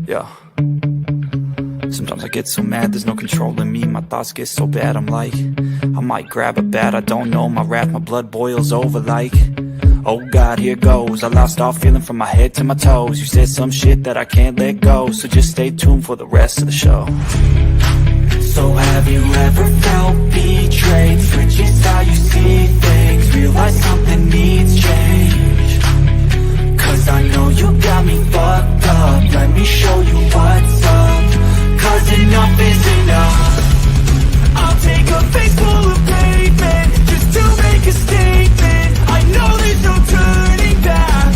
Yeah. Sometimes I get so mad, there's no controlling me. My thoughts get so bad, I'm like, I might grab a bat, I don't know. My wrath, my blood boils over like, oh God, here goes. I lost all feeling from my head to my toes. You said some shit that I can't let go, so just stay tuned for the rest of the show. So have you ever felt betrayed? Switches how you see things, realize something needs change. Cause I know you got me fucked up, let me show you what's up. Cause enough is enough. I'll take a face full of pavement just to make a statement. I know there's no turning back.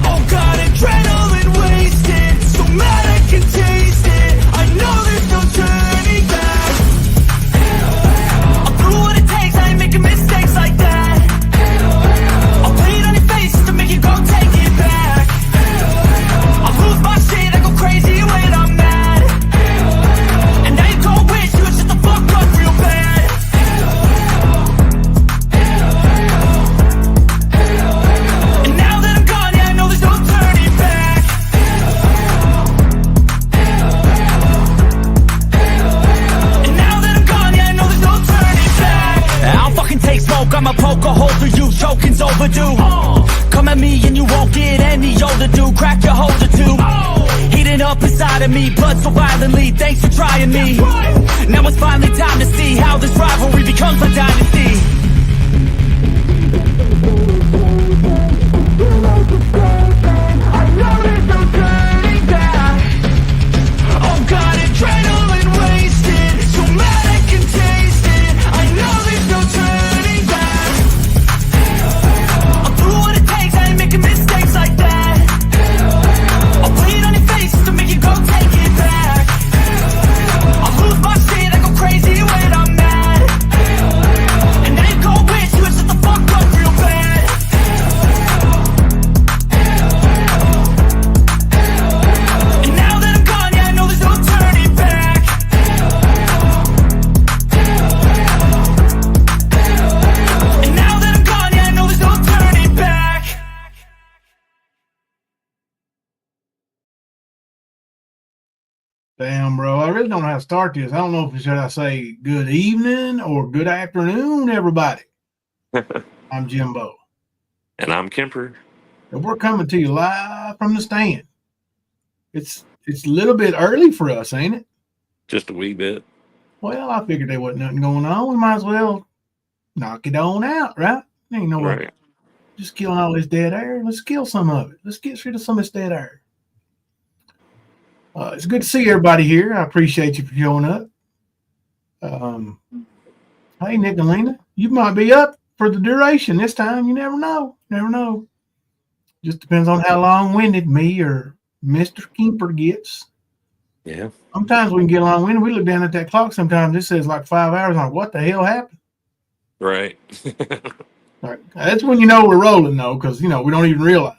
Oh God, adrenaline wasted, so mad I can taste it. I know there's no turning back. I'll do what it takes, I ain't making mistakes like that. I'll put it on your face to make you go take it back. I'll lose my shit, I go crazy when I'm mad. And now you gon' wish you would shut the fuck up real bad. And now that I'm gone, yeah, I know there's no turning back. And now that I'm gone, yeah, I know there's no turning back. I'll fucking take smoke, I'ma poke a hole through you, choking's overdue. Come at me and you won't get any older, dude. Crack your holder too. Heating up inside of me, blood so violently. Thanks for trying me. Now it's finally time to see how this rivalry becomes a dynasty. I know there's no turning back. Oh God, adrenaline wasted, so mad I can taste it. I know there's no turning back. I'll do what it takes, I ain't making mistakes like that. I'll put it on your face to make you go take it back. I'll lose my shit, I go crazy when I'm mad. And now you gon' wish you would shut the fuck up real bad. And now that I'm gone, yeah, I know there's no turning back. And now that I'm gone, yeah, I know there's no turning back. Damn, bro. I really don't know how to start this. I don't know if should I say good evening or good afternoon, everybody. I'm Jimbo. And I'm Kemper. And we're coming to you live from the stand. It's a little bit early for us, ain't it? Just a wee bit. Well, I figured there wasn't nothing going on. We might as well knock it on out, right? Ain't no way. Right. Just killing all this dead air. Let's kill some of it. Let's get rid of some of this dead air. It's good to see everybody here. I appreciate you for showing up. Hey, Nicolina, you might be up for the duration this time. You never know. Never know. Just depends on how long-winded me or Mr. Kemper gets. Yeah. Sometimes we can get long-winded. We look down at that clock sometimes. It says like 5 hours. I'm like, what the hell happened? Right. Right. That's when you know we're rolling, though, because, we don't even realize.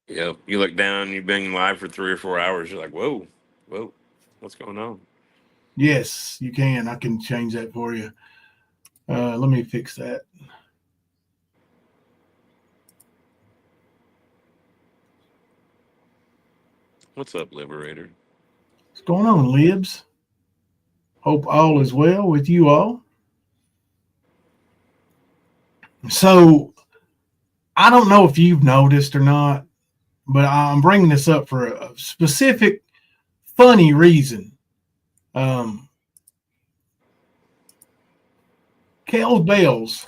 Yep. You look down, you've been live for 3 or 4 hours. You're like, whoa, what's going on? Yes, you can. I can change that for you. Let me fix that. What's up, Liberator? What's going on, Libs? Hope all is well with you all. So, I don't know if you've noticed or not, but I'm bringing this up for a specific funny reason. Kels Bells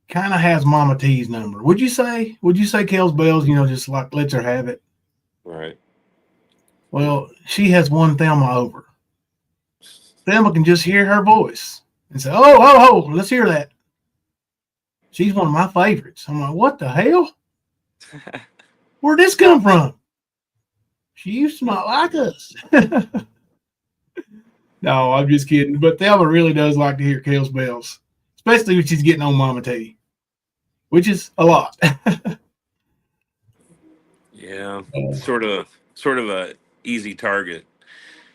kind of has Mama T's number. Would you say Kels Bells, just like lets her have it? Right. Well, she has one Thelma over. Thelma can just hear her voice and say, oh, let's hear that. She's one of my favorites. I'm like, what the hell? Where'd this come from? She used to not like us. No, I'm just kidding. But Thelma really does like to hear Kels Bells, especially when she's getting on Mama T, which is a lot. Yeah. Sort of a easy target.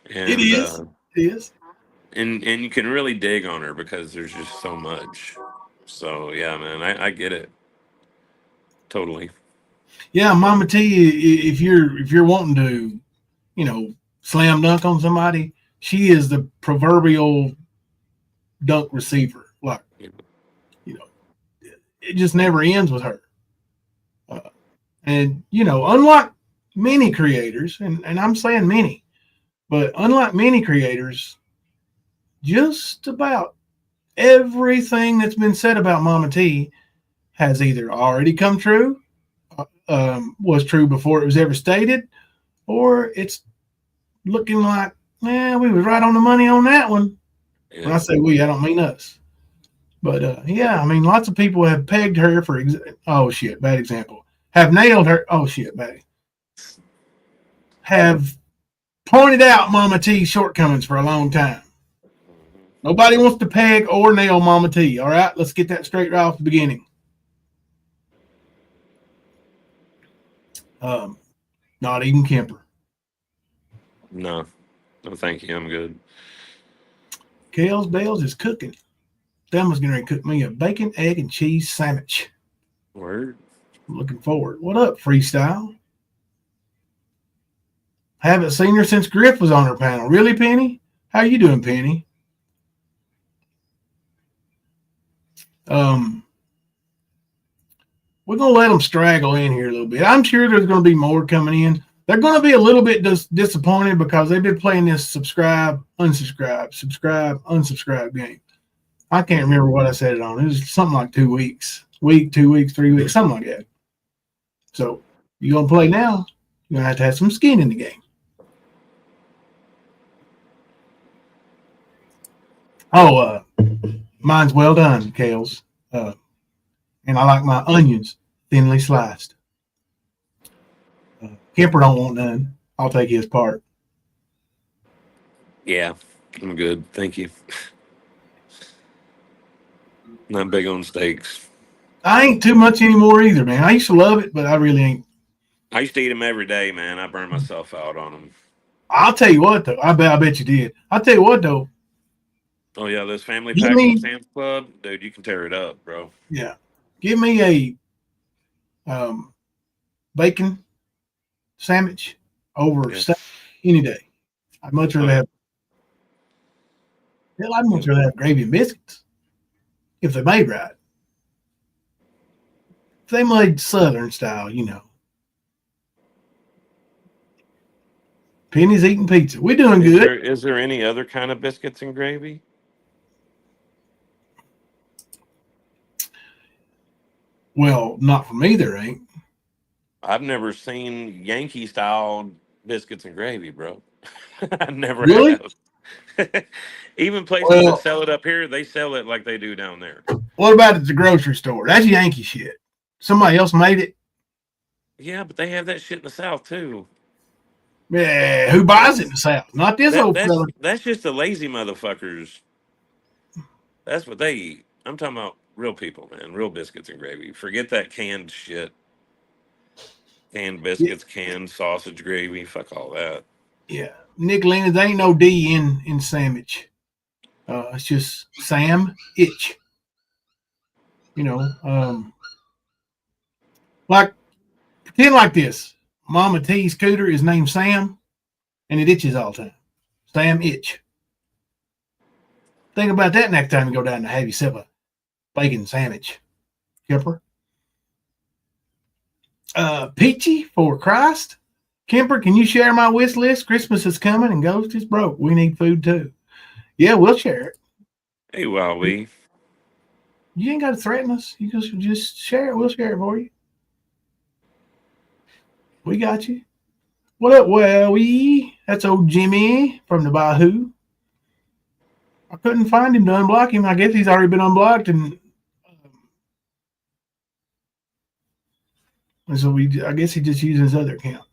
And, it is. It is. And you can really dig on her because there's just so much. So yeah, man, I get it totally. Yeah, Mama T, if you're wanting to, slam dunk on somebody, she is the proverbial dunk receiver. Like, Yeah. you know, it just never ends with her. And unlike many creators, and I'm saying many, but unlike many creators, just about everything that's been said about Mama T has either already come true, was true before it was ever stated, or it's looking like, we was right on the money on that one. When I Yeah. say we, I don't mean us. But yeah, I mean, lots of people have pegged her for, oh shit, bad example. Have nailed her. Oh shit, bad. Have pointed out Mama T's shortcomings for a long time. Nobody wants to peg or nail Mama T. All right, let's get that straight right off the beginning. Not even Kemper. No, no, thank you. I'm good. Kales Bales is cooking. Thelma's going to cook me a bacon, egg, and cheese sandwich. Word. Looking forward. What up, Freestyle? Haven't seen her since Griff was on her panel. Really, Penny? How you doing, Penny? We're going to let them straggle in here a little bit. I'm sure there's going to be more coming in. They're going to be a little bit disappointed because they've been playing this subscribe, unsubscribe game. I can't remember what I said it on. It was something like 2 weeks. Week, 2 weeks, 3 weeks, something like that. So you're going to play now, you're going to have some skin in the game. Oh, mine's well done, Kales. And I like my onions thinly sliced. Kemper don't want none. I'll take his part. Yeah, I'm good. Thank you. Not big on steaks. I ain't too much anymore either, man. I used to love it, but I really ain't. I used to eat them every day, man. I burned myself out on them. I'll tell you what, though. I bet you did. I'll tell you what, though. Oh yeah, those family Give packs from me, Sam's Club, dude. You can tear it up, bro. yeah, give me a bacon sandwich over Yeah. steak any day. I'd much rather have. Hell, I'd much rather have gravy and biscuits if they made right. If they made Southern style, Penny's eating pizza. We're doing good. Is there any other kind of biscuits and gravy? Well, not for me, there ain't. I've never seen Yankee style biscuits and gravy, bro. I never Really? have. Even places that Well, sell it up here, they sell it like they do down there. what about at the grocery store? That's Yankee shit. Somebody else made it. Yeah, but they have that shit in the South too. Yeah, who buys it in the South? Not this old fella. That's just the lazy motherfuckers. That's what they eat. I'm talking about real people, man. Real biscuits and gravy. Forget that canned shit. Canned Yeah, biscuits, canned sausage gravy. Fuck all that. yeah. Nicolina, there ain't no D in sandwich. It's just Sam Itch. Like pretend like this. Mama T's scooter is named Sam, and it itches all the time. Sam Itch. Think about that next time you go down to have yourself a bacon sandwich. Kemper. Peachy for Christ. Kemper, can you share my wish list? Christmas is coming and Ghost is broke. We need food too. Yeah, we'll share it. Hey, Wowee. You ain't got to threaten us. You just share it. We'll share it for you. We got you. What up, Wowie? That's old Jimmy from the Bahoo. I couldn't find him to unblock him. I guess he's already been unblocked, and so I guess he just used his other account.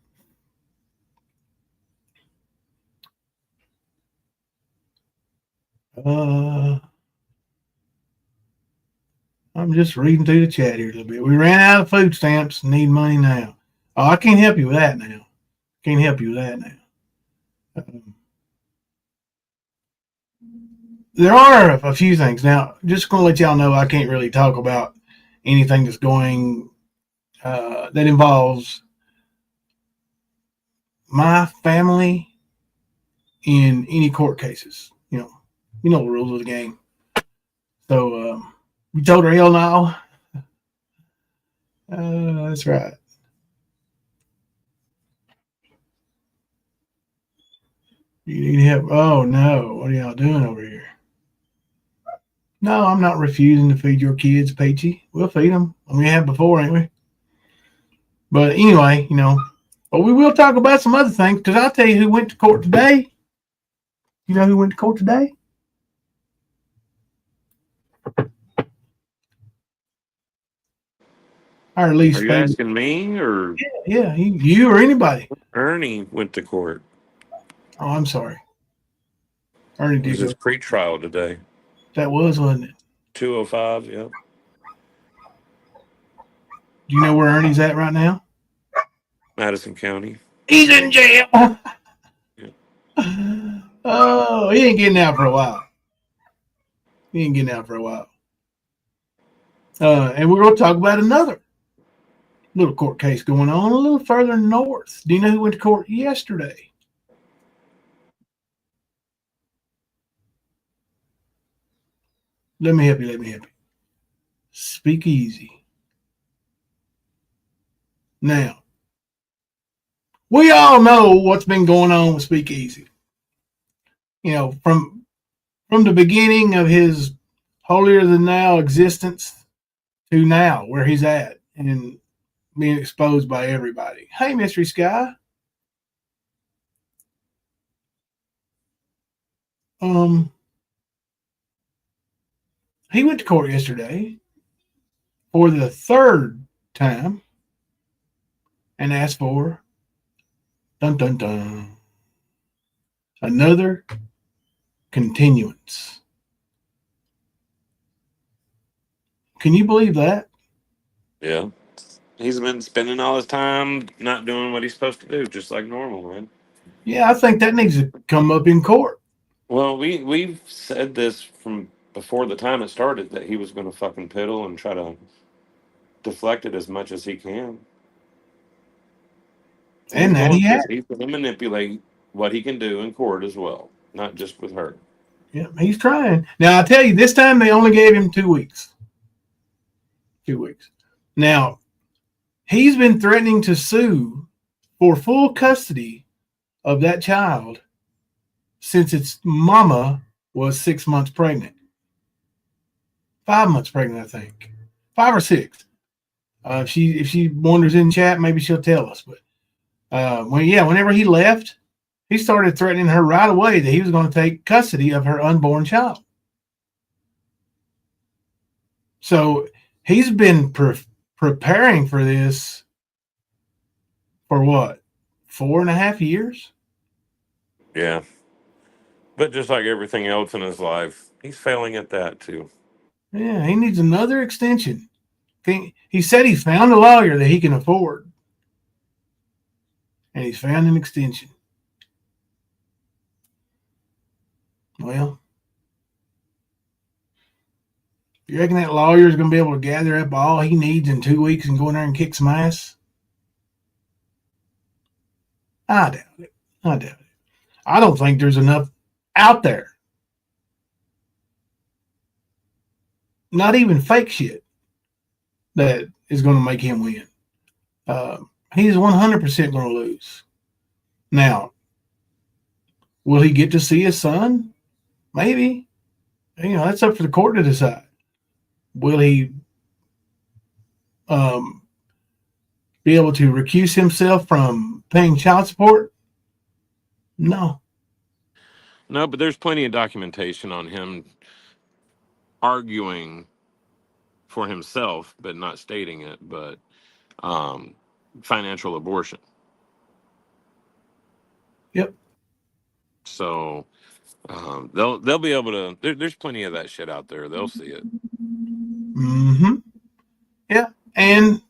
I'm just reading through the chat here a little bit. We ran out of food stamps. Need money now. Oh, I can't help you with that now. there are a few things. Now, just going to let y'all know I can't really talk about anything that's going that involves my family in any court cases. You know the rules of the game. So we told her hell no. That's right. You need help? Oh no! What are y'all doing over here? No, I'm not refusing to feed your kids, Peachy. We'll feed them. We have before, ain't we? But anyway, but we will talk about some other things because I'll tell you who went to court today. You know who went to court today? Our least Are you favorite. asking me or Yeah, you or anybody. Ernie went to court? Oh, I'm sorry. Ernie It was did go. his pre-trial today. That wasn't it? 205, yeah. Do you know where Ernie's at right now? Madison County. He's in jail. Yeah. Oh, he ain't getting out for a while. And we're going to talk about another little court case going on a little further north. Do you know who went to court yesterday? Let me help you. SpeakSleaZy. Now, we all know what's been going on with SpeakSleaZy. From the beginning of his holier than thou existence to now, where he's at and being exposed by everybody. Hey, Mystery Sky. He went to court yesterday for the third time and asked for another continuance. Can you believe that? Yeah. He's been spending all his time not doing what he's supposed to do, just like normal, man. Yeah, I think that needs to come up in court. Well, we've said this from before the time it started that he was going to fucking piddle and try to deflect it as much as he can. And He's that going he had. to manipulate what he can do in court as well, not just with her. Yeah, he's trying. Now, I tell you, this time they only gave him 2 weeks. 2 weeks. Now, he's been threatening to sue for full custody of that child since its mama was 6 months pregnant. 5 months pregnant, I think. 5 or 6. If she wanders in chat, maybe she'll tell us. But whenever he left, he started threatening her right away that he was going to take custody of her unborn child. So he's been preparing for this for what, 4.5 years? Yeah. But just like everything else in his life, he's failing at that too. Yeah, he needs another extension. He said he found a lawyer that he can afford. And he's found an extension. Well, you reckon that lawyer is going to be able to gather up all he needs in 2 weeks and go in there and kick some ass? I doubt it. I don't think there's enough out there. Not even fake shit that is going to make him win. He's 100% going to lose. Now, will he get to see his son? Maybe. That's up for the court to decide. Will he be able to recuse himself from paying child support? No. No, but there's plenty of documentation on him arguing for himself, but not stating it, but financial abortion. Yep. So they'll be able to. There's plenty of that shit out there. They'll see it. Mm-hmm. Yeah, and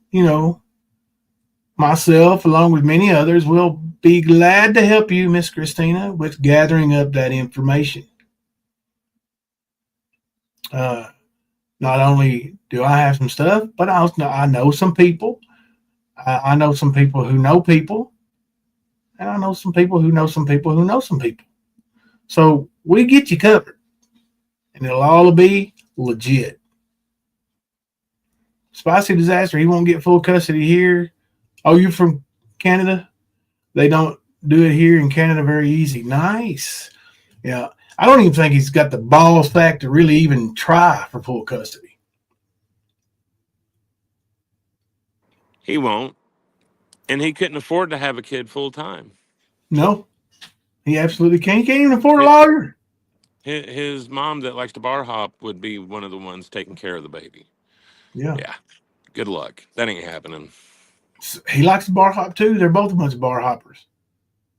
myself, along with many others, will be glad to help you, Miss Christina, with gathering up that information. Not only do I have some stuff, but I know some people. I know some people who know people, and I know some people who know some people who know some people. So we get you covered, and it'll all be legit. Spicy disaster. He won't get full custody here. Oh, you're from Canada? They don't do it here in Canada very easy. Nice. Yeah. I don't even think he's got the balls fact to really even try for full custody. He won't. And he couldn't afford to have a kid full time. No, he absolutely can't. He can't even afford a lawyer. His mom that likes to bar hop would be one of the ones taking care of the baby. Yeah. Yeah. Good luck. That ain't happening. He likes to bar hop too. They're both a bunch of bar hoppers.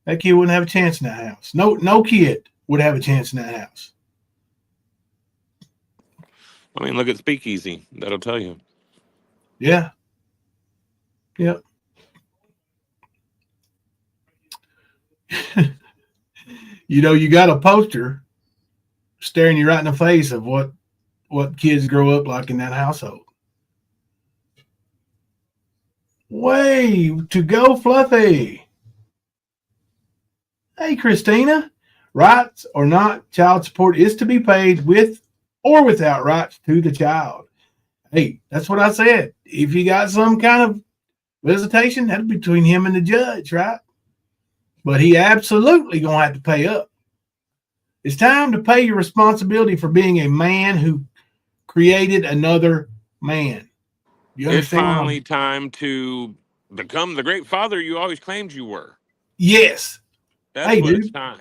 That kid wouldn't have a chance in that house. No kid would have a chance in that house. I mean, look at SpeakSleaZy. That'll tell you. Yeah. Yep. You got a poster staring you right in the face of what kids grow up like in that household. Way to go, Fluffy. Hey, Christina. Rights or not, child support is to be paid with or without rights to the child. Hey, that's what I said. If you got some kind of visitation, that's between him and the judge, right? But he absolutely going to have to pay up. It's time to pay your responsibility for being a man who created another man. You It's understand? finally time to become the great father you always claimed you were. Yes. That's Hey, what dude. it's time.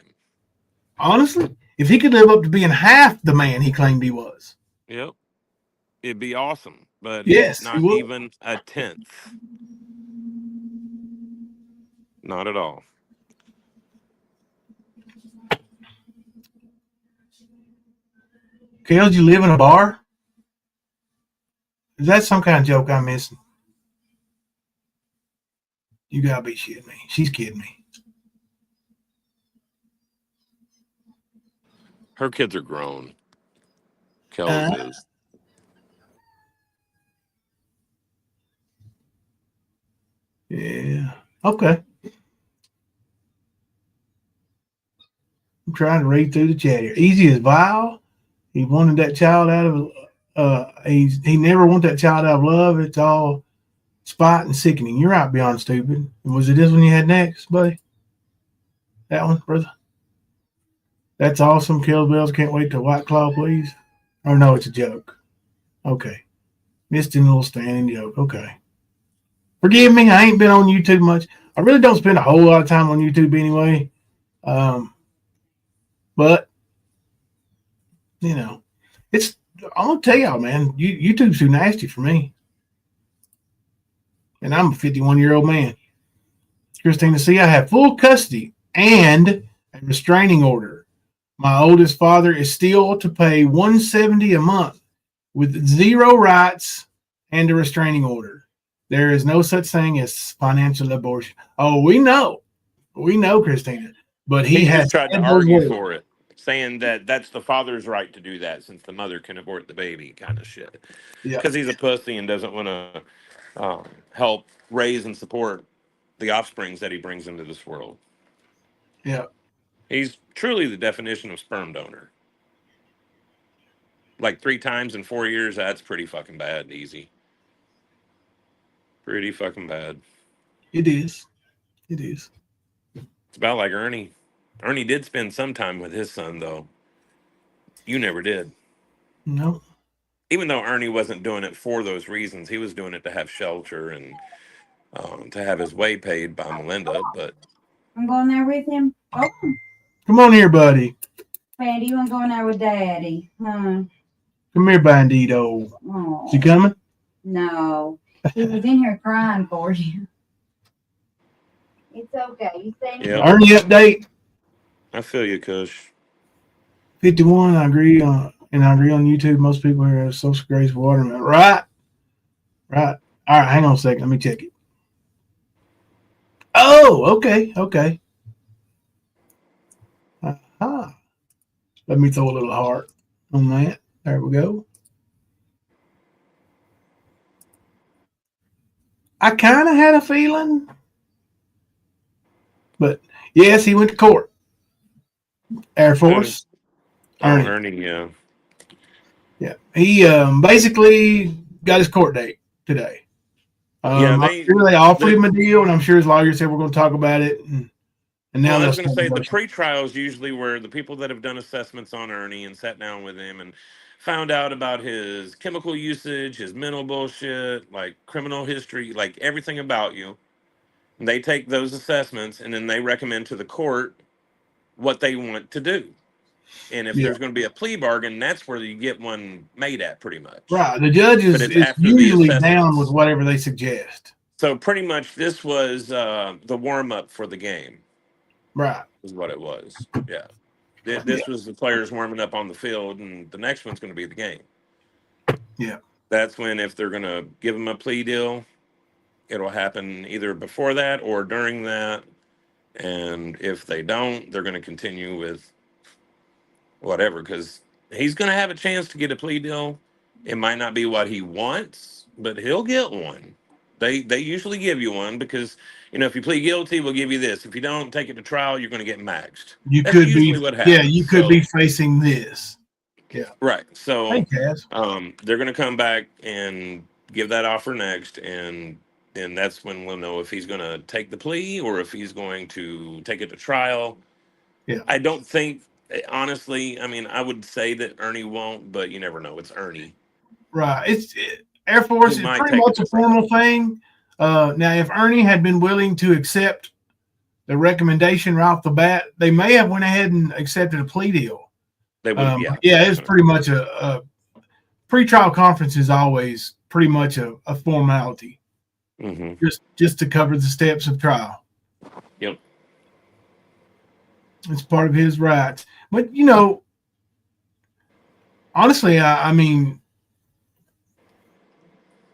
Honestly, if he could live up to being half the man he claimed he was. Yep. It'd be awesome, but he's Yes, he not would. even a tenth. Not at all. Kale, you live in a bar? Is that some kind of joke I'm missing? You gotta be shitting me. She's kidding me. Her kids are grown. Kel's is. Yeah. Okay. I'm trying to read through the chat here. Easy as vile. He wanted that child out of he never wanted that child out of love. It's all spite and sickening. You're right, beyond stupid. Was it this one you had next, buddy? That one, brother? That's awesome. Kettlebells. Can't wait till White Claw, please. Or no, it's a joke. Okay. Missed a little standing joke. Okay. Forgive me. I ain't been on YouTube much. I really don't spend a whole lot of time on YouTube anyway. But it's. I'm gonna tell y'all, man. YouTube's too nasty for me, and I'm a 51-year-old man. Christina, see, I have full custody and a restraining order. My oldest father is still to pay $170 a month with zero rights and a restraining order. There is no such thing as financial abortion. Oh, we know, Christina, but he has just tried to said those argue words. for it, saying that that's the father's right to do that since the mother can abort the baby, kind of shit. Yeah, Because he's a pussy and doesn't want to help raise and support the offsprings that he brings into this world. yeah. He's truly the definition of sperm donor. Like 3 times in 4 years, that's pretty fucking bad. Easy. Pretty fucking bad. It is. It is. It's about like Ernie. Ernie did spend some time with his son, though. You never did. No. Even though Ernie wasn't doing it for those reasons, he was doing it to have shelter and to have his way paid by Melinda. But I'm going there with him. Oh, Come on here, buddy. Randy, you want to go in there with Daddy? Huh? Come here, Bandito. Oh, Is he coming? no. He was in here crying for you. It's okay. You stay in Yep. Ernie update. I feel you, Kush. 51. I agree on, and I agree on YouTube. Most people here have social grace watermelon. Right. All right. Hang on a second. Let me check it. Oh, okay. Let me throw a little heart on that. There we go. I kind of had a feeling, but yes, he went to court. Air Force. Ernie. Ernie, yeah. Yeah. He basically got his court date today. Yeah, I'm sure they offered him a deal, and I'm sure his lawyer said we're going to talk about it. And now I was going to say the pre-trials usually were the people that have done assessments on Ernie and sat down with him and found out about his chemical usage, his mental bullshit, like criminal history, like everything about you. And they take those assessments and then they recommend to the court what they want to do. And if there's going to be a plea bargain, that's where you get one made at, pretty much. Right. The judge is usually down with whatever they suggest. So pretty much this was the warm-up for the game. Right. Is what it was. Yeah. This was the players warming up on the field, and the next one's going to be the game. Yeah. That's when, if they're going to give them a plea deal, it'll happen either before that or during that. And if they don't, they're going to continue with whatever, because he's going to have a chance to get a plea deal. It might not be what he wants, but he'll get one. They usually give you one because, if you plead guilty, we'll give you this. If you don't take it to trial, you're going to get maxed. That's usually what happens. Yeah, you could be facing this. Yeah. Right. So hey, Cass. They're going to come back and give that offer next, and that's when we'll know if he's going to take the plea or if he's going to take it to trial. Yeah. I don't think, honestly, I would say that Ernie won't, but you never know. It's Ernie. Right. Air Force is pretty much a formal thing. Now, if Ernie had been willing to accept the recommendation right off the bat, they may have went ahead and accepted a plea deal. They would, it's pretty much a pre-trial conference is always pretty much a formality, just to cover the steps of trial. Yep, it's part of his rights. But honestly, I mean,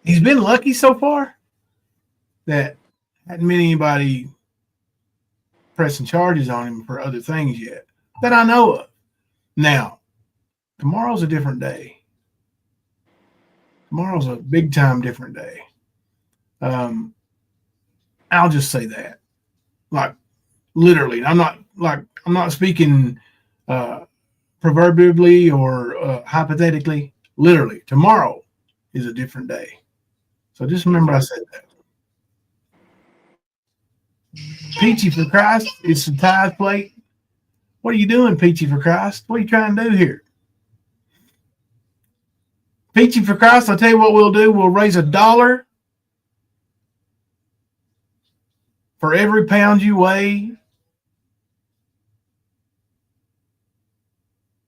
he's been lucky so far that hadn't been anybody pressing charges on him for other things yet that I know of. Now, tomorrow's a different day. Tomorrow's a big time different day. I'll just say that. Like, literally. I'm not speaking proverbially or hypothetically. Literally, tomorrow is a different day. So just remember I said that. Peachy for Christ, it's the tithe plate. What are you doing, Peachy for Christ? What are you trying to do here? Peachy for Christ, I'll tell you what we'll do. We'll raise $1 for every pound you weigh.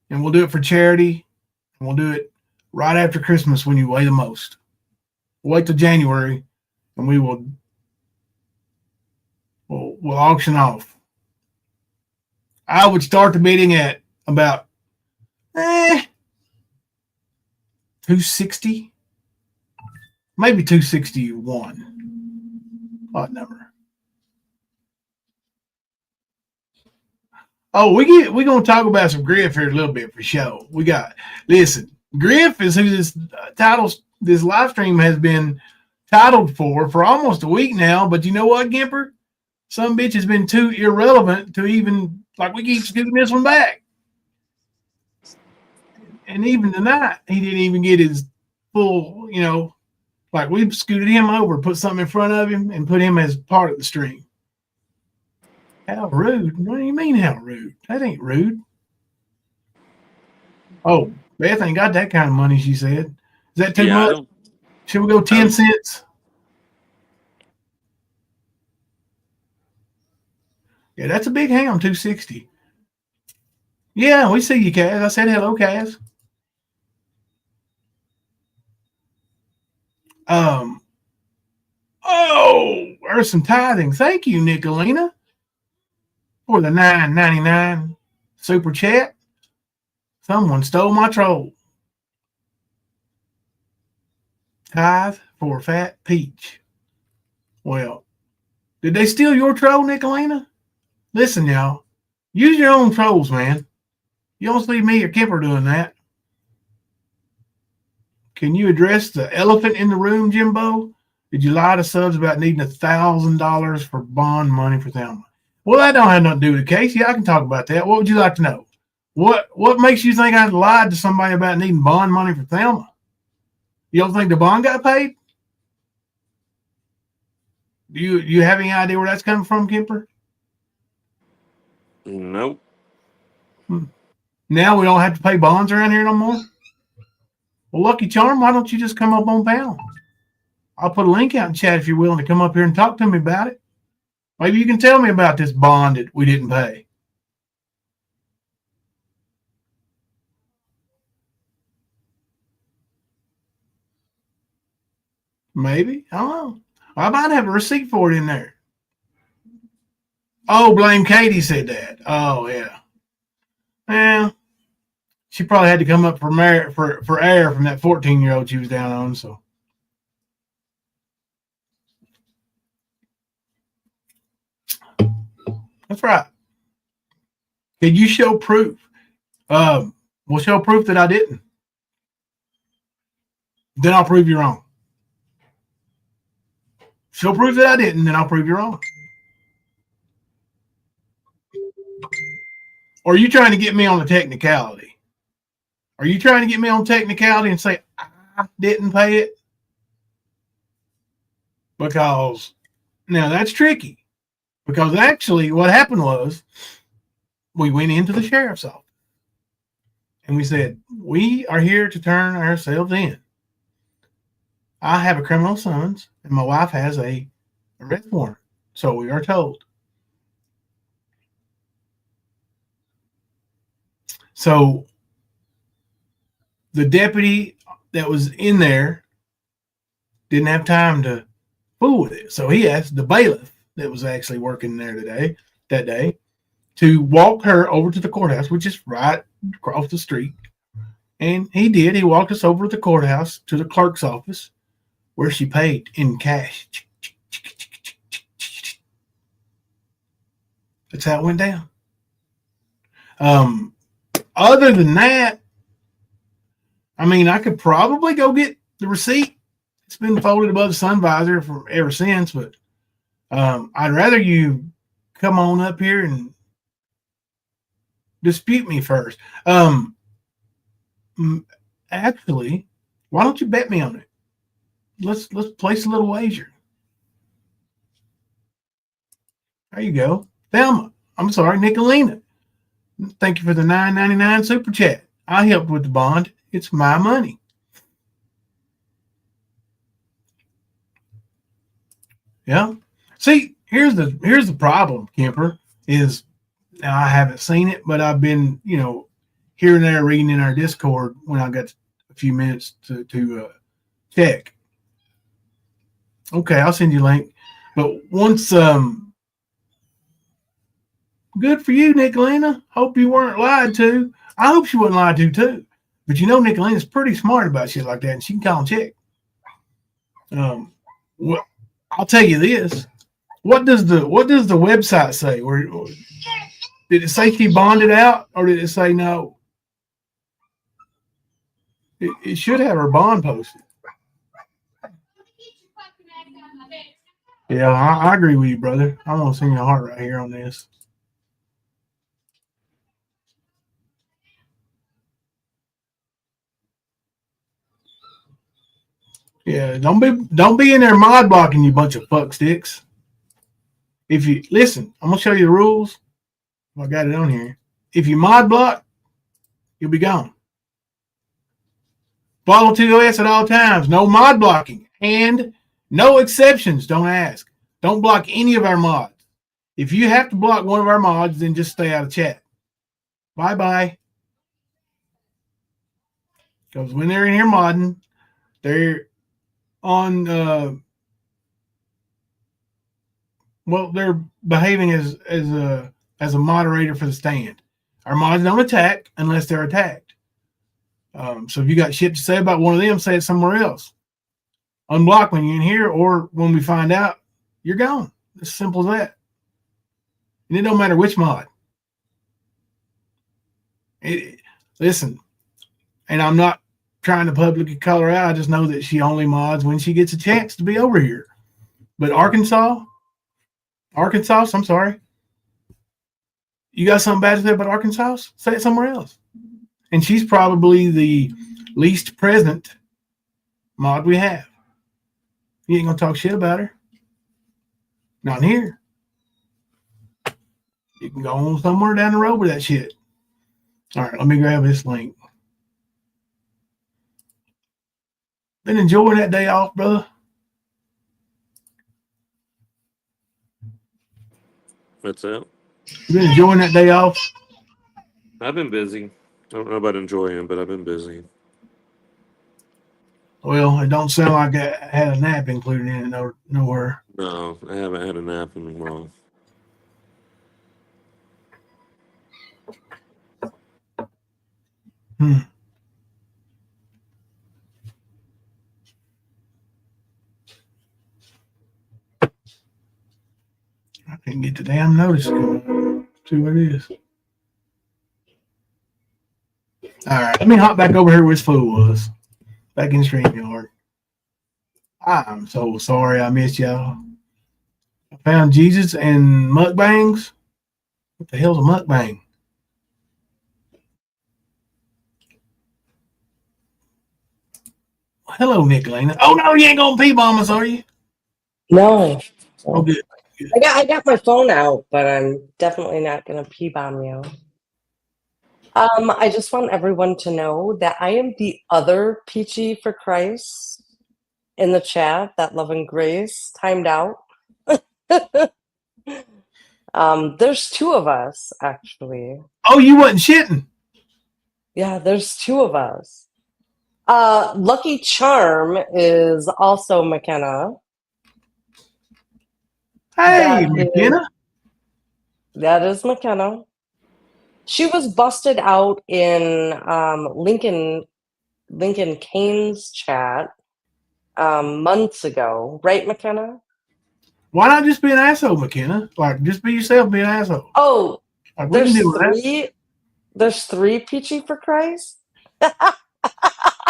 And we'll do it for charity. And we'll do it right after Christmas when you weigh the most. We'll wait till January and we'll auction off. I would start the meeting at about 260, maybe 261. Odd number. Oh, we're gonna talk about some Griff here a little bit for sure. Listen, Griff is who this live stream has been titled for almost a week now. But you know what, Gimper? Some bitch has been too irrelevant to even, like, we keep scooting this one back. And even tonight, he didn't even get his full, like, we scooted him over, put something in front of him, and put him as part of the stream. How rude. What do you mean, how rude? That ain't rude. Oh, Beth ain't got that kind of money, she said. Is that too much? Should we go 10 cents? Yeah, that's a big ham, 260. Yeah, we see you, Kaz. I said hello, Kaz. There's some tithing. Thank you, Nicolina, for the $9.99 super chat. Someone stole my troll. Tithe for Fat Peach. Well, did they steal your troll, Nicolina? Listen, y'all. Use your own trolls, man. You don't see me or Kipper doing that. Can you address the elephant in the room, Jimbo? Did you lie to subs about needing $1,000 for bond money for Thelma? Well, that don't have nothing to do with the case. Yeah, I can talk about that. What would you like to know? What makes you think I lied to somebody about needing bond money for Thelma? You don't think the bond got paid? Do you have any idea where that's coming from, Kemper? Nope. Now we don't have to pay bonds around here no more? Well, Lucky Charm, why don't you just come up on panel? I'll put a link out in chat if you're willing to come up here and talk to me about it. Maybe you can tell me about this bond that we didn't pay. Maybe. I don't know. I might have a receipt for it in there. Oh, blame Katie said that. Oh, yeah. Yeah. She probably had to come up for air from that 14-year-old she was down on. So that's right. Could you show proof? We'll show proof that I didn't. Then I'll prove you wrong. Show proof that I didn't, then I'll prove you wrong. Or are you trying to get me on a technicality? Are you trying to get me on technicality and say I didn't pay it? Because now that's tricky. Because actually what happened was we went into the sheriff's office and we said, we are here to turn ourselves in. I have a criminal summons and my wife has a arrest warrant. So we are told. So the deputy that was in there didn't have time to fool with it. So he asked the bailiff that was actually working there that day, to walk her over to the courthouse, which is right across the street. And he did. He walked us over to the courthouse to the clerk's office where she paid in cash. That's how it went down. Other than that, I mean, I could probably go get the receipt. It's been folded above the sun visor for ever since, but I'd rather you come on up here and dispute me first. Actually, why don't you bet me on it? Let's place a little wager. There you go. Thelma. I'm sorry, Nicolina. Thank you for the $9.99 super chat. I helped with the bond. It's my money. Yeah. See, here's the problem, Kemper, is now I haven't seen it, but I've been, here and there reading in our Discord when I got a few minutes to check. Okay, I'll send you a link. But once good for you, Nicolina. Hope you weren't lied to. I hope she wasn't lied to too. But Nicolina's pretty smart about shit like that, and she can call and check. Well, I'll tell you this. What does the website say? Did it say she bonded out, or did it say no? It should have her bond posted. Yeah, I agree with you, brother. I'm gonna send you a heart right here on this. Yeah, don't be in there mod blocking, you bunch of fuck sticks. If you listen, I'm gonna show you the rules. I got it on here. If you mod block, you'll be gone. Follow TOS at all times. No mod blocking and no exceptions. Don't ask. Don't block any of our mods. If you have to block one of our mods, then just stay out of chat. Bye bye. Because when they're in here modding, they're on. They're behaving as a moderator for the stand. Our mods don't attack unless they're attacked. So if you got shit to say about one of them, say it somewhere else. Unblock when you're in here, or when we find out, you're gone. It's as simple as that. And it don't matter which mod. Listen, and I'm not trying to publicly call her out. I just know that she only mods when she gets a chance to be over here. But Arkansas, I'm sorry. You got something bad to say about Arkansas? Say it somewhere else. And she's probably the least present mod we have. You ain't gonna talk shit about her. Not in here. You can go on somewhere down the road with that shit. All right, let me grab this link. Been enjoying that day off, brother? What's that? You been enjoying that day off? I've been busy. I don't know about enjoying, but I've been busy. Well, it don't sound like I had a nap included in it nowhere. No, I haven't had a nap in a while. I can't get the damn notice going. See what it is. All right, let me hop back over here where this fool was. Back in the StreamYard. I'm so sorry I missed y'all. I found Jesus and mukbangs. What the hell's a mukbang? Hello, Nicolina. Oh no, you ain't gonna P-bomb us, are you? No. Oh, good. I got my phone out, but I'm definitely not gonna P-bomb you. I just want everyone to know that I am the other Peachy for Christ in the chat, that Love and Grace timed out. There's two of us, actually. Oh, you wasn't shitting. Yeah, there's two of us. Lucky Charm is also McKenna. Hey, McKenna. That is McKenna. She was busted out in Lincoln Kane's chat months ago, right, McKenna? Why not just be an asshole, McKenna? Like, just be yourself, be an asshole. Oh, Like, there's three. There's three Peachy for Christ. Well,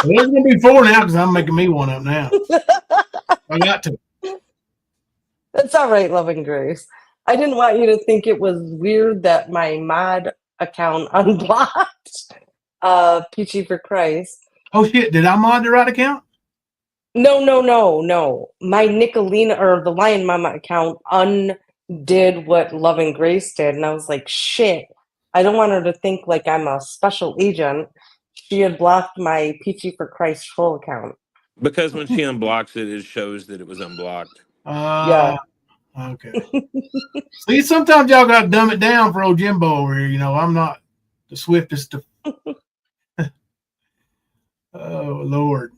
there's gonna be four now because I'm making me one up now. I got to. That's all right, Love and Grace. I didn't want you to think it was weird that my mod account unblocked Peachy for Christ. Oh shit! Did I mod the right account? No. My Nicolina or the Lion Mama account undid what Love and Grace did, and I was like, shit. I don't want her to think like I'm a special agent. She had blocked my Peachy for Christ full account. Because when she unblocks it, it shows that it was unblocked. Yeah. Okay. See, sometimes y'all got to dumb it down for old Jimbo over here. You know, I'm not the swiftest of. Oh Lord.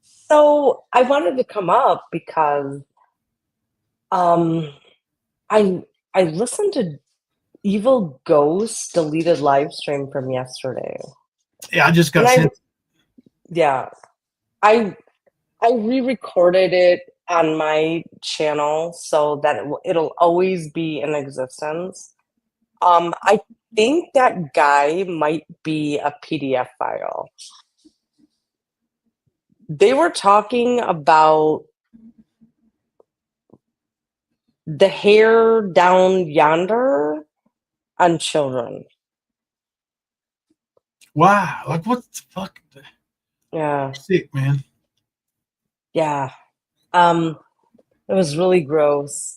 So I wanted to come up because I listened to Evil Ghost's deleted live stream from yesterday. Yeah, I just got sent. Yeah. I re-recorded it on my channel so that it'll always be in existence. I think that guy might be a PDF file. They were talking about the hair down yonder on children. Wow, like what the fuck? Yeah. Sick, man. Yeah. It was really gross.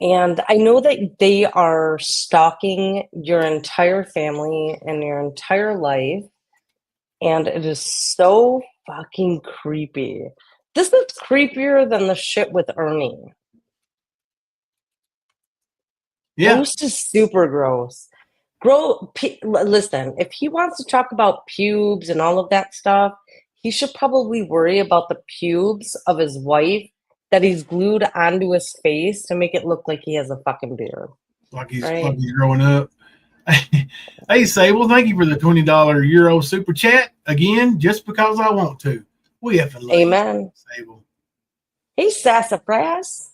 And I know that they are stalking your entire family and your entire life. And it is so fucking creepy. This is creepier than the shit with Ernie. Yeah. Ghost is super gross. Listen, if he wants to talk about pubes and all of that stuff, he should probably worry about the pubes of his wife that he's glued onto his face to make it look like he has a fucking beard. Like he's growing up. Hey, Sable, thank you for the $20 Euro super chat again, just because I want to. We have to Amen. Sable. Hey, Sassafras.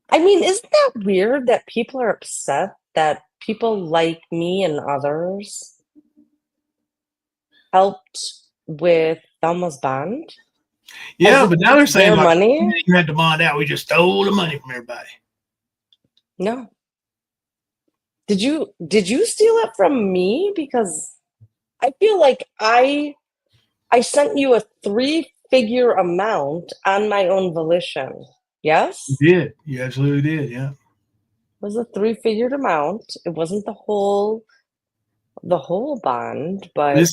I mean, isn't that weird that people are upset that people like me and others helped with Thelma's bond? Yeah, As but if now they're it's their saying like money? we didn't even have to bond out. We just stole the money from everybody. No. Did you steal it from me? Because I feel like I sent you a 3-figure amount on my own volition. Yes? You did. You absolutely did. Yeah. It was a 3-figured amount. It wasn't the whole bond, but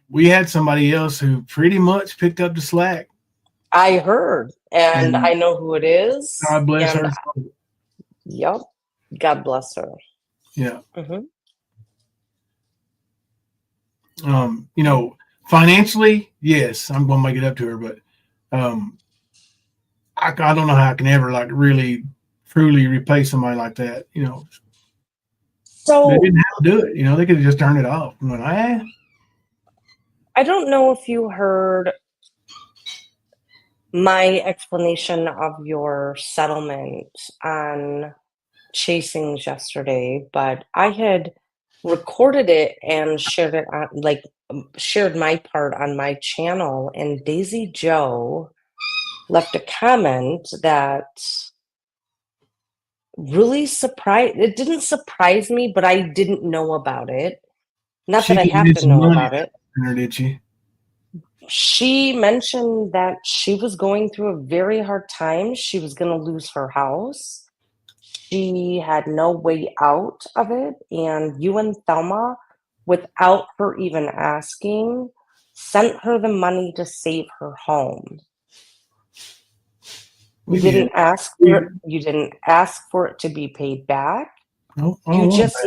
We had somebody else who pretty much picked up the slack. I heard, and And I know who it is. God bless And her. yep, God bless her. Yeah. Hmm. You know, financially, yes, I'm going to make it up to her, but I don't know how I can ever like really truly repay somebody like that. You know, So they didn't have to do it. You know, they could have just turned it off. And went, I don't know if you heard my explanation of your settlement on Chasings yesterday, but I had recorded it and shared it on shared my part on my channel, and Daisy Joe left a comment that really surprised. It didn't surprise me, but I didn't know about it. Not she that I didn't have need to some know money, about it. did she? She mentioned that she was going through a very hard time. She was going to lose her house. She had no way out of it. And you and Thelma, without her even asking, sent her the money to save her home. We You didn't did. ask for it. You didn't ask for it to be paid back. No, You just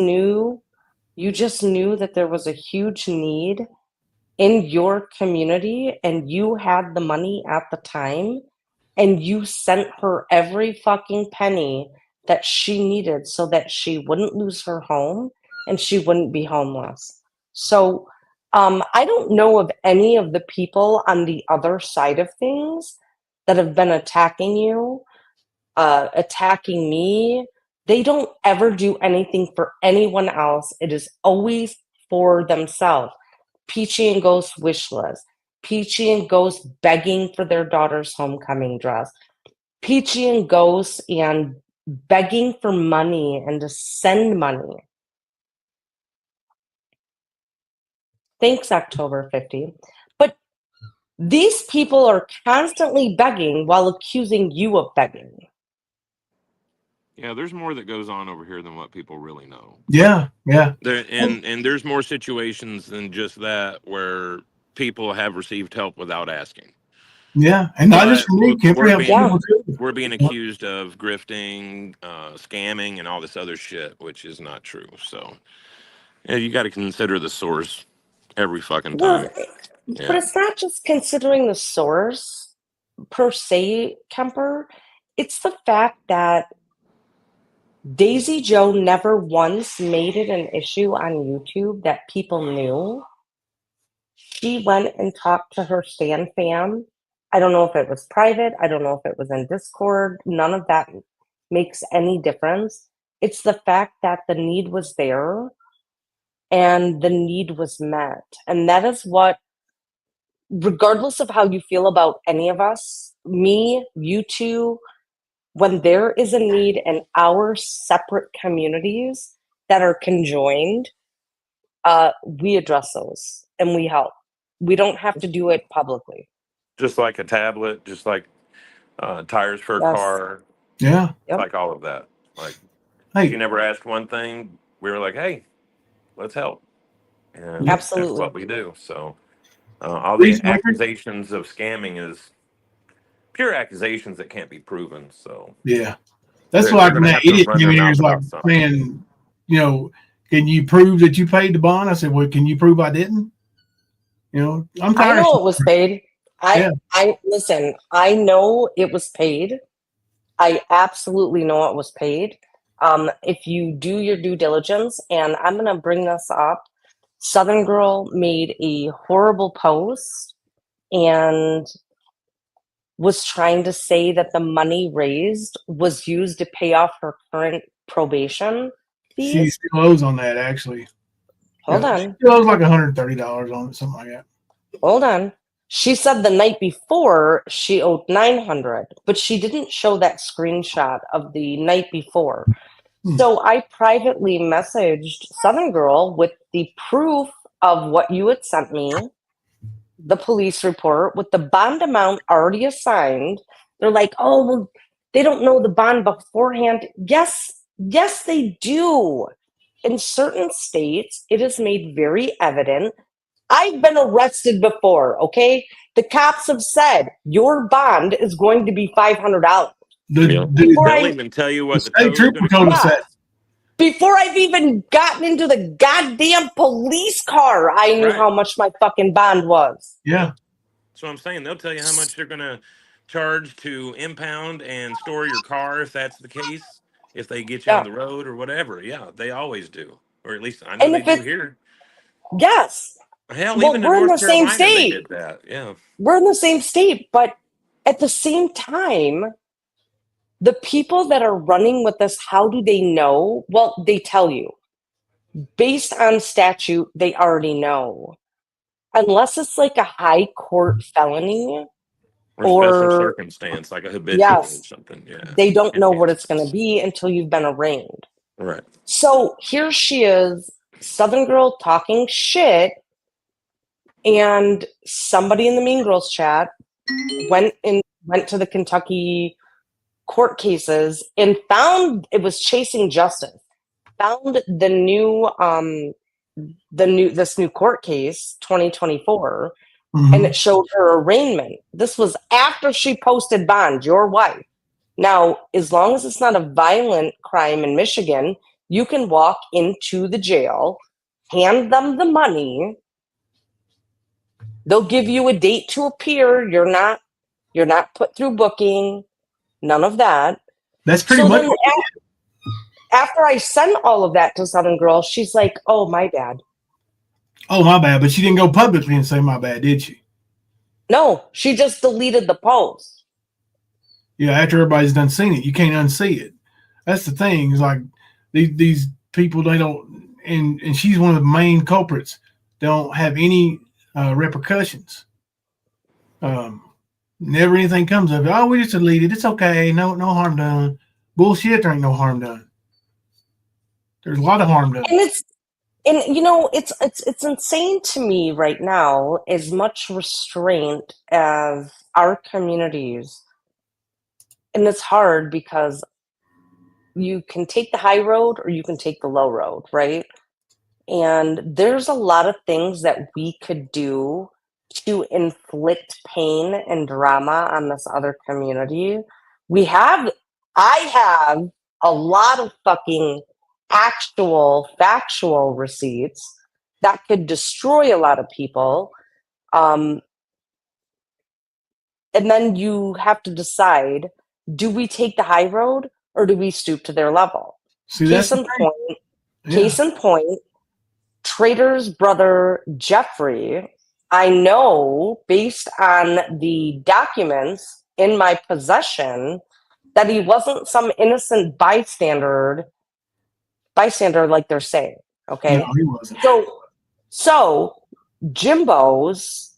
knew that there was a huge need in your community, and you had the money at the time, and you sent her every fucking penny that she needed so that she wouldn't lose her home and she wouldn't be homeless. So I don't know of any of the people on the other side of things that have been attacking you, attacking me. They don't ever do anything for anyone else. It is always for themselves. Peachy and Ghost wish list. Peachy and Ghost begging for their daughter's homecoming dress. Peachy and Ghost and begging for money and to send money. Thanks, October 50. But these people are constantly begging while accusing you of begging. Yeah, there's more that goes on over here than what people really know. Yeah, yeah. And there's more situations than just that where people have received help without asking. Yeah, and not just But from me. Kemper helps people too. we're being accused of grifting, scamming, and all this other shit, which is not true. So yeah, you got to consider the source every fucking time. But it's not just considering the source per se, Kemper. It's the fact that Daisy Joe never once made it an issue on YouTube that people knew. She went and talked to her Stan fam. I don't know if it was private. I don't know if it was in Discord. None of that makes any difference. It's the fact that the need was there and the need was met. And that is what, regardless of how you feel about any of us, me, you two, when there is a need in our separate communities that are conjoined, we address those and we help. We don't have to do it publicly. Just like a tablet, just like tires for a car. Yeah. Yep. Like all of that. Like, hey, she never asked one thing. We were like, hey, let's help. And absolutely, that's what we do. So all the accusations of scamming is pure accusations that can't be proven. So yeah, that's why that idiot came in here is like saying, you know, can you prove that you paid the bond? I said, well, can you prove I didn't? You know, I'm tired. I know it was paid. I listen. I know it was paid. I absolutely know it was paid. If you do your due diligence, and I'm gonna bring this up, Southern Girl made a horrible post and was trying to say that the money raised was used to pay off her current probation fees. She still owes on that, actually. Hold on. She still owes like $130 on it, something like that. Hold on. She said the night before she owed 900, but she didn't show that screenshot of the night before. So I privately messaged Southern Girl with the proof of what you had sent me, the police report with the bond amount already assigned. They're like, oh, well, they don't know the bond beforehand. Yes, they do. In certain states, it is made very evident. I've been arrested before, okay? The cops have said your bond is going to be $500. They'll even tell you what the state tow's trooper going to told us cost. that. Before I've even gotten into the goddamn police car, I knew how much my fucking bond was. Yeah. So I'm saying they'll tell you how much they're going to charge to impound and store your car if that's the case, if they get you on the road or whatever. Yeah, they always do. Or at least I know they do here. Yes. Hell, Well, even in we're in North the same Carolina, they state. did that. Yeah. We're in the same state, but at the same time, the people that are running with this, how do they know? Well, they tell you. Based on statute, they already know. Unless it's like a high court felony Or special circumstance, like a habitual or something. Yeah. They don't know what it's going to be until you've been arraigned. Right. So here she is, Southern Girl talking shit, and somebody in the Mean Girls chat went to the Kentucky court cases and found it was Chasing Justice. Found this new court case 2024, and it showed her arraignment. This was after she posted bond, your wife. Now, as long as it's not a violent crime in Michigan, you can walk into the jail, hand them the money. They'll give you a date to appear. You're not put through booking. None of that. That's pretty much. After I sent all of that to Southern Girl, she's like, "Oh, my bad." Oh, my bad. But she didn't go publicly and say my bad, did she? No, she just deleted the post. Yeah, after everybody's done seen it, you can't unsee it. That's the thing. It's like these people, they don't, and she's one of the main culprits. They don't have any repercussions. Never anything comes of it. Oh, we just deleted. It's okay. No harm done. Bullshit. There ain't no harm done. There's a lot of harm done. And it's insane to me right now, as much restraint as our communities. And it's hard because you can take the high road or you can take the low road, right? And there's a lot of things that we could do to inflict pain and drama on this other community. I have a lot of fucking actual factual receipts that could destroy a lot of people. And then you have to decide, do we take the high road or do we stoop to their level? Case in point, Trader's brother Jeffrey, I know based on the documents in my possession that he wasn't some innocent bystander like they're saying. Okay. No, he wasn't. So Jimbo's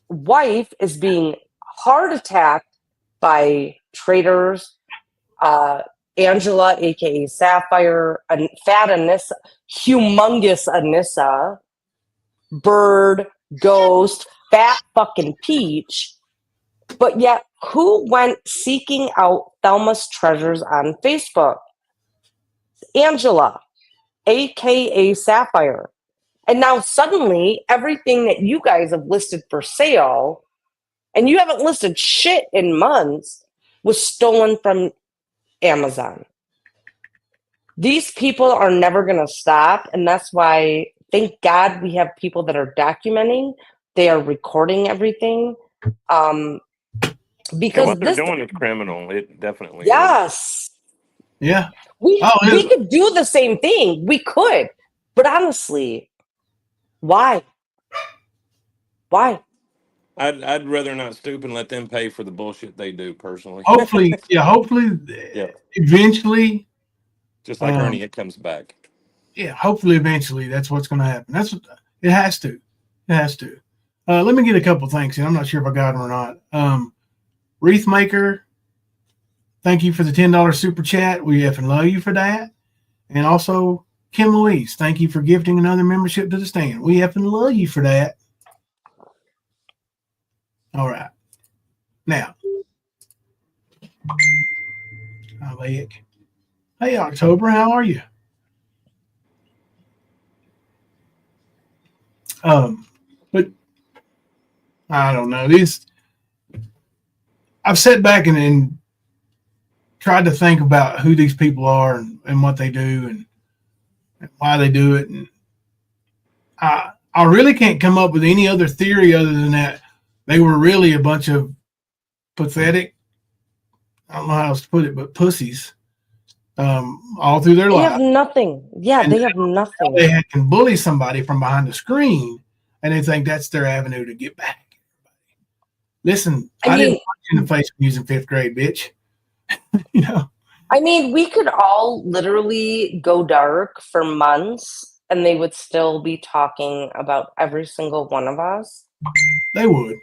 wife is being heart attacked by Trader's, Angela, aka Sapphire, Fat Anissa, Humongous Anissa, Bird, Ghost, Fat fucking Peach. But yet, who went seeking out Thelma's treasures on Facebook? Angela, aka Sapphire. And now suddenly, everything that you guys have listed for sale, and you haven't listed shit in months, was stolen from Amazon. These people are never going to stop. And that's why, thank God, we have people that are documenting. They are recording everything. Because what they're doing is criminal. It definitely is. Yeah. We could do the same thing. We could. But honestly, why? Why? I'd rather not stoop and let them pay for the bullshit they do personally. Hopefully, eventually. Just like Ernie, it comes back. Yeah, hopefully eventually that's what's going to happen. That's what it has to. It has to. Let me get a couple things. I'm not sure if I got them or not. Wreath Maker, thank you for the $10 super chat. We effing love you for that. And also, Kim Louise, thank you for gifting another membership to the stand. We effing love you for that. All right. Now, hey, October, how are you? But I don't know. I've sat back and tried to think about who these people are and what they do and why they do it. And I really can't come up with any other theory other than that they were really a bunch of pathetic, I don't know how else to put it, but pussies all through their They life. have nothing. Yeah, And they have nothing. They can bully somebody from behind the screen, and they think that's their avenue to get back. Listen, I didn't punch you in the face when you was in 5th grade, bitch. You know. I mean, we could all literally go dark for months and they would still be talking about every single one of us. They would.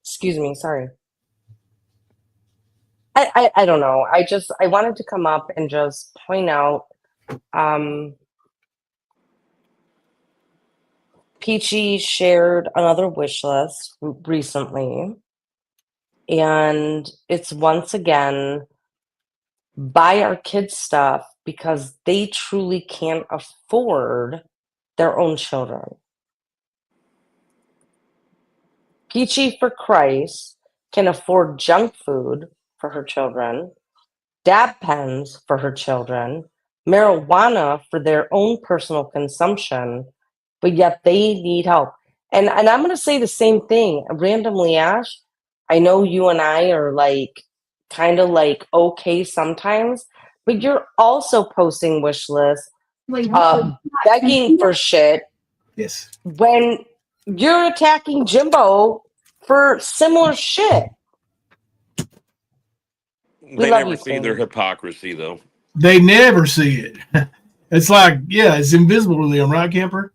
Excuse me, sorry. I don't know. I wanted to come up and just point out Peachy shared another wish list recently, and it's once again buy our kids stuff because they truly can't afford their own children. Peachy, for Christ, can afford junk food for her children, dab pens for her children, marijuana for their own personal consumption, but yet they need help. And I'm going to say the same thing randomly, Ash. I know you and I are like kind of like okay sometimes, but you're also posting wish lists, begging for shit. Yes. When you're attacking Jimbo for similar shit. They never see their hypocrisy, though. They never see it. It's like, yeah, it's invisible to them, right, Kemper?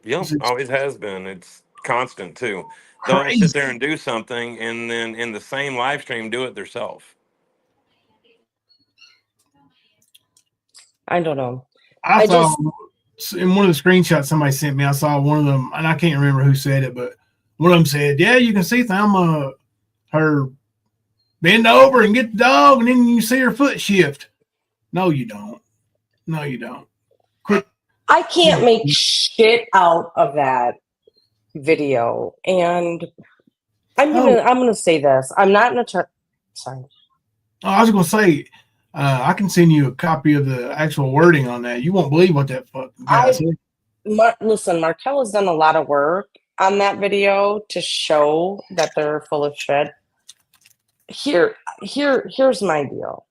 Yep, always has been. It's constant, too. They'll sit there and do something, and then in the same live stream, do it themselves. I don't know. I saw in one of the screenshots somebody sent me, I saw one of them, and I can't remember who said it, but one of them said, yeah, you can see Thelma, her bend over and get the dog, and then you see her foot shift. No, you don't. No, you don't. Quit. I can't make shit out of that video, and I'm gonna say this. I'm not an attorney. Sorry. Oh, I was gonna say, I can send you a copy of the actual wording on that. You won't believe what that fucking guy said. Listen, Markel has done a lot of work on that video to show that they're full of shit. Here's my deal.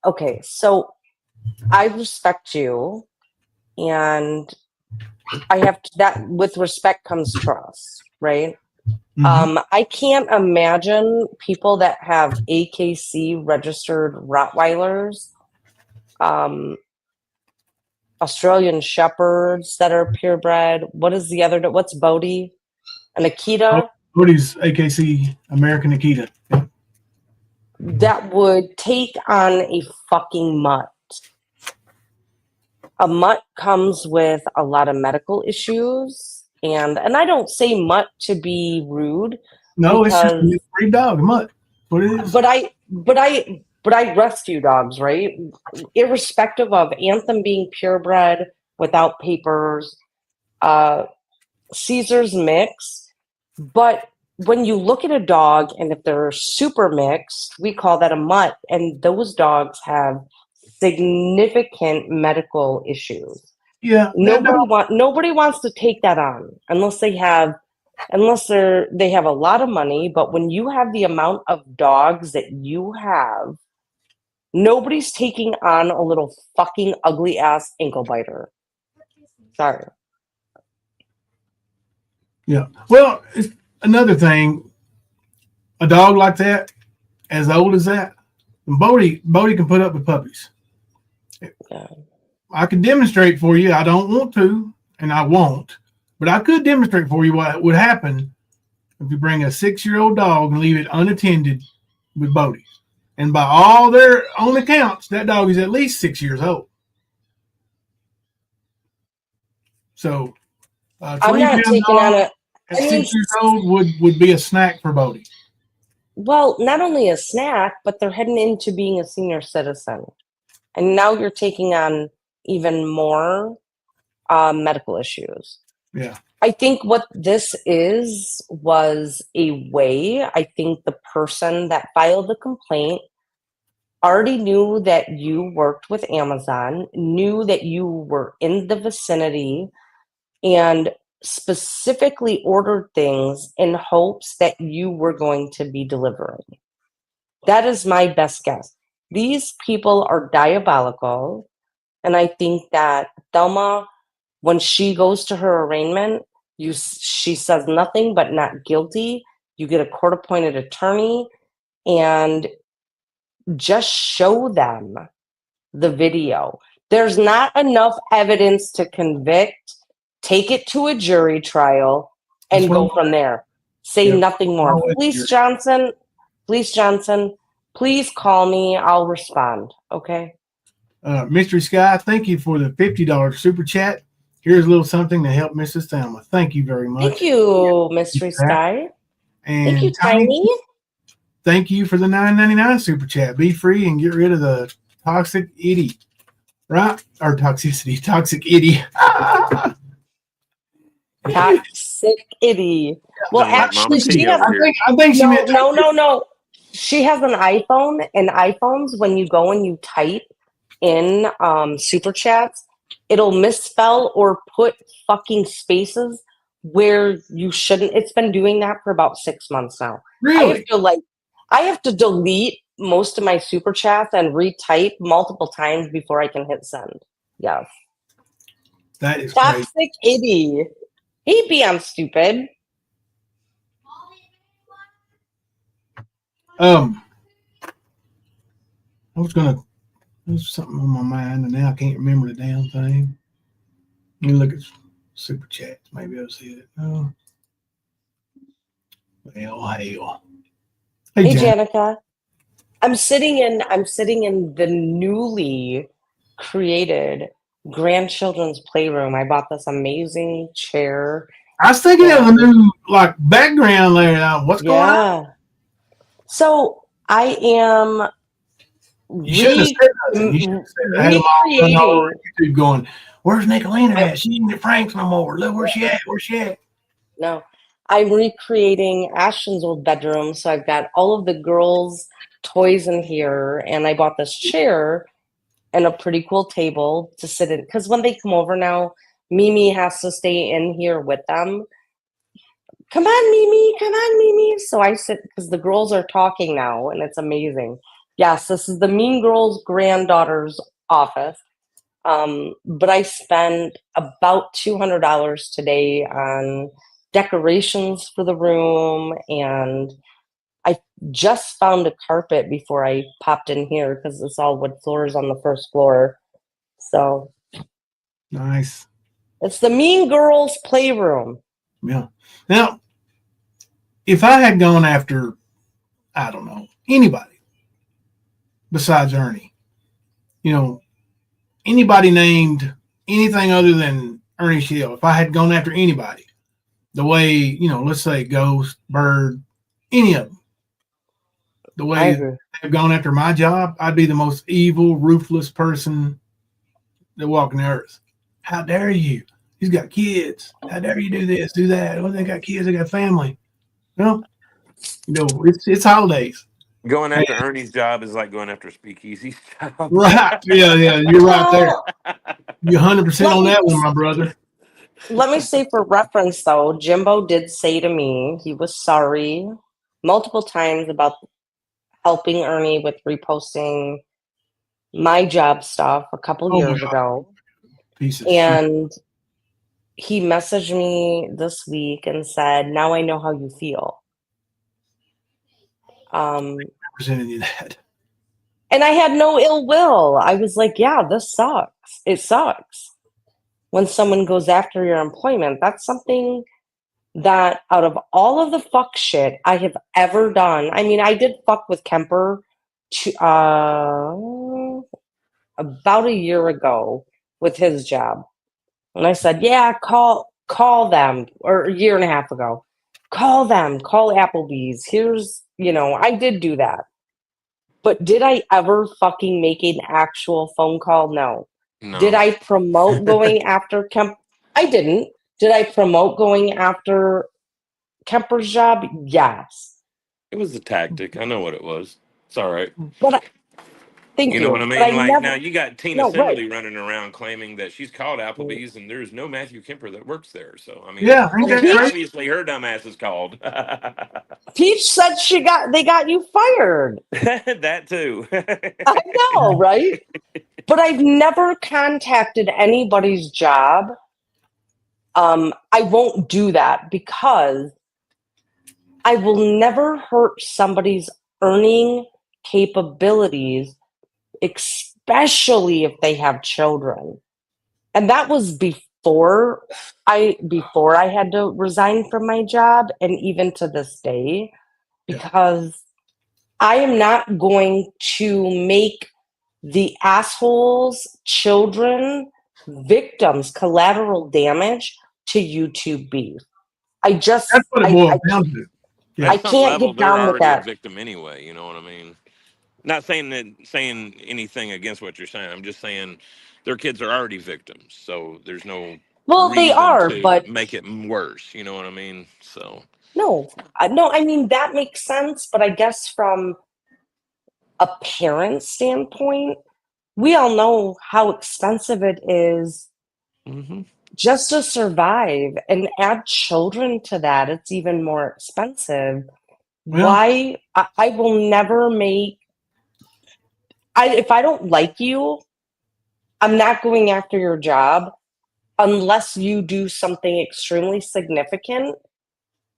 Okay, so I respect you, and I have to, that with respect comes trust, right? Mm-hmm. I can't imagine people that have AKC registered Rottweilers, Australian Shepherds that are purebred. What is the other? What's Bodie? An Akita? Bodie's AKC American Akita. Yeah. That would take on a fucking mutt. A mutt comes with a lot of medical issues, and I don't say mutt to be rude. No, it's just a breed dog, a mutt. What it is. But I rescue dogs, right? Irrespective of Anthem being purebred without papers, Caesar's mixed. But when you look at a dog, and if they're super mixed, we call that a mutt, and those dogs have significant medical issues. Yeah, nobody wants to take that on unless they have a lot of money. But when you have the amount of dogs that you have, nobody's taking on a little fucking ugly ass ankle biter. Sorry. Yeah. Well, it's another thing. A dog like that, as old as that, Bodie can put up with puppies. God. I could demonstrate for you. I don't want to, and I won't, but I could demonstrate for you what would happen if you bring a 6-year-old dog and leave it unattended with Bodie. And by all their own accounts, that dog is at least 6 years old. So, I'm 20 not pound taking dog on at I 6 mean, years old would be a snack for Bodie. well, not only a snack, but they're heading into being a senior citizen. And now you're taking on even more medical issues. Yeah. I think what this was a way. I think the person that filed the complaint already knew that you worked with Amazon, knew that you were in the vicinity, and specifically ordered things in hopes that you were going to be delivering. That is my best guess. These people are diabolical. And I think that Thelma, when she goes to her arraignment, she says nothing but not guilty. You get a court-appointed attorney and just show them the video. There's not enough evidence to convict. Take it to a jury trial and go from there. Say nothing more. Police Johnson, please call me. I'll respond. Okay. Mystery Sky, thank you for the $50 super chat. Here's a little something to help Mrs. Thelma. Thank you very much. Thank you, Mystery Sky. And Thank you, Tiny. Thank you for the $9.99 super chat. Be free and get rid of the toxic itty. Right? Or toxicity. Toxic itty. Toxic itty. Well, Sound like actually, Mama T she has. over here. I think she meant No. She has an iPhone, and iPhones, when you go and you type in super chats, it'll misspell or put fucking spaces where you shouldn't. It's been doing that for about 6 months now. Really? I have to delete most of my super chats and retype multiple times before I can hit send. Yes. That is Toxic crazy. itty. Hey, B, I'm stupid. There's something on my mind, and now I can't remember the damn thing. Let me look at super chats. Maybe I'll see it. Oh. Well, hell. Hey, Janica. I'm sitting in the newly created grandchildren's playroom. I bought this amazing chair. I was thinking of a new background there. What's going on? So I am You shouldn't have said nothing. You should have said I had them all over YouTube going, where's Nicolina at? She didn't get Frank's no more. Look, where's she at? Where's she at? No. I'm recreating Ashton's old bedroom. So I've got all of the girls' toys in here, and I bought this chair and a pretty cool table to sit in. Because when they come over now, Mimi has to stay in here with them. Come on, Mimi. So I sit, because the girls are talking now, and it's amazing. Yes, this is the Mean Girls' granddaughter's office. But I spent about $200 today on decorations for the room, and I just found a carpet before I popped in here because it's all wood floors on the first floor. So nice. It's the Mean Girls playroom. Yeah. Now, if I had gone after, I don't know, anybody besides Ernie, anybody named anything other than Ernie Shield, if I had gone after anybody, the way, let's say Ghost, Bird, any of them, the way they've gone after my job, I'd be the most evil, ruthless person that walk the earth. How dare you? He's got kids. How dare you do this, do that? Well, they got kids, they got family. It's holidays. Going after Ernie's job is like going after SpeakSleaZy's job. Right. Yeah, you're right there. You're 100% on that one, my brother. Let me say for reference, though, Jimbo did say to me he was sorry multiple times about helping Ernie with reposting my job stuff a couple years ago. And he messaged me this week and said, now I know how you feel. Presented you that. And I had no ill will. I was like, yeah, this sucks. It sucks. When someone goes after your employment, that's something that out of all of the fuck shit I have ever done, I mean, I did fuck with Kemper about a year ago with his job. And I said, yeah, call them, or a year and a half ago. Call them, call Applebee's. I did do that. But did I ever fucking make an actual phone call? No. No. Did I promote going after Kemp? I didn't. Did I promote going after Kemper's job? Yes. It was a tactic. I know what it was. It's all right. But thank You you. know what I But mean? I Like, now never. you got Tina No, right. Cinderly running around claiming that she's called Applebee's and there's no Matthew Kemper that works there. So, I mean, Yeah, ain't that Peach, crazy? obviously her dumbass is called. Peach said they got you fired. That too. I know, right? But I've never contacted anybody's job. I won't do that because I will never hurt somebody's earning capabilities, especially if they have children. And that was before I had to resign from my job, and even to this day, because I am not going to make the assholes' children victims, collateral damage to YouTube beef. That's what it boils down to. I At some can't level, get they're down with already a that. victim anyway. You know what I mean? Not saying anything against what you're saying. I'm just saying their kids are already victims, so there's no Well, they reason are, to but make it worse. You know what I mean? So no, I mean, that makes sense. But I guess from a parent standpoint, we all know how expensive it is just to survive, and add children to that, it's even more expensive. Well, Why? I will never make. If I don't like you, I'm not going after your job unless you do something extremely significant.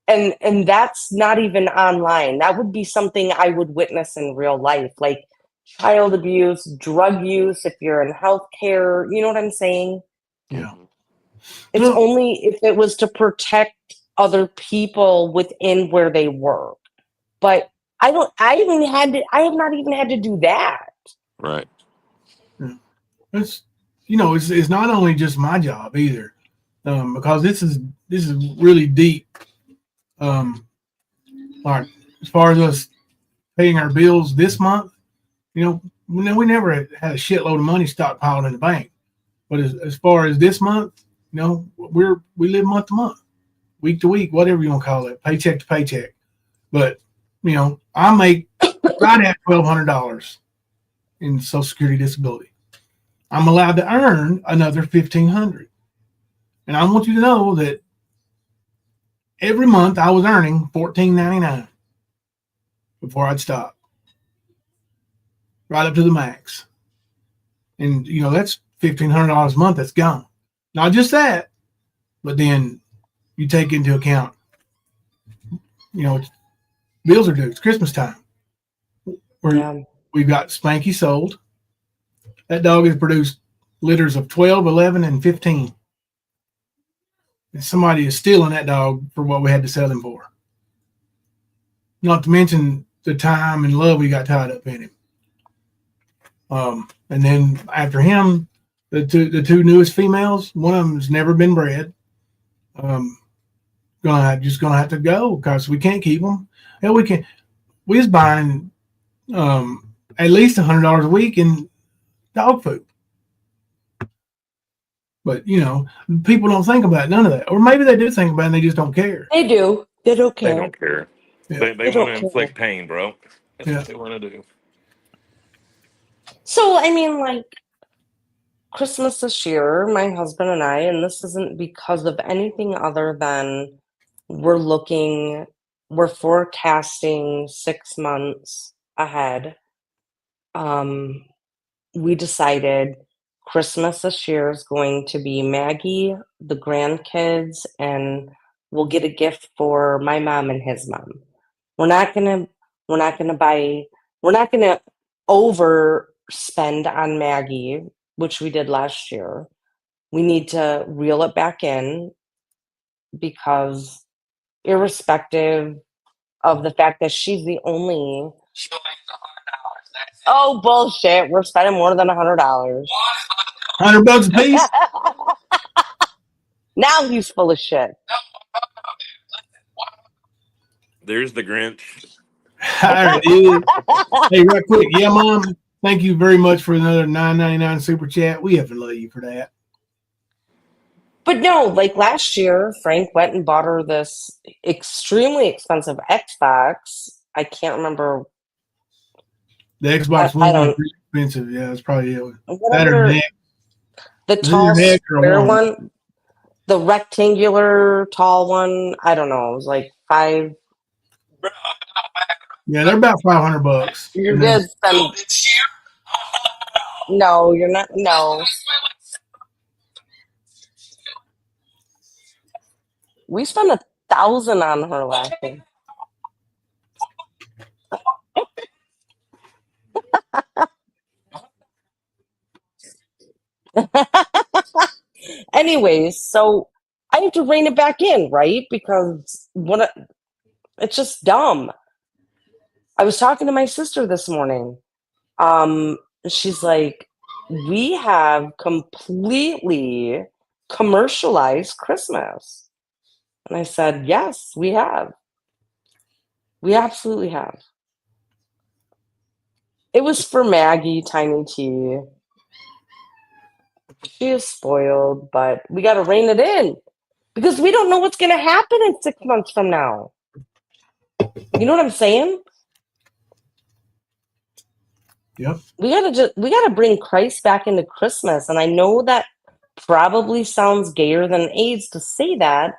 And that's not even online. That would be something I would witness in real life, like child abuse, drug use, if you're in healthcare. You know what I'm saying? yeah. It's Well, only if it was to protect other people within where they work. But I don't. I have not even had to do that. right. it's it's not only just my job either, because this is really deep. Like as far as us paying our bills this month, we never had a shitload of money stockpiled in the bank. But as far as this month, we live month to month, week to week, whatever you want to call it, paycheck to paycheck. But I make right at $1,200 in Social Security disability. I'm allowed to earn another $1,500, and I want you to know that every month I was earning $14.99 before I'd stop, right up to the max. And that's $1,500 a month that's gone. Not just that, but then you take into account, bills are due. It's Christmas time. We've got Spanky sold. That dog has produced litters of 12, 11, and 15. And somebody is stealing that dog for what we had to sell him for. Not to mention the time and love we got tied up in him. And then after him, the two newest females, one of them's never been bred. Gonna have to go because we can't keep them. Hell, we was buying at least $100 a week in dog food. But people don't think about none of that, or maybe they do think about it and they just don't care. They do. They don't They care. don't care. Yeah. They want to inflict pain, bro. That's what they want to do. So I mean, like Christmas this year, my husband and I, and this isn't because of anything other than we're forecasting 6 months ahead. We decided Christmas this year is going to be Maggie, the grandkids, and we'll get a gift for my mom and his mom. We're not gonna overspend on Maggie, which we did last year. We need to reel it back in because irrespective of the fact that she's the only. Oh, bullshit. We're spending more than $100. $100 a piece. Now he's full of shit. There's the Grinch. There it is. Hey, right quick. Yeah, Mom. Thank you very much for another $9.99 super chat. We have to love you for that. But no, like last year, Frank went and bought her this extremely expensive Xbox. I can't remember. The Xbox I One don't- is pretty expensive. Yeah, it's probably better Whatever, than that. the Is it tall your neck or square one? one, the rectangular tall one. I don't know. It was like $5. Yeah, they're about $500. You're good. No, you're not. No. We spent $1,000 on her last year. Anyways, so I have to rein it back in, right? Because it's just dumb. I was talking to my sister this morning. She's like, we have completely commercialized Christmas. And I said, yes, we have. We absolutely have. It was for Maggie, Tiny T. She is spoiled, but we got to rein it in because we don't know what's going to happen in 6 months from now. You know what I'm saying? Yep. We gotta bring Christ back into Christmas, and I know that probably sounds gayer than AIDS to say that,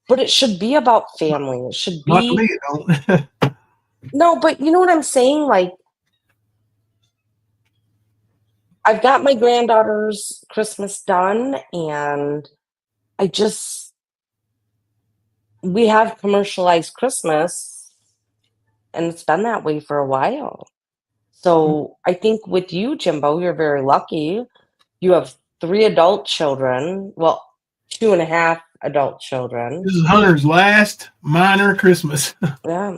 but it should be about family. It should Not to be me, it don't. no, but you know what I'm saying? Like, I've got my granddaughter's Christmas done, and we have commercialized Christmas, and it's been that way for a while. So I think with you, Jimbo, you're very lucky. You have 3 adult children. Well, 2.5 adult children. This is Hunter's last minor Christmas. Yeah.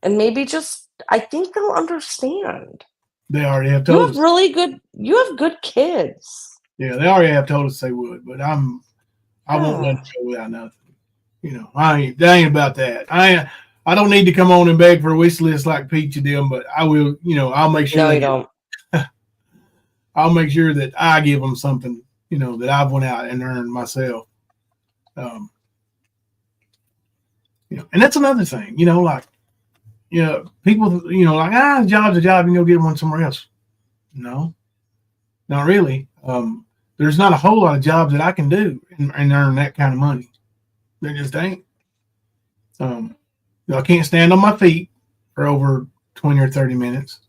And maybe I think they'll understand. They already have You told have us. you have good kids. Yeah, they already have told us they would, but I won't let them go without nothing. You know, that ain't about that. I don't need to come on and beg for a wish list like Pete you did, but I will. You know, I'll make sure. No, you don't. I'll make sure that I give them something. You know, that I've went out and earned myself. You know, and that's another thing. You know, like, you know, people. You know, like a job's a job, and you'll get one somewhere else. No, not really. There's not a whole lot of jobs that I can do and earn that kind of money. There just ain't. You know, I can't stand on my feet for over 20 or 30 minutes.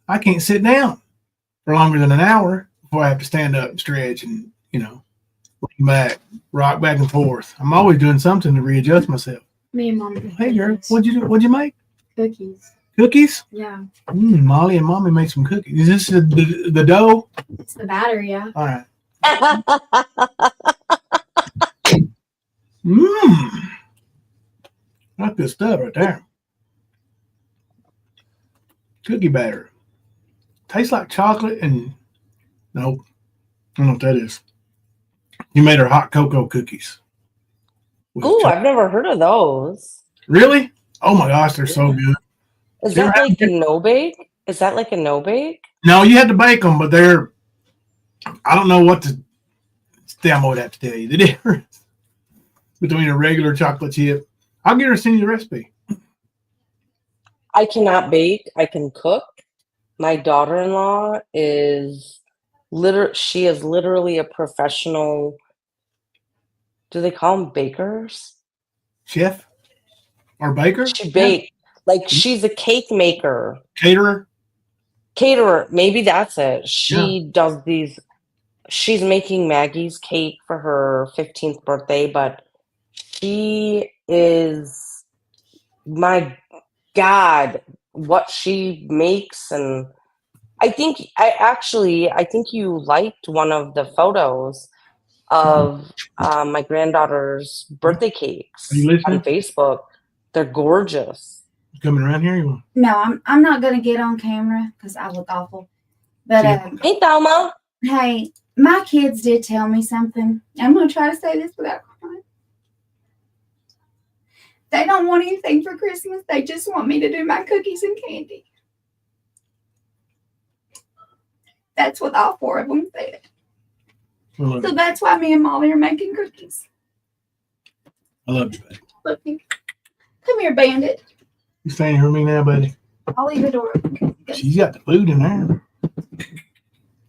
I can't sit down for longer than an hour before I have to stand up and stretch and, you know, lean back, rock back and forth. I'm always doing something to readjust myself. Me and Mom. Hey, girl, what'd you do? What'd you make? Cookies. Cookies? Yeah. Molly and Mommy made some cookies. Is this the dough? It's the batter, yeah. All right. That's good stuff right there. Cookie batter. Tastes like chocolate and nope. I don't know what that is. You made her hot cocoa cookies. Ooh, I've never heard of those. Really? Oh my gosh, they're so good. Is You that ever like a no bake? Is that like a no bake? No, you had to bake them, but I don't know what to. Damn, I would have to tell you the difference between a regular chocolate chip. I'll get her to send you the recipe. I cannot bake. I can cook. My daughter-in-law is literally a professional. Do they call them bakers? Chef or baker? She bakes. Like, she's a cake maker. Caterer? Caterer. Maybe that's it. She does these. She's making Maggie's cake for her 15th birthday, but she is, my God, what she makes, and I think I think you liked one of the photos of my granddaughter's birthday cakes Are you listening? on Facebook. They're gorgeous. You coming around here? You want No, I'm not gonna get on camera because I look awful. But Hey, Thelma. hey, my kids did tell me something. I'm gonna try to say this without crying. They don't want anything for Christmas. They just want me to do my cookies and candy. That's what all 4 of them said. I So that's why me and Molly are making cookies. love you, buddy. Look, come here, Bandit. You staying here with me now, buddy? I'll leave the door open. She's got the food in there.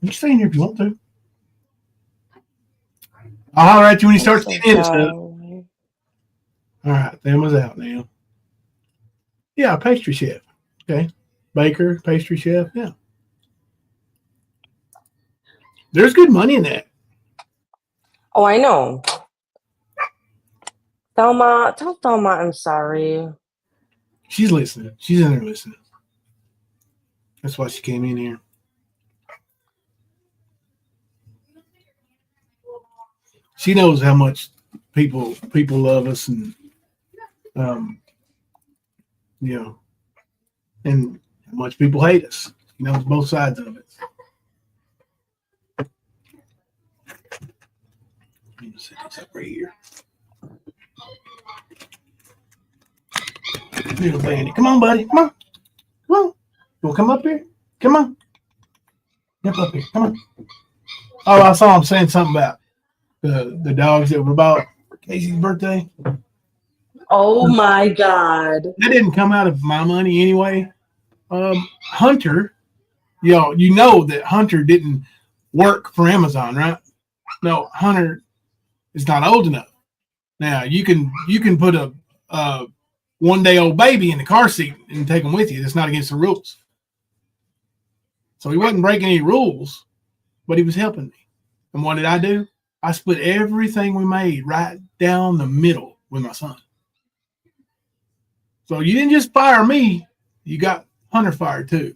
You staying here if you want to. I'll holler at you when you start getting in and stuff. All right, Thelma's out now. Yeah, pastry chef. Okay. Baker, pastry chef. Yeah. There's good money in that. Oh, I know. Thelma, tell Thelma I'm sorry. She's listening. She's in there listening. That's why she came in here. She knows how much people love us, and you know, and how much people hate us. She knows both sides of it. Let me set this up right here. Little Bandit, come on, buddy, come on, come on. You want to come up here? Come on, jump up here, come on. Oh, I saw him saying something about the dogs that were bought for Casey's birthday. Oh my God. That didn't come out of my money anyway. Hunter, you know that Hunter didn't work for Amazon, right? No, Hunter is not old enough. Now you can put a 1-day-old baby in the car seat and take them with you. That's not against the rules. So he wasn't breaking any rules, but he was helping me. And what did I do? I split everything we made right down the middle with my son. So you didn't just fire me, you got Hunter fired too.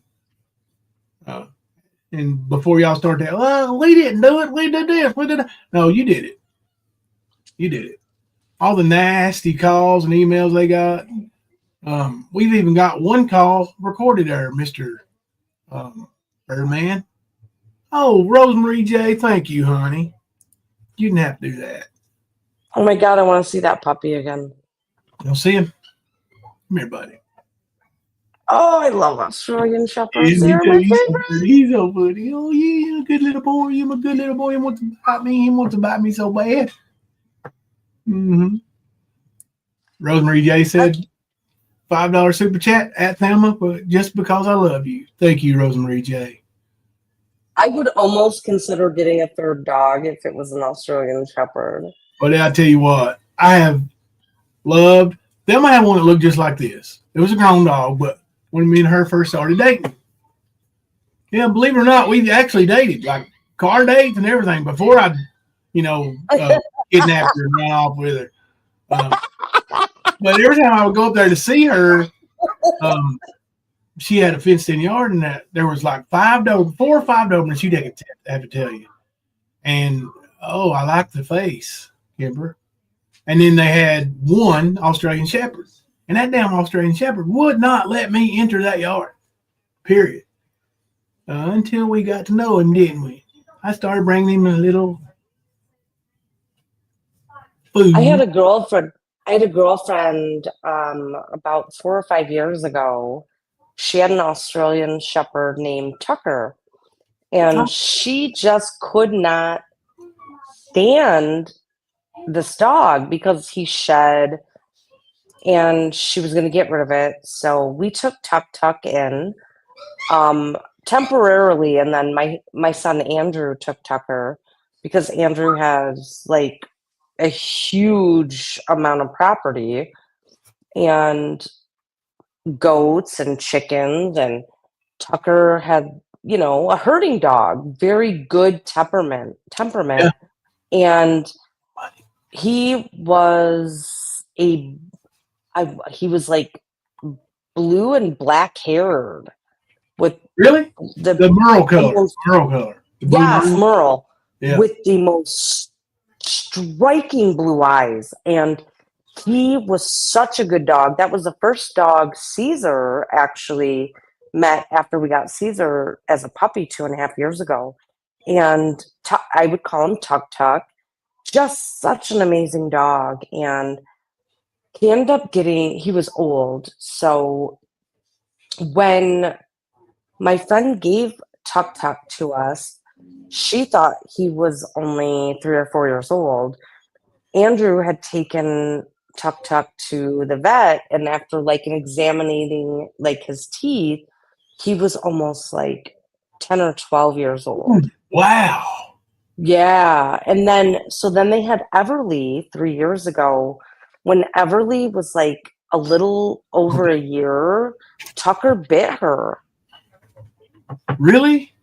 And before y'all start that, well, we didn't do it, we did this, we did that. No, you did it. You did it. All the nasty calls and emails they got. We've even got one call recorded there, Mr. Birdman. Oh, Rosemary J, thank you, honey. You didn't have to do that. Oh my God, I want to see that puppy again. You'll see him. Come here, buddy. Oh, I love Australian Shepherds. He's They're my favorite. He's so pretty. Oh, yeah, good little boy. You're a good little boy. He wants to bite me. He wants to bite me so bad. Mm-hmm. Rosemary J said, $5 super chat at Thelma, but just because I love you. Thank you, Rosemary J. I would almost consider getting a third dog if it was an Australian Shepherd. But I tell you what, I have loved. Thelma had one that looked just like this. It was a grown dog, but when me and her first started dating, yeah, believe it or not, we actually dated, like car dates and everything before I, kidnapped her and ran off with her. But every time I would go up there to see her, she had a fenced-in yard, and that there was like 4 or 5 Dobermans. She'd have to tell you. And I like the face, Kimber. And then they had one Australian Shepherd, and that damn Australian Shepherd would not let me enter that yard. Period. Until we got to know him, didn't we? I started bringing him a little food. I had a girlfriend about 4 or 5 years ago. She had an Australian Shepherd named Tucker, and she just could not stand this dog because he shed, and she was going to get rid of it. So we took Tuck in temporarily, and then my son Andrew took Tucker because Andrew has like a huge amount of property and goats and chickens, and Tucker had, a herding dog, very good temperament. Yeah. And he was he was like blue and black haired, with Really? the The Merle color. most, Merle color. The blue yes, Merle. Merle, Yeah. with the most striking blue eyes. And he was such a good dog. That was the first dog Caesar actually met after we got Caesar as a puppy 2.5 years ago. And I would call him Tuck Tuck. Just such an amazing dog. And he ended up he was old. So when my friend gave Tuck Tuck to us, she thought he was only 3 or 4 years old. Andrew had taken Tuck Tuck to the vet, and after like an examining like his teeth, he was almost like 10 or 12 years old. Wow. Yeah. And then they had Everly 3 years ago. When Everly was like a little over a year, Tucker bit her. Really?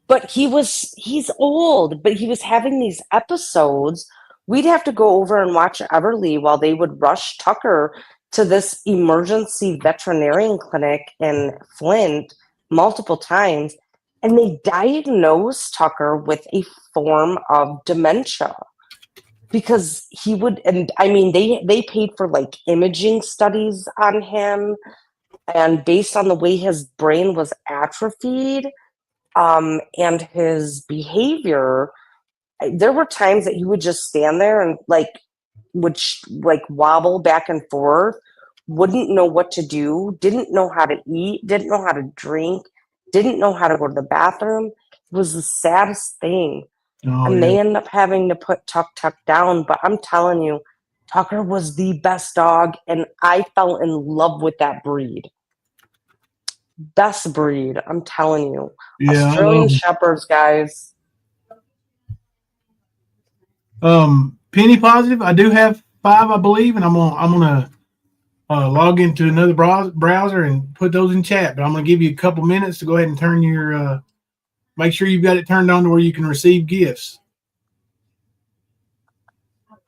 But he's old, but he was having these episodes. We'd have to go over and watch Everly while they would rush Tucker to this emergency veterinarian clinic in Flint multiple times. And they diagnosed Tucker with a form of dementia because he would, and I mean, they paid for like imaging studies on him. And based on the way his brain was atrophied, and his behavior, there were times that he would just stand there and like wobble back and forth, wouldn't know what to do, didn't know how to eat, didn't know how to drink, didn't know how to go to the bathroom. It was the saddest thing. Oh, And yeah. they ended up having to put Tuck Tuck down. But I'm telling you, Tucker was the best dog, and I fell in love with that breed. Best breed, I'm telling you. Yeah. Australian Shepherds, guys. Penny positive. I do have 5, I believe, and I'm gonna log into another browser and put those in chat. But I'm gonna give you a couple minutes to go ahead and turn your make sure you've got it turned on to where you can receive gifts.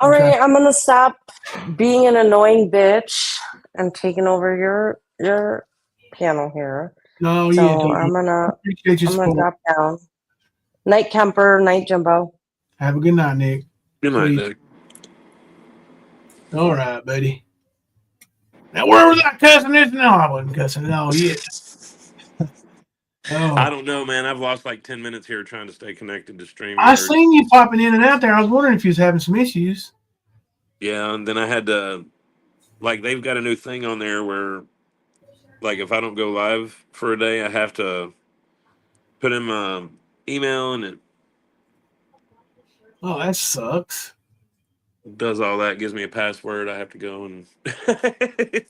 All right, I'm gonna stop being an annoying bitch and taking over your panel here. No, So yeah. I'm gonna Appreciate your support. drop down. Night Kemper, night Jimbo. Have a good night, Nick. Good night, Sweet. Nick. All right, buddy. Now, where was I cussing this? No, I wasn't cussing at all yet. I Oh, don't know, man. I've lost like 10 minutes here trying to stay connected to StreamYard. I seen you popping in and out there. I was wondering if you was having some issues. Yeah, and then I had to, like, they've got a new thing on there where, like, if I don't go live for a day, I have to put in my email, and it Oh, that sucks. does all that, gives me a password. I have to go, and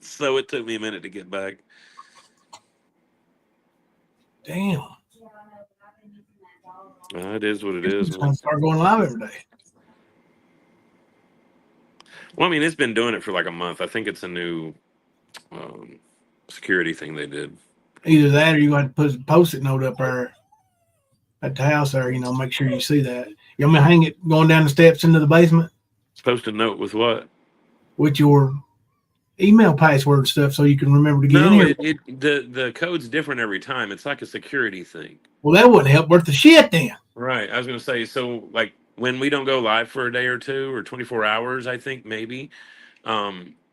so it took me a minute to get back. Damn. It is what it is, I'm man. gonna start going live every day. Well, I mean, it's been doing it for like a month. I think it's a new security thing they did. Either that or you got to put a post-it note up there at the house there, make sure you see that. You want me to hang it going down the steps into the basement Post a note with what? with your email password stuff so you can remember to get in No, here. the code's different every time. It's like a security thing. Well, that wouldn't help worth the shit then. Right. I was going to say, so like when we don't go live for a day or two or 24 hours, I think maybe,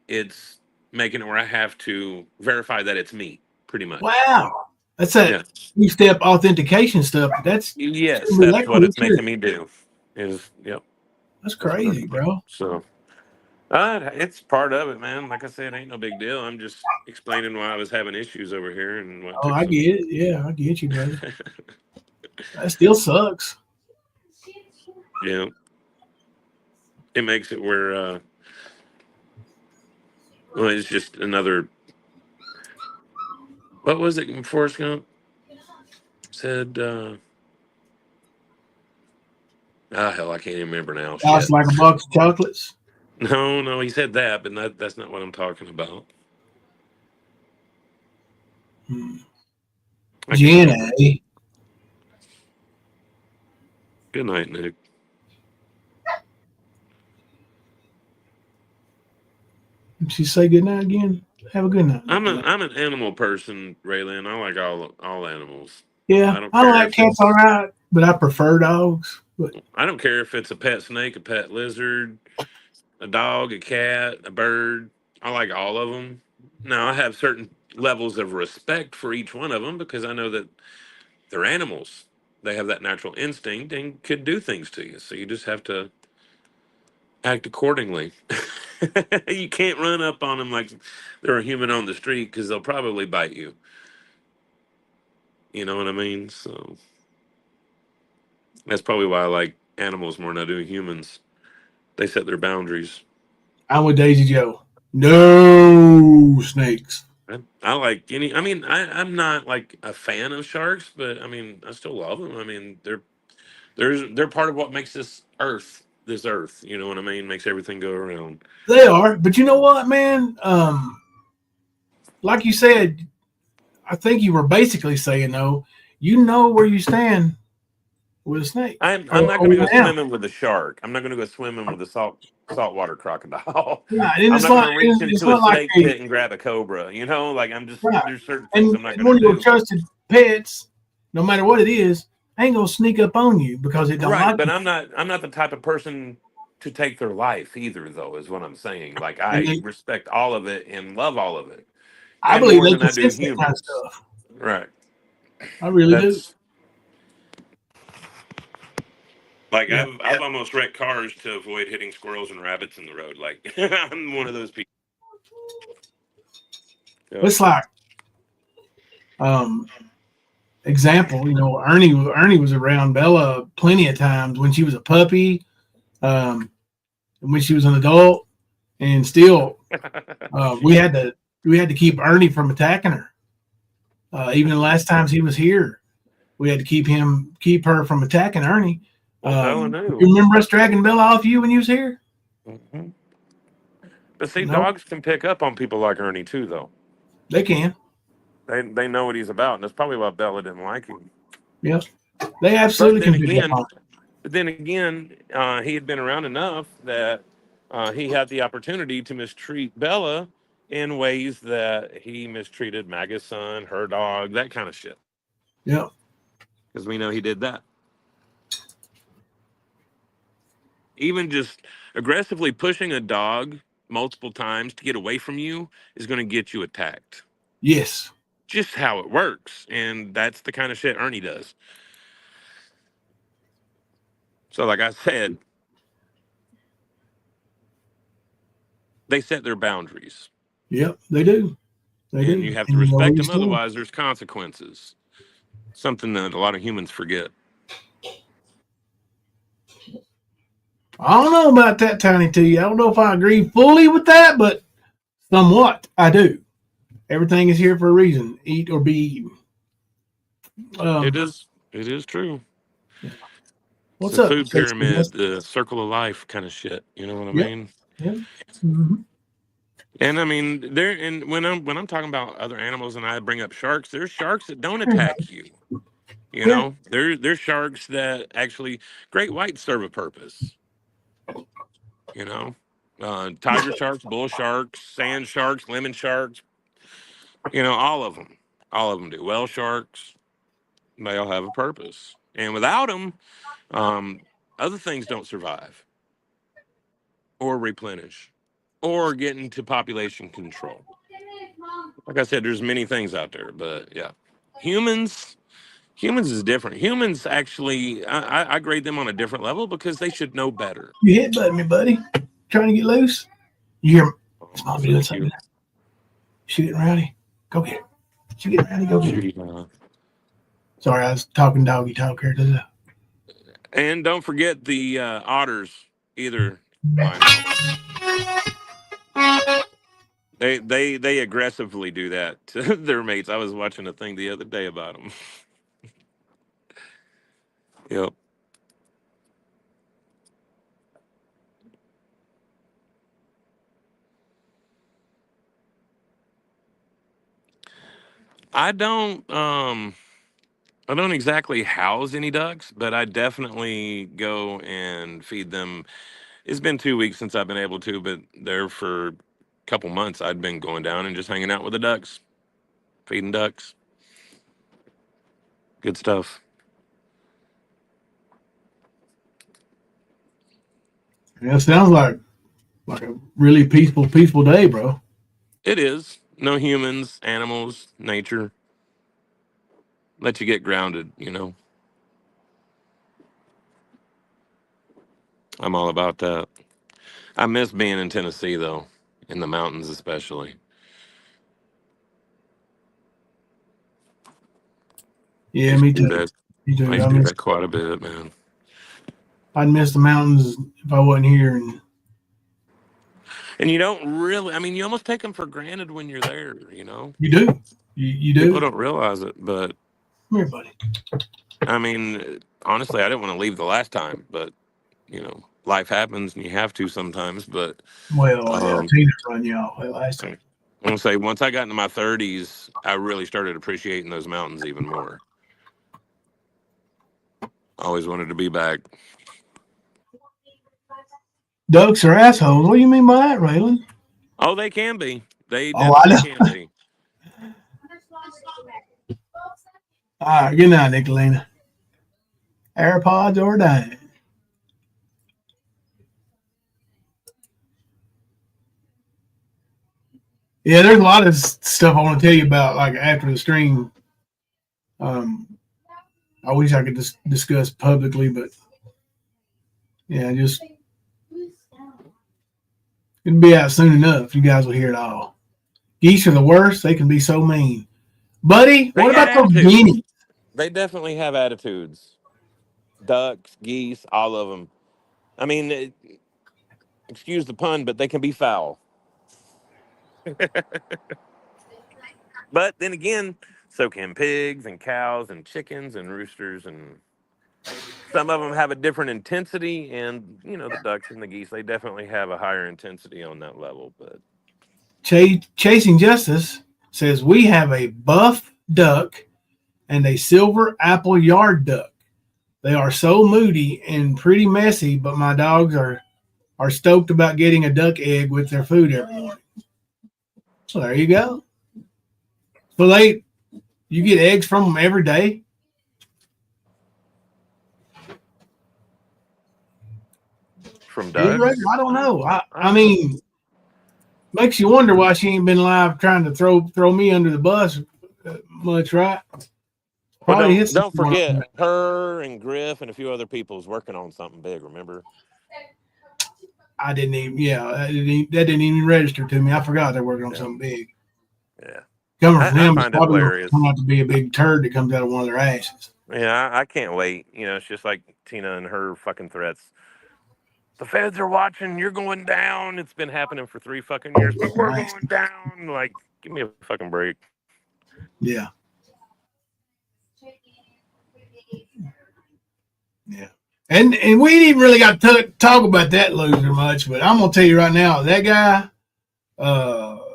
it's making it where I have to verify that it's me, pretty much. Wow. That's that two-step authentication stuff. Yes, That's what it's making me do. That's crazy, bro. So, it's part of it, man. Like I said, ain't no big deal. I'm just explaining why I was having issues over here and what. Oh, I get it. Yeah, I get you, brother. That still sucks. Yeah. It makes it where, well, it's just another. What was it? Forrest Gump said, hell, I can't even remember now. Costs like a box of chocolates. No, he said that, but that's not what I'm talking about. Jenna. Good night, Nick. Did she say good night again? Have a good night. I'm an animal person, Raylan. I like all animals. Yeah, I don't I care like if cats all it's right, but I prefer dogs. But I don't care if it's a pet snake, a pet lizard, a dog, a cat, a bird. I like all of them. Now I have certain levels of respect for each one of them because I know that they're animals. They have that natural instinct and could do things to you. So you just have to act accordingly. You can't run up on them like they're a human on the street because they'll probably bite you. You know what I mean? So that's probably why I like animals more than I do humans. They set their boundaries. I'm with Daisy Joe. No snakes. I like any. I mean, I'm not like a fan of sharks, but I mean, I still love them. I mean, they're part of what makes this earth. You know what I mean? Makes everything go around. They are, but you know what, man? Like you said, I think you were basically saying though, you know where you stand with a snake I'm not or going to with go an animal. swimming with a shark. I'm not going to go swimming with a saltwater crocodile. Yeah, and I'm it's not going not. to reach It's into a not like snake they. pit and grab a cobra. You know, like I'm just Right. there's certain things I'm not And going one to of your do. trusted pets, no matter what it is, ain't gonna sneak up on you because it don't Right, like but you. I'm not the type of person to take their life either, though. Is what I'm saying. Like And I respect all of it and love all of it, I and believe more they than can I do sense that kind of humans. stuff. Right. I really do. That's like Yeah. I've almost wrecked cars to avoid hitting squirrels and rabbits in the road. Like I'm one of those people. Yep. It's like um example, Ernie was around Bella plenty of times when she was a puppy, and when she was an adult, and still we had to keep Ernie from attacking her. Even the last times he was here, we had to keep her from attacking Ernie. Well, Bella You knew. remember us dragging Bella off you when you was here? Hmm. But see, No, dogs can pick up on people like Ernie too, though. they can. They know what he's about, and that's probably why Bella didn't like him. Yep, they But absolutely then can pick up again, on it. he had been around enough that he had the opportunity to mistreat Bella in ways that he mistreated Maga's son, her dog, that kind of shit. Yep. Because we know he did that. Even just aggressively pushing a dog multiple times to get away from you is going to get you attacked. Yes. Just how it works. And that's the kind of shit Ernie does. So, like I said, they set their boundaries. Yep. They do. They And do. you have to And you know where respect you them. stand. Otherwise, there's consequences. Something that a lot of humans forget. I don't know about that, Tiny T. I don't know if I agree fully with that, but somewhat I do. Everything is here for a reason. Eat or be eaten. It is true. Yeah. It's What's the up, food sexy pyramid, guest? the circle of life kind of shit. You know what I Yep. mean? Yep. Mm-hmm. And I mean, when I'm talking about other animals and I bring up sharks, there's sharks that don't attack you. You Yeah. know, there's sharks that actually great whites serve a purpose. You know, tiger sharks, bull sharks, sand sharks, lemon sharks. You know, all of them do. Whale sharks, they all have a purpose, and without them, other things don't survive or replenish or get into population control. Like I said, there's many things out there, but yeah, humans. Humans is different. Humans actually, I grade them on a different level because they should know better. You hit button me, buddy. Trying to get loose. You hear it's Oh, mom doing thank something. you. She getting rowdy. Go get it. She getting rowdy. Go get it. She, Sorry, I was talking doggy talk here. and don't forget the otters either, Lionel. They aggressively do that to their mates. I was watching a thing the other day about them. Yep. I don't um I don't exactly house any ducks, but I definitely go and feed them. It's been 2 weeks since I've been able to, but they're for couple months, I'd been going down and just hanging out with the ducks, feeding ducks. Good stuff. Yeah, it sounds like a really peaceful day, bro. It is. No humans, animals, nature. Let you get grounded, you know. I'm all about that. I miss being in Tennessee, though, in the mountains especially. Yeah, Used me to do too. that. Me I too. used to do that quite a bit, man. I'd miss the mountains if I wasn't here. And And you don't really, I mean, you almost take them for granted when you're there, you know? you do. You People do. don't realize it, but Come here, buddy. I mean, honestly, I didn't want to leave the last time, but, you know, life happens and you have to sometimes. But Well, yeah, um, Tina's run you off last time. I'm going to say once I got into my 30s, I really started appreciating those mountains even more. I always wanted to be back. Ducks are assholes. What do you mean by that, Raylan? Oh, they can be. They Oh, I definitely know. can be. All right, good night, Nicolina. AirPods or dying. Yeah, there's a lot of stuff I want to tell you about, like after the stream. I wish I could discuss publicly, but yeah, just it'll be out soon enough. You guys will hear it all. Geese are the worst. They can be so mean. Buddy, They what got about those attitudes. guineas? They definitely have attitudes. Ducks, geese, all of them. I mean, excuse the pun, but they can be foul. But then again, so can pigs and cows and chickens and roosters, and some of them have a different intensity. And you know, the ducks and the geese, they definitely have a higher intensity on that level. But Chasing Justice says we have a buff duck and a silver apple yard duck. They are so moody and pretty messy, but my dogs are stoked about getting a duck egg with their food every morning. So there you go. So you get eggs from them every day. from I ducks, don't know. I I don't know. mean, makes you wonder why she ain't been live trying to throw me under the bus much, right? Well, Probably his don't sister went on forget her and Griff and a few other people's working on something big. Remember? I didn't even. Yeah, that didn't even register to me. I forgot they're working on Yeah, something big. yeah. Coming from I them, it's find it probably going to hilarious. turn out to be a big turd that comes out of one of their asses. Yeah, I can't wait. You know, it's just like Tina and her fucking threats. The feds are watching. You're going down. It's been happening for 3 fucking years, but we're Nice. going down. Like, give me a fucking break. Yeah, yeah. And we ain't even really got to talk about that loser much, but I'm gonna tell you right now, that guy,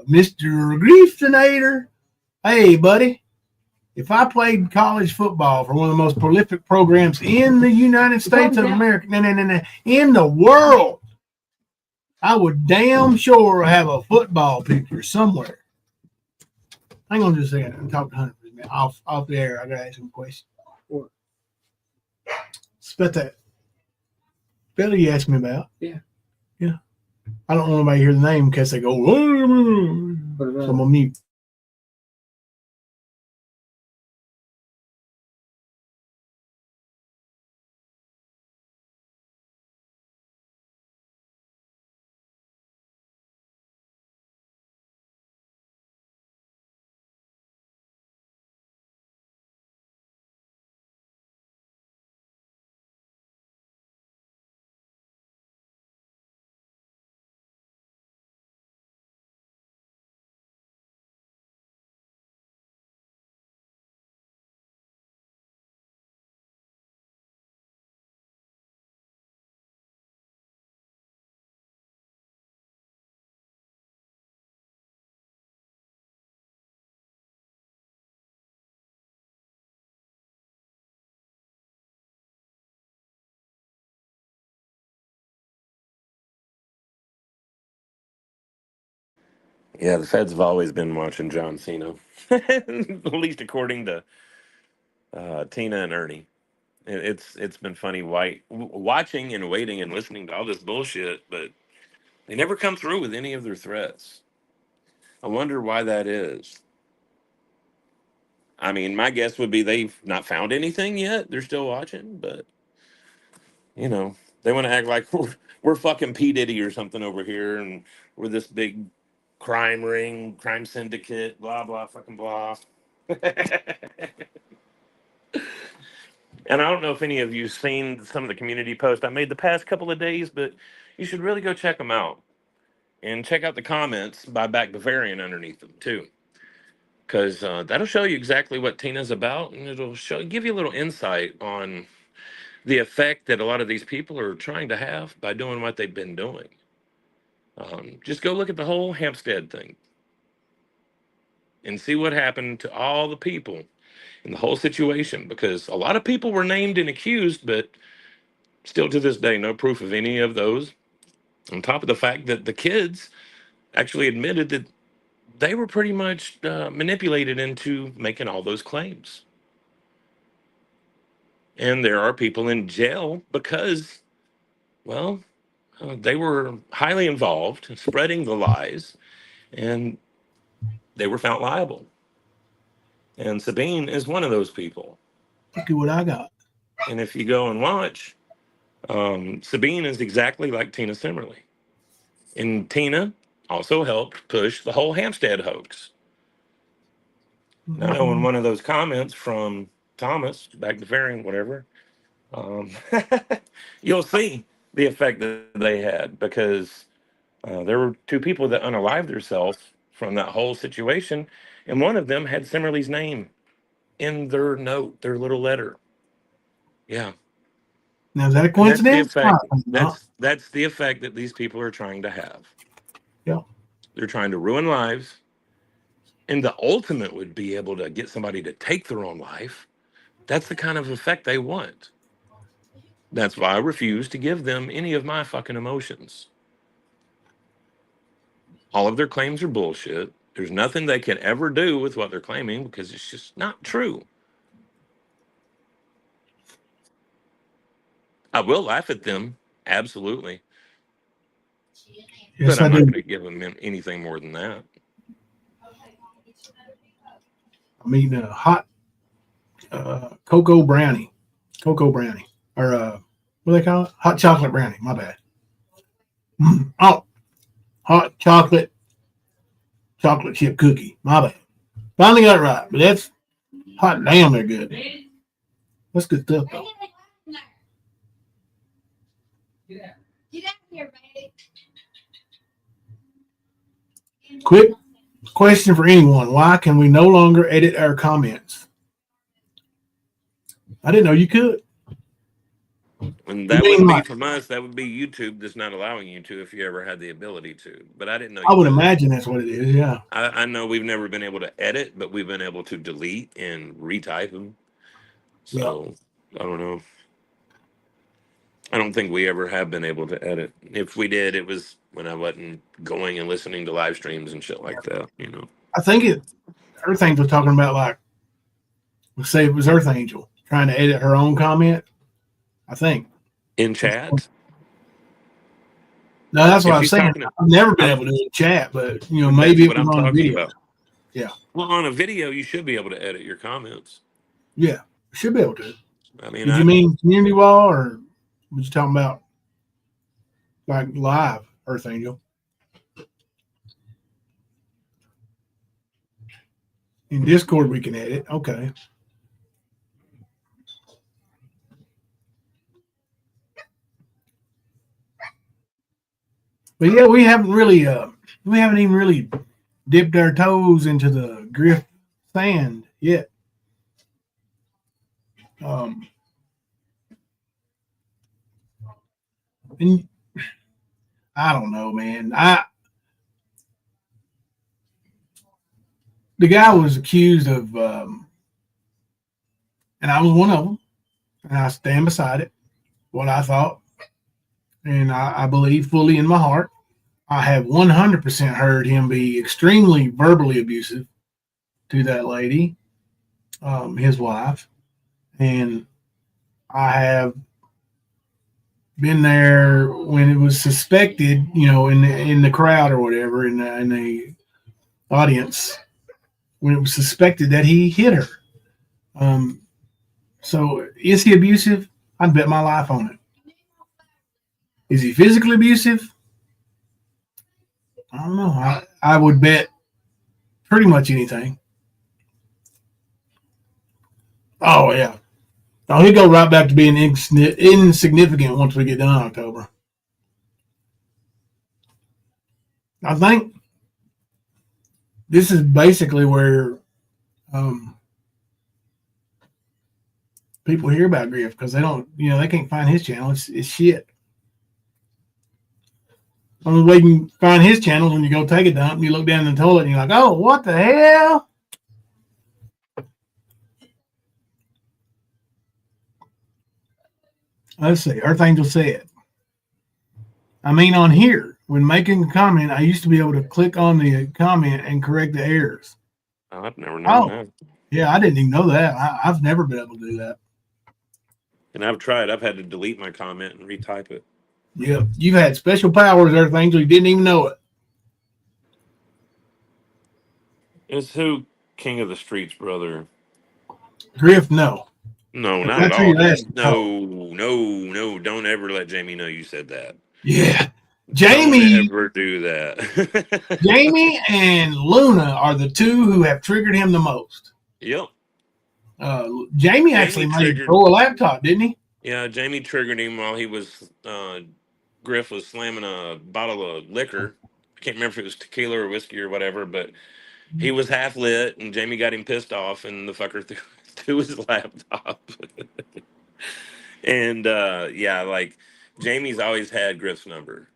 Mr. Grief-T, hey buddy, if I played college football for one of the most prolific programs in the United States of America, no, in the world, I would damn sure have a football picture somewhere. Hang on just a second. I'm talking to Hunter for a minute. Off the air. I gotta ask him a question. Spit that. Billy you asked me about. Yeah. Yeah. I don't want anybody to hear the name in case they go, so I'm gonna mute. Yeah, the feds have always been watching John Cena, at least according to Tina and Ernie. It's been funny watching and waiting and listening to all this bullshit, but they never come through with any of their threats. I wonder why that is. I mean, my guess would be they've not found anything yet. They're still watching, but you know, they want to act like we're fucking P. Diddy or something over here, and we're this big crime ring, crime syndicate, blah blah fucking blah. And I don't know if any of you seen some of the community posts I made the past couple of days, but you should really go check them out and check out the comments by Back Bavarian underneath them too, because that'll show you exactly what Tina's about, and it'll give you a little insight on the effect that a lot of these people are trying to have by doing what they've been doing. Just go look at the whole Hampstead thing and see what happened to all the people in the whole situation, because a lot of people were named and accused, but still to this day, no proof of any of those. On top of the fact that the kids actually admitted that they were pretty much manipulated into making all those claims. And there are people in jail because, well, they were highly involved in spreading the lies, and they were found liable. And Sabine is one of those people. Look at what I got. And if you go and watch, Sabine is exactly like Tina Simmerly. And Tina also helped push the whole Hampstead hoax. Now, in one of those comments from Thomas, back to Varian, whatever, you'll see the effect that they had, because there were two people that unalived themselves from that whole situation, and one of them had Simmerly's name in their note, their little letter. Yeah. Now, is that a And that's the coincidence? effect. No. That's the effect that these people are trying to have. Yeah. They're trying to ruin lives, and the ultimate would be able to get somebody to take their own life. That's the kind of effect they want. That's why I refuse to give them any of my fucking emotions. All of their claims are bullshit. There's nothing they can ever do with what they're claiming because it's just not true. I will laugh at them, absolutely. Yes, But I'm I not do. going to give them anything more than that. I mean, hot cocoa brownie, or what do they call it? Hot chocolate brownie. My bad. Oh, hot chocolate chip cookie. My bad. Finally got it right, but that's hot damn. They're good. That's good stuff, though. Get out here, baby. Quick question for anyone: why can we no longer edit our comments? I didn't know you could. And You that mean wouldn't be like? from us. That would be YouTube that's not allowing you to, if you ever had the ability to. But I didn't know I you would could. imagine that's what it is. Yeah. I know we've never been able to edit, but we've been able to delete and retype them. So I don't know. I don't think we ever have been able to edit. If we did, it was when I wasn't going and listening to live streams and shit like that, you know. I think Earth Angel talking about, like, let's say it was Earth Angel trying to edit her own comment. I think In chat? no, that's what If I was she's saying. talking to, I've never been able to do it in chat, but maybe that's it what was I'm on talking video. about. Yeah. Well, on a video, you should be able to edit your comments. Yeah, should be able to. I mean, Did you mean community wall, or was you talking about like live Earth Angel? In Discord, we can edit. Okay. But yeah, we haven't even really dipped our toes into the Griff sand yet. And I don't know, man. The guy was accused of, and I was one of them, and I stand beside it, what I thought, and I believe fully in my heart. I have 100% heard him be extremely verbally abusive to that lady, his wife, and I have been there when it was suspected, in the crowd or whatever, in the audience, when it was suspected that he hit her. So is he abusive? I'd bet my life on it. Is he physically abusive? I don't know. I would bet pretty much anything. Oh yeah. Oh, he'll go right back to being insignificant once we get done in October. I think this is basically where people hear about Griff because they don't, they can't find his channel. It's shit. Only way you can find his channel is when you go take a dump and you look down in the toilet and you're like, oh, what the hell? Let's see. Earth Angel said, I mean, on here, when making a comment, I used to be able to click on the comment and correct the errors. Oh, I've never known that. Yeah, I didn't even know that. I've never been able to do that. And I've tried. I've had to delete my comment and retype it. Yeah, you've had special powers, Earth Angel. You didn't even know it. Is who King of the Streets, brother? Griff, no. No, not at That's who all. you're asking. No. Don't ever let Jamie know you said that. Yeah. Jamie. Don't ever do that. Jamie and Luna are the two who have triggered him the most. Yep. Jamie actually made him throw a laptop, didn't he? Yeah, Jamie triggered him while he was Griff was slamming a bottle of liquor. I can't remember if it was tequila or whiskey or whatever, but he was half lit, and Jamie got him pissed off, and the fucker threw his laptop. And yeah, like Jamie's always had Griff's number,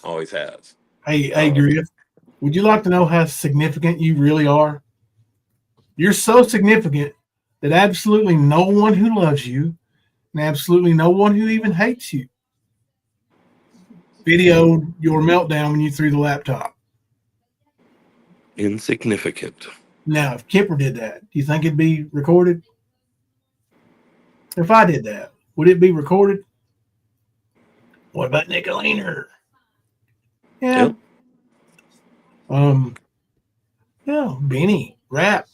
always has. Hey, Griff, would you like to know how significant you really are? You're so significant that absolutely no one who loves you and absolutely no one who even hates you videoed your meltdown when you threw the laptop. Insignificant. Now, if Kipper did that, do you think it'd be recorded? If I did that, would it be recorded? What about Nicolina? Yeah. Yep. Yeah, Benny, Rap,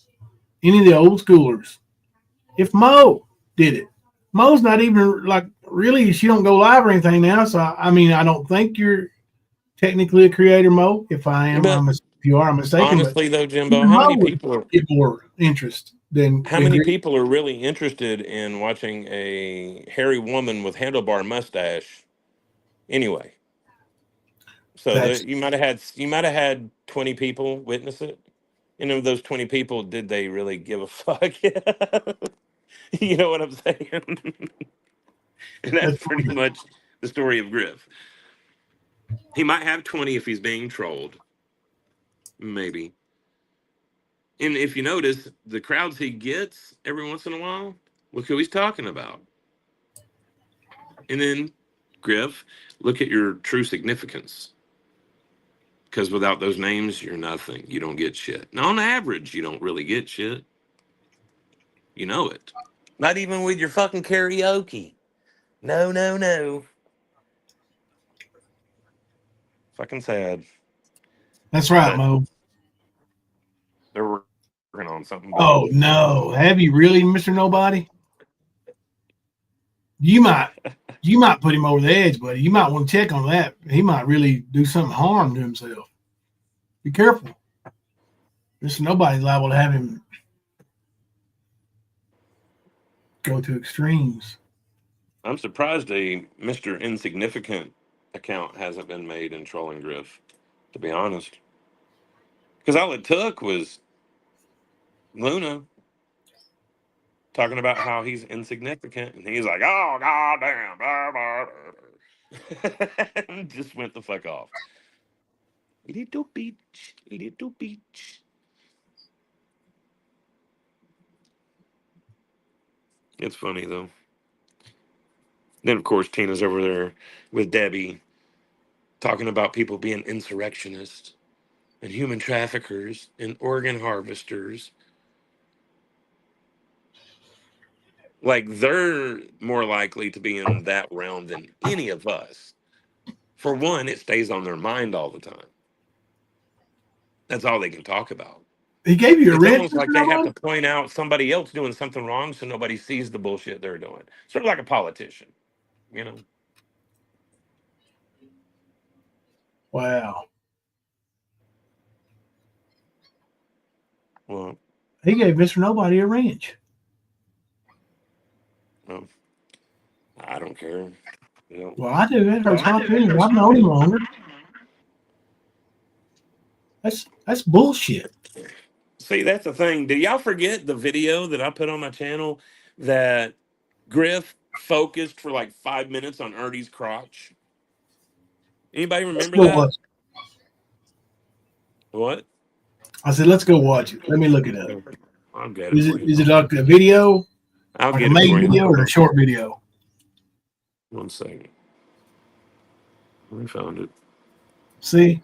any of the old schoolers. If Mo did it, Mo's not even like really. She don't go live or anything now. So I mean, I don't think you're technically a creator, Mo. If I am, if you are, I'm mistaken. Honestly, though, Jimbo, how many people get more interest than? How many people are really interested in watching a hairy woman with handlebar mustache? Anyway, so you might have had 20 people witness it. And of those 20 people, did they really give a fuck? You know what I'm saying? And that's pretty much the story of Griff. He might have 20 if he's being trolled. Maybe. And if you notice, the crowds he gets every once in a while, look who he's talking about. And then, Griff, look at your true significance. Because without those names, you're nothing. You don't get shit. Now, on average, you don't really get shit. You know it. Not even with your fucking karaoke. No. Fucking sad. That's right, Mo. They're working on something. Oh, no. Have you really, Mr. Nobody? You might put him over the edge, buddy. You might want to check on that. He might really do some harm to himself. Be careful. Mr. Nobody's liable to have him go to extremes. I'm surprised a Mr. Insignificant account hasn't been made in trolling Griff, to be honest. Because all it took was Luna talking about how he's insignificant, and he's like, "Oh goddamn," and just went the fuck off. Little bitch. It's funny though. Then of course Tina's over there with Debbie, talking about people being insurrectionists and human traffickers and organ harvesters. Like, they're more likely to be in that realm than any of us. For one, it stays on their mind all the time. That's all they can talk about. He gave you a It's wrench, almost Mr. like they have Nobody? to point out somebody else doing something wrong so nobody sees the bullshit they're doing. Sort of like a politician, you know? Wow. Well, He gave Mr. Nobody a wrench. well, I don't care. You know? Well, I do. That hurts my feelings. I've known him longer. That's bullshit. See, that's the thing. Did y'all forget the video that I put on my channel that Griff focused for like 5 minutes on Ernie's crotch? Anybody Let's remember go that? watch it. What? I said, let's go watch it. Let me look it up. I'll get it Is for it you. is it like a video, I'll like a get it main for you. video, or a short video? 1 second. I found it. See,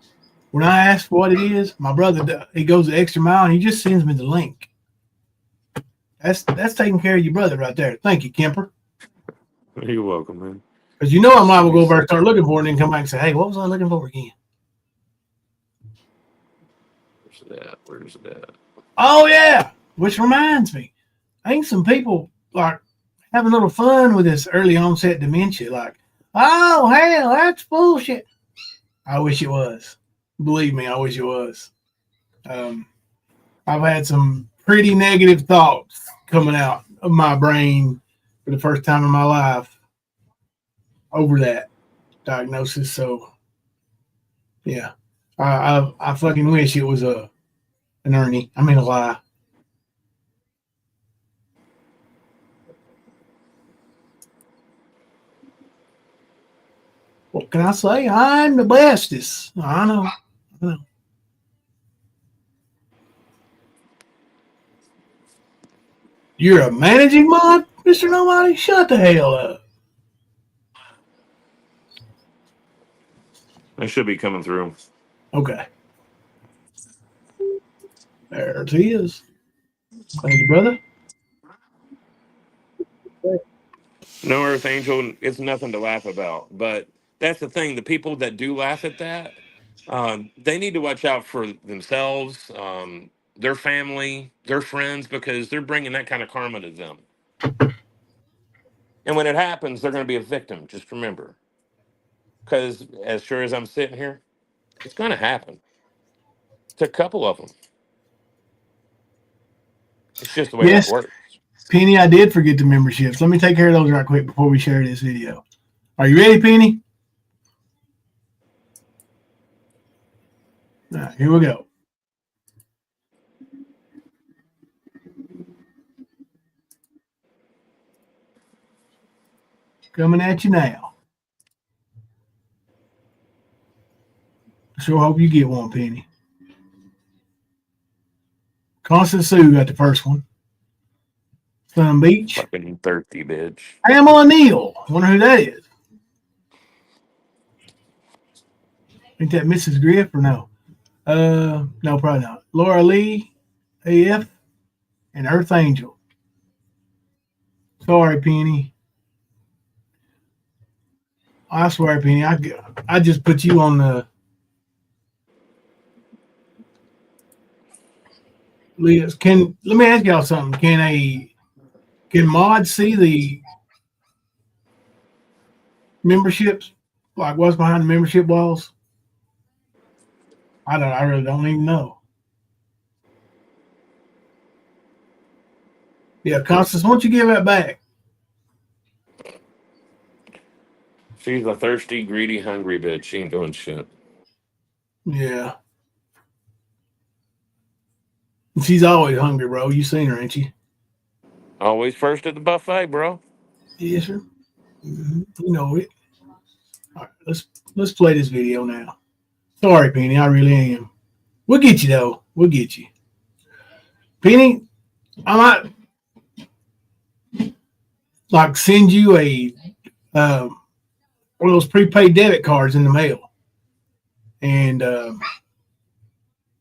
when I ask for what it is, my brother, he goes the extra mile and he just sends me the link. That's taking care of your brother right there. Thank you, Kemper. You're welcome, man. Because you know I might well go over and start looking for it and then come back and say, hey, what was I looking for again? Where's it at? Where's it at? Oh, yeah. Which reminds me, ain't some people like having a little fun with this early onset dementia. Like, oh, hell, that's bullshit. I wish it was. Believe me, I wish it was. I've had some pretty negative thoughts coming out of my brain for the first time in my life over that diagnosis. So, yeah, I fucking wish it was an Ernie. I mean, a lie. What can I say? I'm the bestest. I know. You're a managing mod, Mr. Nobody? Shut the hell up. It should be coming through. Okay. There it is. Thank you, brother. No, Earth Angel, it's nothing to laugh about. But that's the thing. The people that do laugh at that, they need to watch out for themselves, their family, their friends, because they're bringing that kind of karma to them. And when it happens, they're going to be a victim. Just remember. Because as sure as I'm sitting here, it's going to happen. It's a couple of them. It's just the way life Yes, works. Penny, I did forget the memberships. Let me take care of those right quick before we share this video. Are you ready, Penny? All right, here we go. Coming at you now. Sure hope you get one, Penny. Constant Sue got the first one. Sun Beach. Fucking thirsty bitch. Pamela Neal. Wonder who that is. Ain't that Mrs. Griff or no? No, probably not. Laura Lee, AF, and Earth Angel. Sorry, Penny. I swear, Penny, I just put you on the list. Let me ask y'all something. Can mods see the memberships? Like what's behind the membership walls? I really don't even know. Yeah, Constance, why don't you give that back? She's a thirsty, greedy, hungry bitch. She ain't doing shit. Yeah. She's always hungry, bro. You seen her, ain't you? Always first at the buffet, bro. Yes, sir. You know it. All right, let's play this video now. Sorry, Penny, I really am. We'll get you though. We'll get you. Penny, I might send you a one of those prepaid debit cards in the mail. and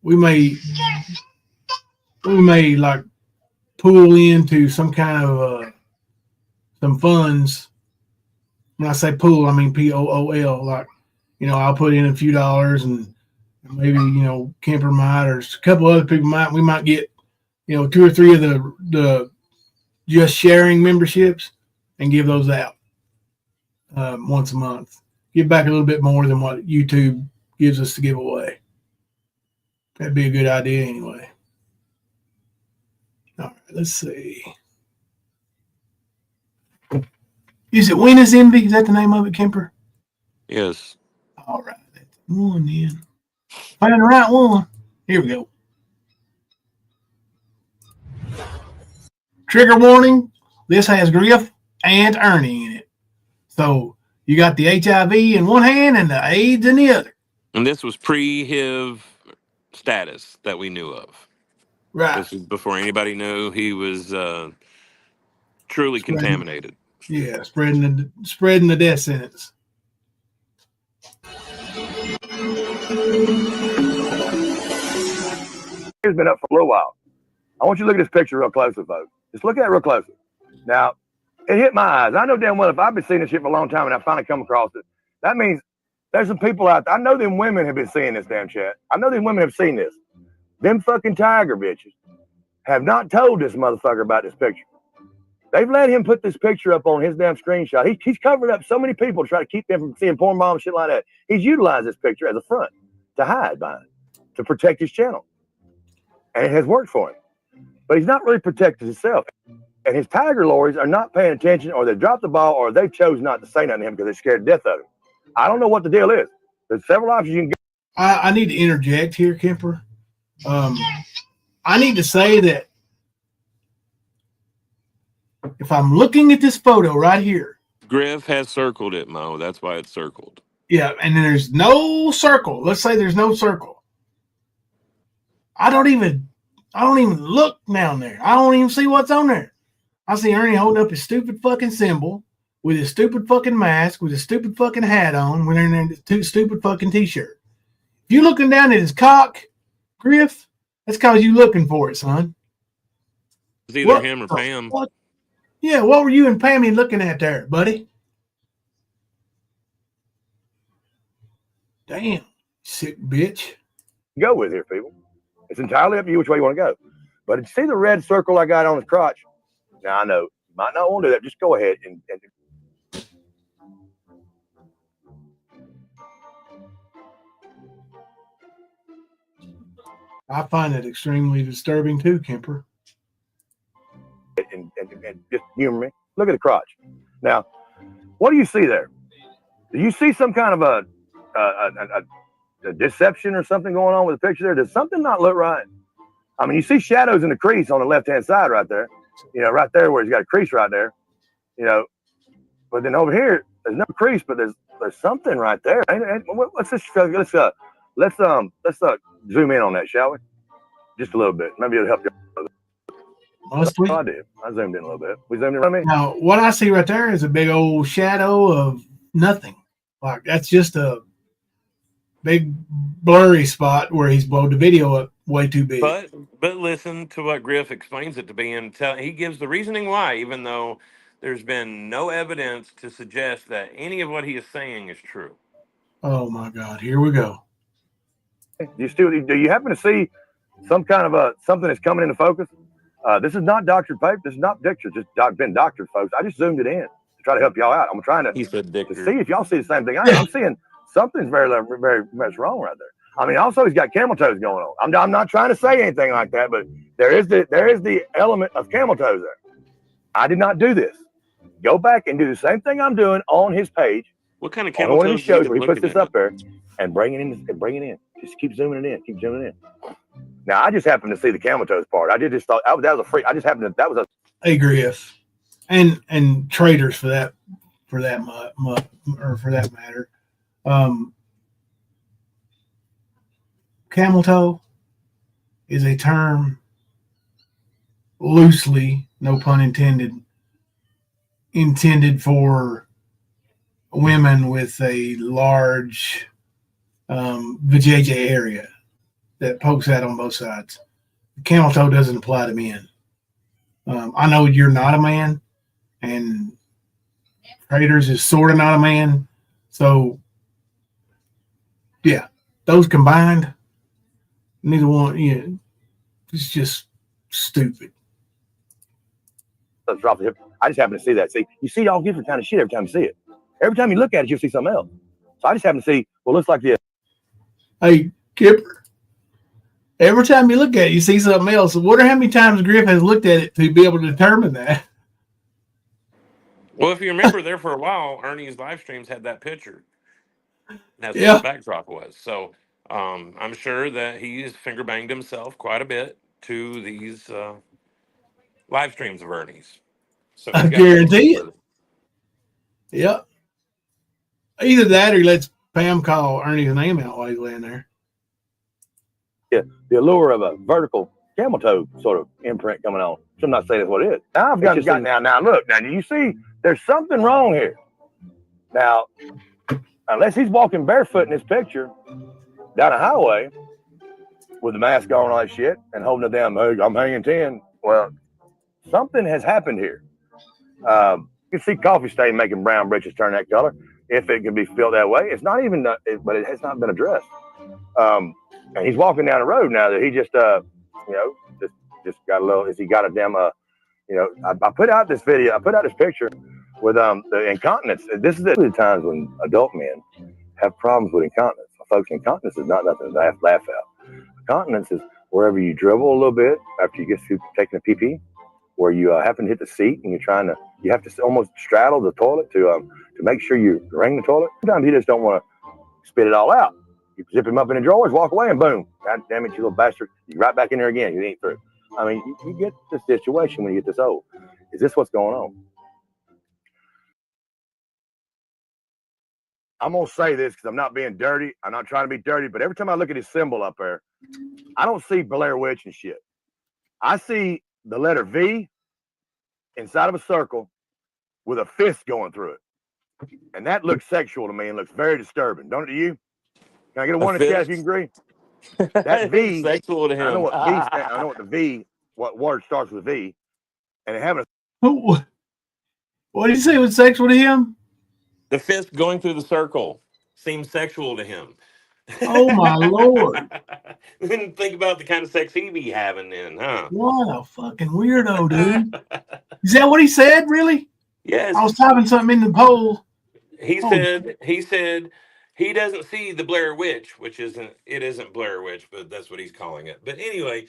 we may like pool into some kind of some funds. When I say pool, I mean POOL. Like, I'll put in a few dollars, and maybe Kemper might, or a couple other people might. We might get 2 or 3 of the just sharing memberships and give those out once a month. Give back a little bit more than what YouTube gives us to give away. That'd be a good idea anyway. All right, let's see. Is it Win is Envy? Is that the name of it, Kemper? Yes. All right. That's one then. Find the right one. Here we go. Trigger warning. This has Griff and Ernie in it. So you got the HIV in one hand and the AIDS in the other. And this was pre-HIV status that we knew of. Right. This is before anybody knew he was truly contaminated. Yeah, spreading the death sentence. It's been up for a little while. I want you to look at this picture real closely, folks. Just look at it real closely. Now, it hit my eyes. I know damn well if I've been seeing this shit for a long time and I finally come across it, that means there's some people out there. I know them women have been seeing this damn chat. I know them women have seen this. Them fucking tiger bitches have not told this motherfucker about this picture. They've let him put this picture up on his damn screenshot. He's covered up so many people to try to keep them from seeing porn bombs, shit like that. He's utilized this picture as a front to hide behind, to protect his channel. And it has worked for him. But he's not really protected himself. And his tiger lorries are not paying attention, or they dropped the ball, or they chose not to say nothing to him because they're scared to death of him. I don't know what the deal is. There's several options you can get. I need to interject here, Kemper. I need to say that if I'm looking at this photo right here. Griff has circled it, Mo. That's why it's circled. Yeah, and there's no circle. Let's say there's no circle. I don't even look down there. I don't even see what's on there. I see Ernie holding up his stupid fucking symbol with his stupid fucking mask, with his stupid fucking hat on, wearing his stupid fucking t-shirt. If you're looking down at his cock, Griff, that's because you looking for it, son. It's either him or Pam. What? Yeah, what were you and Pammy looking at there, buddy? Damn, sick bitch. Go with here, people. It's entirely up to you which way you want to go. But you see the red circle I got on his crotch? Now, I know you might not want to do that. Just go ahead and I find it extremely disturbing too, Kemper. and just humor me. Look at the crotch. Now, what do you see there? Do you see some kind of a deception or something going on with the picture there? Does something not look right? I mean, you see shadows in the crease on the left-hand side right there. Right there where he's got a crease right there. But then over here, there's no crease, but there's something right there. Let's zoom in on that, shall we? Just a little bit. Maybe it'll help you. Must we? I did. I zoomed in a little bit. We zoomed in. I mean, Now, what I see right there is a big old shadow of nothing. Like, that's just a big blurry spot where he's blowed the video up way too big. But listen to what Griff explains it to be, and he gives the reasoning why, even though there's been no evidence to suggest that any of what he is saying is true. Oh my God, here we go. do you happen to see some kind of something that's coming into focus? This is not doctored paper. This is not pictures. Just been doctored, folks. I just zoomed it in to try to help y'all out. I'm trying to see if y'all see the same thing. I'm seeing something's very, very much wrong right there. I mean, also he's got camel toes going on. I'm not trying to say anything like that, but there is the element of camel toes there. I did not do this. Go back and do the same thing I'm doing on his page. What kind of camel one of toes? his shows where he puts this up there and bring it in. Just keep zooming it in. Now I just happened to see the camel toes part. I did just thought that was a freak. I just happened to that was a Griff, and traders for that matter. Camel toe is a term loosely, no pun intended for women with a large vajayjay area that pokes out on both sides. The camel toe doesn't apply to men. I know you're not a man, and Traders is sort of not a man. So, yeah, those combined, neither one, it's just stupid. Drop the hip. I just happen to see that. See, you see all different kind of shit every time you see it. Every time you look at it, you'll see something else. So I just happen to see, well, it looks like this. Hey, Kipper, every time you look at it, you see something else. I wonder how many times Griff has looked at it to be able to determine that. Well, if you remember there for a while, Ernie's live streams had that picture. That's Yeah. what the backdrop was. So I'm sure that he's finger banged himself quite a bit to these live streams of Ernie's. So I he's got guarantee it. Yep. Either that or he lets Pam call Ernie's name out while he's laying there. Yeah, the allure of a vertical camel toe sort of imprint coming on. So I'm not saying that's what it is. Now I've got now look, now you see there's something wrong here. Now, unless he's walking barefoot in this picture down a highway with the mask on and all that shit and holding a damn, I'm hanging 10. Well, something has happened here. You can see coffee stain making brown britches turn that color. If it can be filled that way, it's not even, but it has not been addressed. And he's walking down the road now that he just got a little. Is he got a damn? I put out this video. I put out this picture with the incontinence. This is the times when adult men have problems with incontinence. Folks, incontinence is not nothing to laugh at. Incontinence is wherever you dribble a little bit after you get through taking a pee-pee, where you happen to hit the seat and you have to almost straddle the toilet to make sure you ring the toilet. Sometimes you just don't want to spit it all out. You zip him up in the drawers, walk away, and boom. God damn it, you little bastard. You're right back in there again. You ain't through. I mean, you get this situation when you get this old. Is this what's going on? I'm going to say this because I'm not being dirty. I'm not trying to be dirty, but every time I look at his symbol up there, I don't see Blair Witch and shit. I see the letter V inside of a circle with a fist going through it. And that looks sexual to me and looks very disturbing. Don't it to you? Can I get a one in chat if you can agree? That V, sexual to him. I know what V stands. I know what the V, what word starts with V, and it having What did you say was sexual to him? The fist going through the circle seems sexual to him. Oh my Lord! Then think about the kind of sex he be having then, huh? What a fucking weirdo, dude! Is that what he said? Really? Yes. I was typing something in the poll. He said he doesn't see the Blair Witch, which isn't Blair Witch, but that's what he's calling it. But anyway,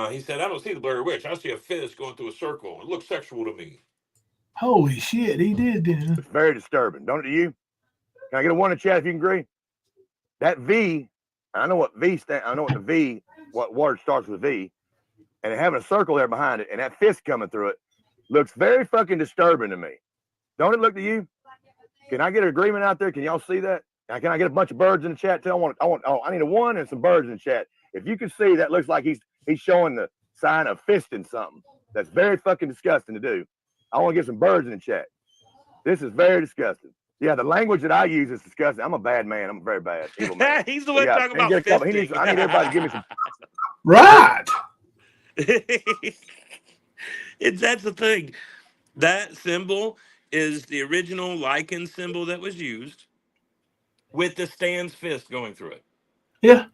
he said, I don't see the Blair Witch. I see a fist going through a circle. It looks sexual to me. Holy shit, he did, didn't he? It's very disturbing. Don't it to you? Can I get a one in chat if you can agree? That V, I know what V stands. I know what the V, what word starts with V, and it having a circle there behind it, and that fist coming through it looks very fucking disturbing to me. Don't it look to you? Can I get an agreement out there? Can y'all see that? Can I get a bunch of birds in the chat too? I need a one and some birds in the chat. If you can see, that looks like he's showing the sign of fisting something. That's very fucking disgusting to do. I want to get some birds in the chat. This is very disgusting. Yeah, the language that I use is disgusting. I'm a bad man. I'm very bad. Evil man. He's the one talking about fisting. I need everybody to give me some. Right. That's the thing. That symbol is the original lichen symbol that was used with the Stan's fist going through it. Yeah.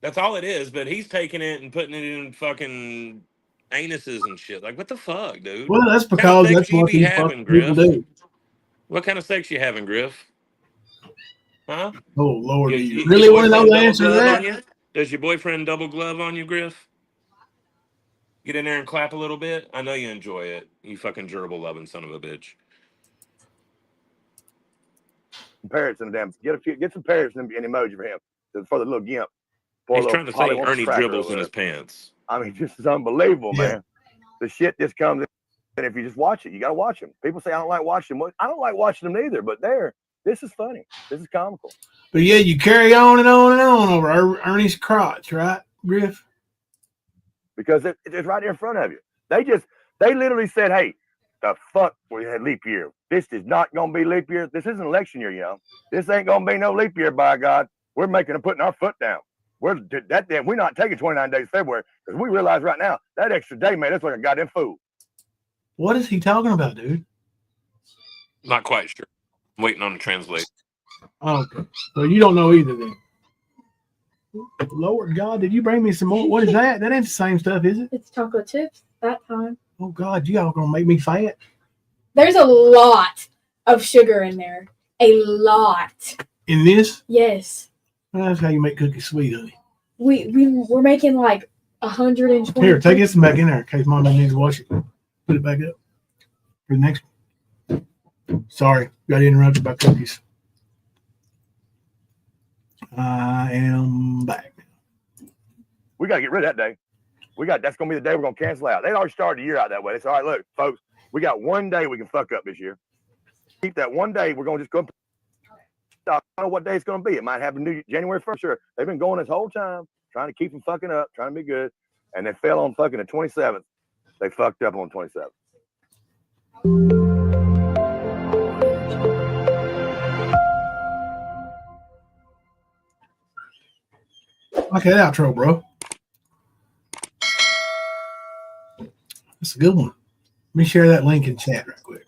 That's all it is, but he's taking it and putting it in fucking anuses and shit. Like, what the fuck, dude? Well, that's because that's what these fucking people do. What kind of sex you having, Griff? Huh? Oh, Lord. Do you really want to know the answer to that? Does your boyfriend double glove on you, Griff? Get in there and clap a little bit? I know you enjoy it. You fucking gerbil loving son of a bitch. Parrots in the damn. Get some parrots and an emoji for him. For the little gimp. He's trying to say Ernie dribbles in his pants. I mean, just is unbelievable, man. The shit just comes in, and if you just watch it, you got to watch them. People say I don't like watching them. I don't like watching them either, but this is funny. This is comical. But yeah, you carry on and on and on over Ernie's crotch, right, Griff? Because it's right there in front of you. They literally said, hey, the fuck, we had leap year. This is not going to be leap year. This isn't election year, you know. This ain't going to be no leap year, by God. we're putting our foot down. We're not taking 29 days February because we realize right now that extra day made us like a goddamn fool. What is he talking about, dude? Not quite sure. I'm waiting on the translate. Oh, okay. Well, you don't know either then. Lord God, did you bring me some more? What is that? That ain't the same stuff, is it? It's taco chips that time. Oh God, you all gonna make me fat. There's a lot of sugar in there. A lot. In this? Yes. Well, that's how you make cookies sweet, honey. We're making like 120. Here, take this back in there in case Mom needs to wash it. Put it back up for the next one. Sorry, got interrupted by cookies. I am back. We got to get rid of that day. That's going to be the day we're going to cancel out. They already started the year out that way. They said, all right, look, folks, we got one day we can fuck up this year. Keep that one day. We're going to just go. I don't know what day it's going to be. It might happen January 1st. Sure. They've been going this whole time trying to keep them fucking up, trying to be good. And they fell on fucking the 27th. They fucked up on the 27th. Okay, that outro, bro. That's a good one. Let me share that link in chat right quick.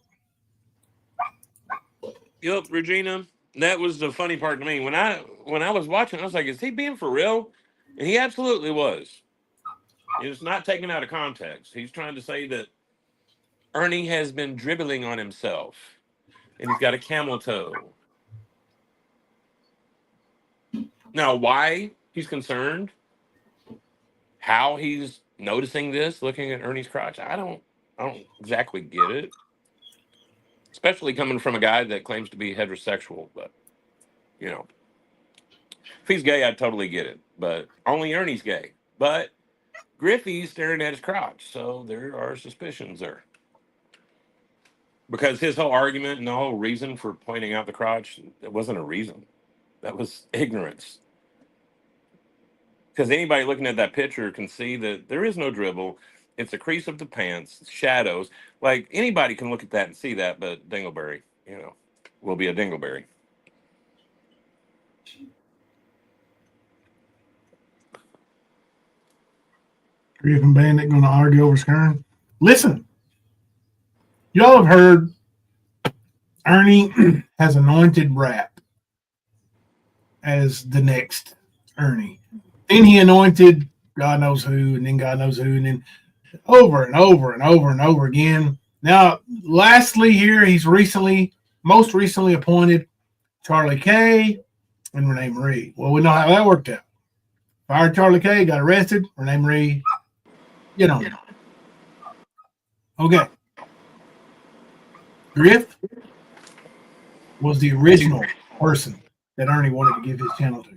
Yep, Regina. That was the funny part to me. When I was watching, I was like, is he being for real? And he absolutely was. It's not taken out of context. He's trying to say that Ernie has been dribbling on himself. And he's got a camel toe. Now, why he's concerned, how he's noticing this, looking at Ernie's crotch, I don't exactly get it. Especially coming from a guy that claims to be heterosexual, but you know, if he's gay, I'd totally get it. But only Ernie's gay. But Griffey's staring at his crotch, so there are suspicions there. Because his whole argument and the whole reason for pointing out the crotch, it wasn't a reason. That was ignorance. Because anybody looking at that picture can see that there is no dribble. It's a crease of the pants, shadows. Like, anybody can look at that and see that, but Dingleberry, will be a Dingleberry. Griff and Bandit going to argue over Skern. Listen, y'all have heard Ernie has anointed Rap as the next Ernie. Then he anointed God knows who, and then God knows who, and then over and over and over and over again. Now, lastly here, he's most recently appointed Charlie K and Renee Marie. Well, we know how that worked out. Fired Charlie K, got arrested. Renee Marie, Okay. Griff was the original person that Ernie wanted to give his channel to.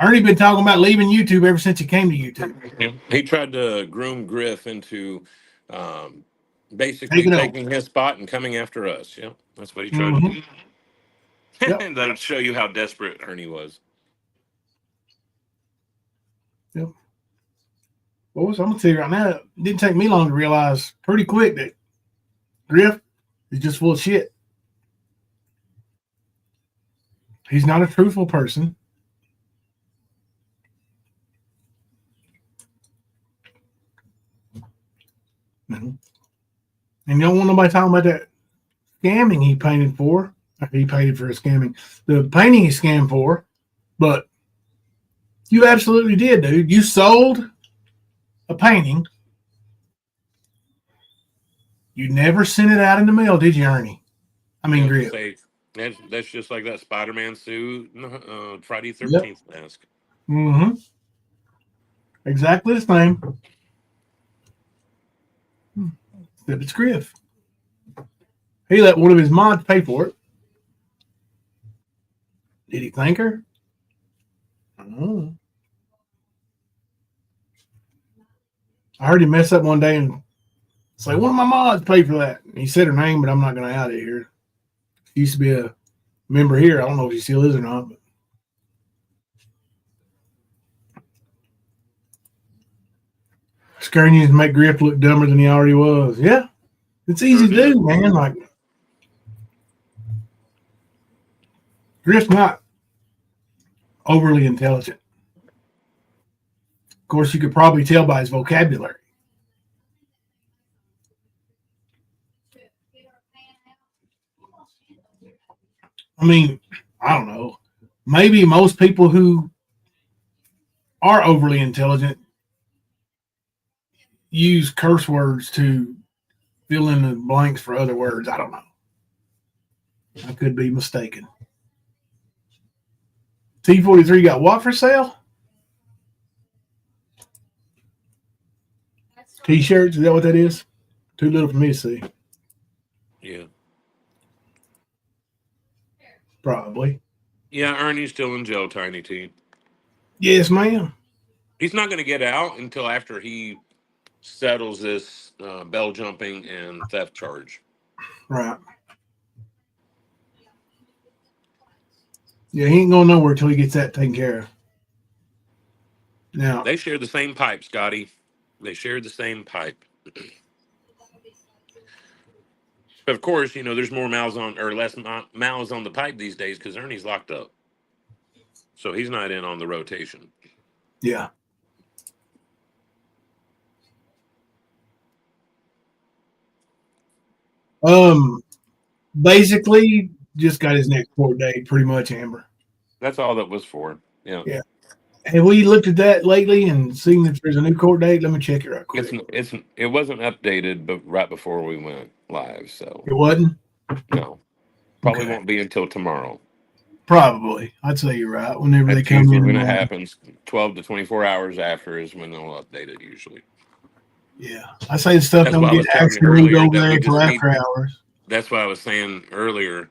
Ernie been talking about leaving YouTube ever since he came to YouTube. Yeah. He tried to groom Griff into basically taking his spot and coming after us. Yeah, that's what he tried to do. Yep. That'll show you how desperate Ernie was. Yep. Well, so I'm going to tell you right now, it didn't take me long to realize pretty quick that Griff is just full of shit. He's not a truthful person. No. And you don't want nobody talking about that scamming he painted for. He paid for a scamming. The painting he scammed for. But you absolutely did, dude. You sold a painting. You never sent it out in the mail, did you, Ernie? I mean, Griff. That's just like that Spider-Man suit, Friday 13th mask. Mm-hmm. Exactly the same. Except it's Griff. He let one of his mods pay for it. Did he thank her? I don't know. I heard him mess up one day and say, one of my mods paid for that. And he said her name, but I'm not going to out it here. She used to be a member here. I don't know if she still is or not. But Skern used to make Griff look dumber than he already was. Yeah. It's easy to do, man. Like, Griff's not overly intelligent. Of course, you could probably tell by his vocabulary. I mean, I don't know. Maybe most people who are overly intelligent use curse words to fill in the blanks for other words. I don't know. I could be mistaken. T43 got what for sale? T-shirts? Is that what that is? Too little for me to see. Yeah. Probably. Yeah, Ernie's still in jail, Tiny T. Yes, ma'am. He's not going to get out until after he settles this bell jumping and theft charge. Right. Yeah, he ain't going nowhere until he gets that taken care of. Now, They share the same pipe, Scotty. They share the same pipe. But of course, you know, there's more mouths on, or less mouths on the pipe these days because Ernie's locked up. So he's not in on the rotation. yeah. Basically, just got his next court date, pretty much, Amber. That's all that was for. Yeah. Yeah. Have we looked at that lately and seen if there's a new court date? Let me check it right quick. It wasn't updated, but right before we went live, so It wasn't? no, probably Okay. won't be until tomorrow. Probably. I'd say you're right. Whenever they That's come usually in. when it happens. 12 to 24 hours after is when they'll update it usually. Yeah. I say the stuff That's why don't I was get telling you actually moved earlier over that we there just until need. after hours. That's why I was saying earlier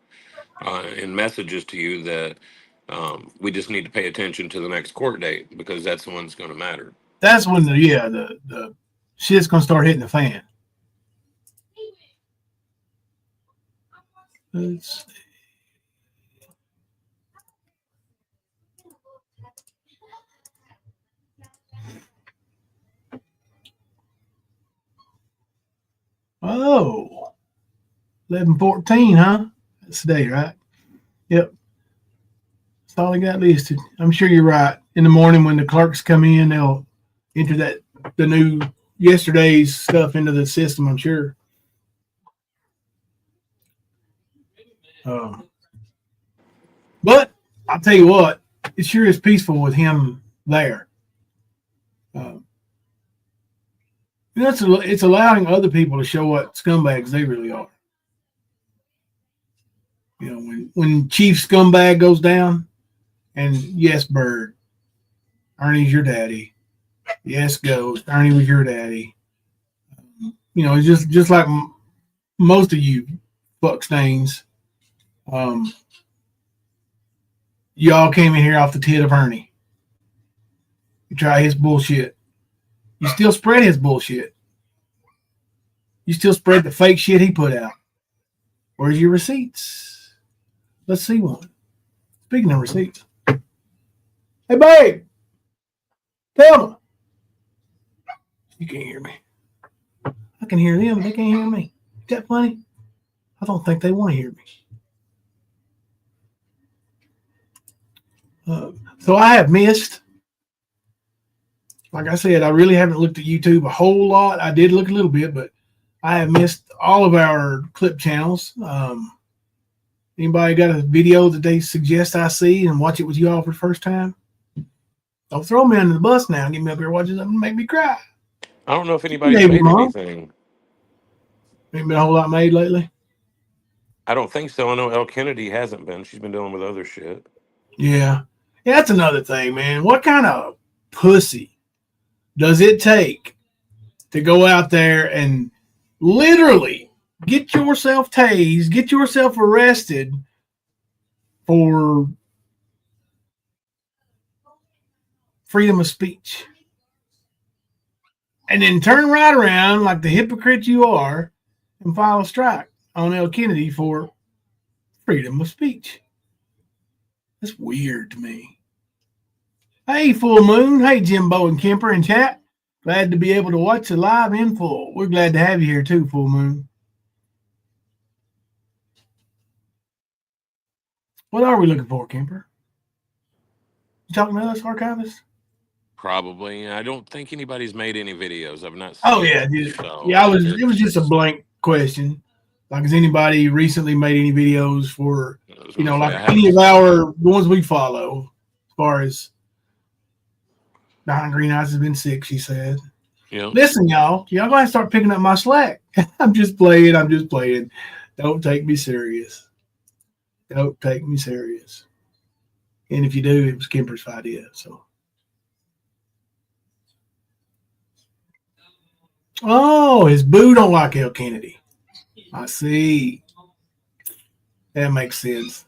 in messages to you that we just need to pay attention to the next court date because that's the one that's going to matter. That's when the shit's gonna start hitting the fan. Let's see. Oh, 11/14, huh? That's today, right? Yep. That's all I got listed. I'm sure you're right. In the morning when the clerks come in, they'll enter the new yesterday's stuff into the system, I'm sure. But I'll tell you what, it sure is peaceful with him there. It's allowing other people to show what scumbags they really are. You know, when Chief Scumbag goes down, and yes, Bird, Ernie's your daddy. Yes, Ghost, Ernie was your daddy. You know, it's just like most of you fuck stains. Y'all came in here off the tit of Ernie. You try his bullshit. You still spread his bullshit. You still spread the fake shit he put out. Where's your receipts? Let's see one. Speaking of receipts. Hey, babe. Tell me. You can't hear me. I can hear them. They can't hear me. Is that funny? I don't think they want to hear me. So I have missed, like I said, I really haven't looked at YouTube a whole lot. I did look a little bit, but I have missed all of our clip channels. Anybody got a video that they suggest I see and watch it with you all for the first time? Don't throw me under the bus now. Get me up here watching something and make me cry. I don't know if anybody's made anything. Ain't been a whole lot made lately. I don't think so. I know Elle Kennedy hasn't been. She's been dealing with other shit. Yeah. Yeah, that's another thing, man. What kind of pussy does it take to go out there and literally get yourself tased, get yourself arrested for freedom of speech, and then turn right around like the hypocrite you are and file a strike on Elle Kennedy for freedom of speech? That's weird to me. Hey, Full Moon. Hey, Jimbo and Kemper in chat. Glad to be able to watch it live in full. We're glad to have you here too, Full Moon. What are we looking for, Kemper? talking to us, archivist? Probably. I don't think anybody's made any videos. I've not seen. Oh yeah, dude. So Yeah. It was just a blank question. Like, has anybody recently made any videos for like any of the ones we follow? As far as Don Green Eyes has been sick, she said. Yeah. Listen, y'all gonna have to start picking up my slack. I'm just playing. Don't take me serious. Don't take me serious. And if you do, it was Kemper's idea. So, oh, his boo don't like L. Kennedy. I see. That makes sense.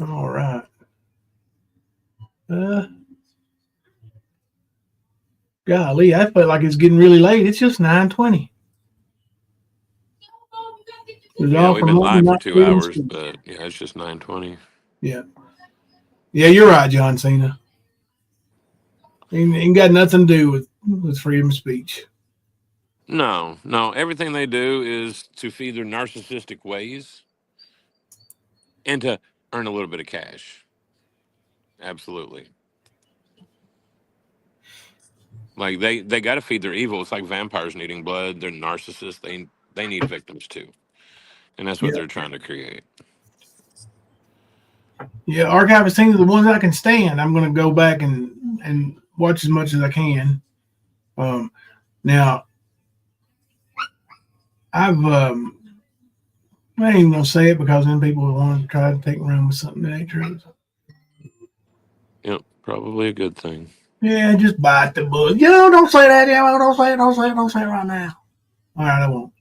All right. Golly, I felt like it's getting really late. It's just 9:20. Yeah, we've been live for 2 hours, but yeah, it's just 9:20. Yeah. Yeah, you're right, John Cena. Ain't got nothing to do with freedom of speech. No. Everything they do is to feed their narcissistic ways and to earn a little bit of cash. Absolutely. Like they got to feed their evil. It's like vampires needing blood. They're narcissists. They need victims too, and that's what they're trying to create. Yeah, archivist things are the ones I can stand. I'm going to go back and watch as much as I can. Now, I ain't even gonna say it because then people will want to try to take me around with something that ain't true. Yep, probably a good thing. Yeah, just bite the bullet. Don't say that. Don't say it right now. All right, I won't.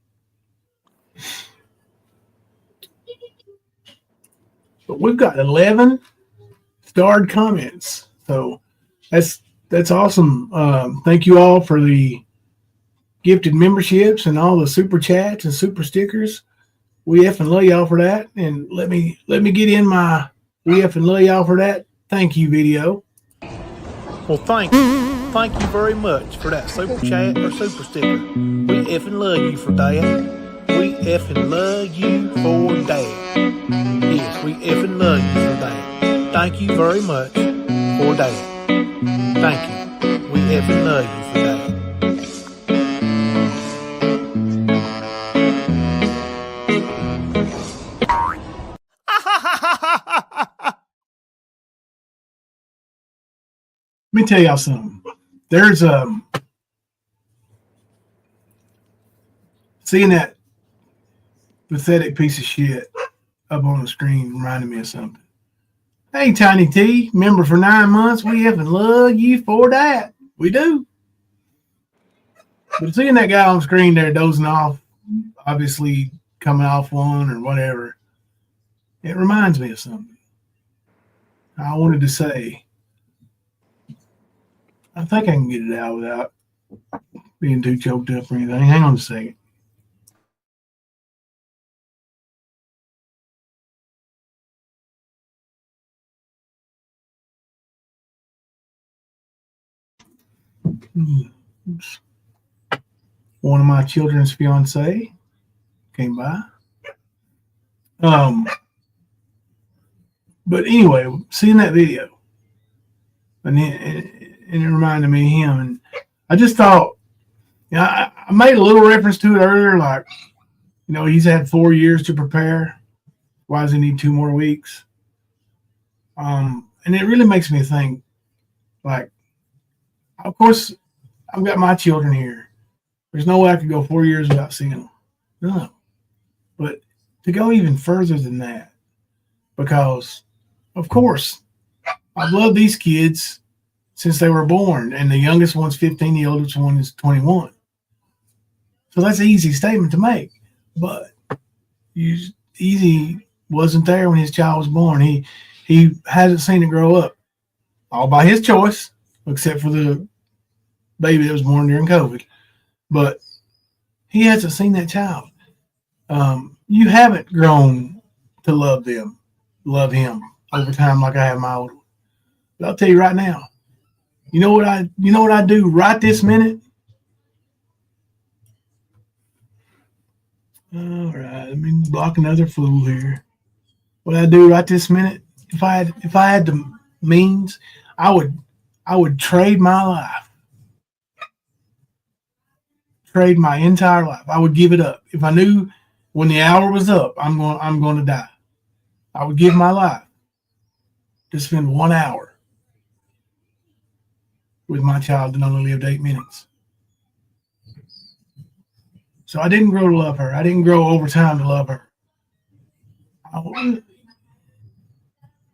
But we've got 11 starred comments, so that's awesome. Thank you all for the gifted memberships and all the super chats and super stickers. We effing love y'all for that. And let me get in my we effing love y'all for that thank you video. Well, thank you. Thank you very much for that super chat or super sticker. We effing love you for that. We effing love you for that. Yes, we effing love you for that. Thank you very much for that. Thank you. We effing love you for that. Let me tell y'all something. There's seeing that pathetic piece of shit up on the screen reminded me of something. Hey, Tiny T, member for 9 months. We effing love you for that. We do. But seeing that guy on screen there dozing off, obviously coming off one or whatever, it reminds me of something. I wanted to say, I think I can get it out without being too choked up or anything. Hang on a second. Oops. One of my children's fiance came by. But anyway, seeing that video, and it reminded me of him, and I just thought, I made a little reference to it earlier, like, he's had 4 years to prepare. Why does he need 2 more weeks? And it really makes me think, like, of course, I've got my children here. There's no way I could go 4 years without seeing them. No. But to go even further than that, because, of course, I've loved these kids since they were born, and the youngest one's 15, the oldest one is 21. So that's an easy statement to make. But Easy wasn't there when his child was born. He hasn't seen it grow up, all by his choice, except for the baby that was born during COVID. But he hasn't seen that child. You haven't grown to love him over time like I have my old one. But I'll tell you right now, you know what I do right this minute? All right, let me block another fool here. what I do right this minute, if I had the means, I would trade my life. Trade my entire life. I would give it up. If I knew when the hour was up, I'm going to die. I would give my life to spend 1 hour with my child that only lived 8 minutes. So I didn't grow to love her. I didn't grow over time to love her.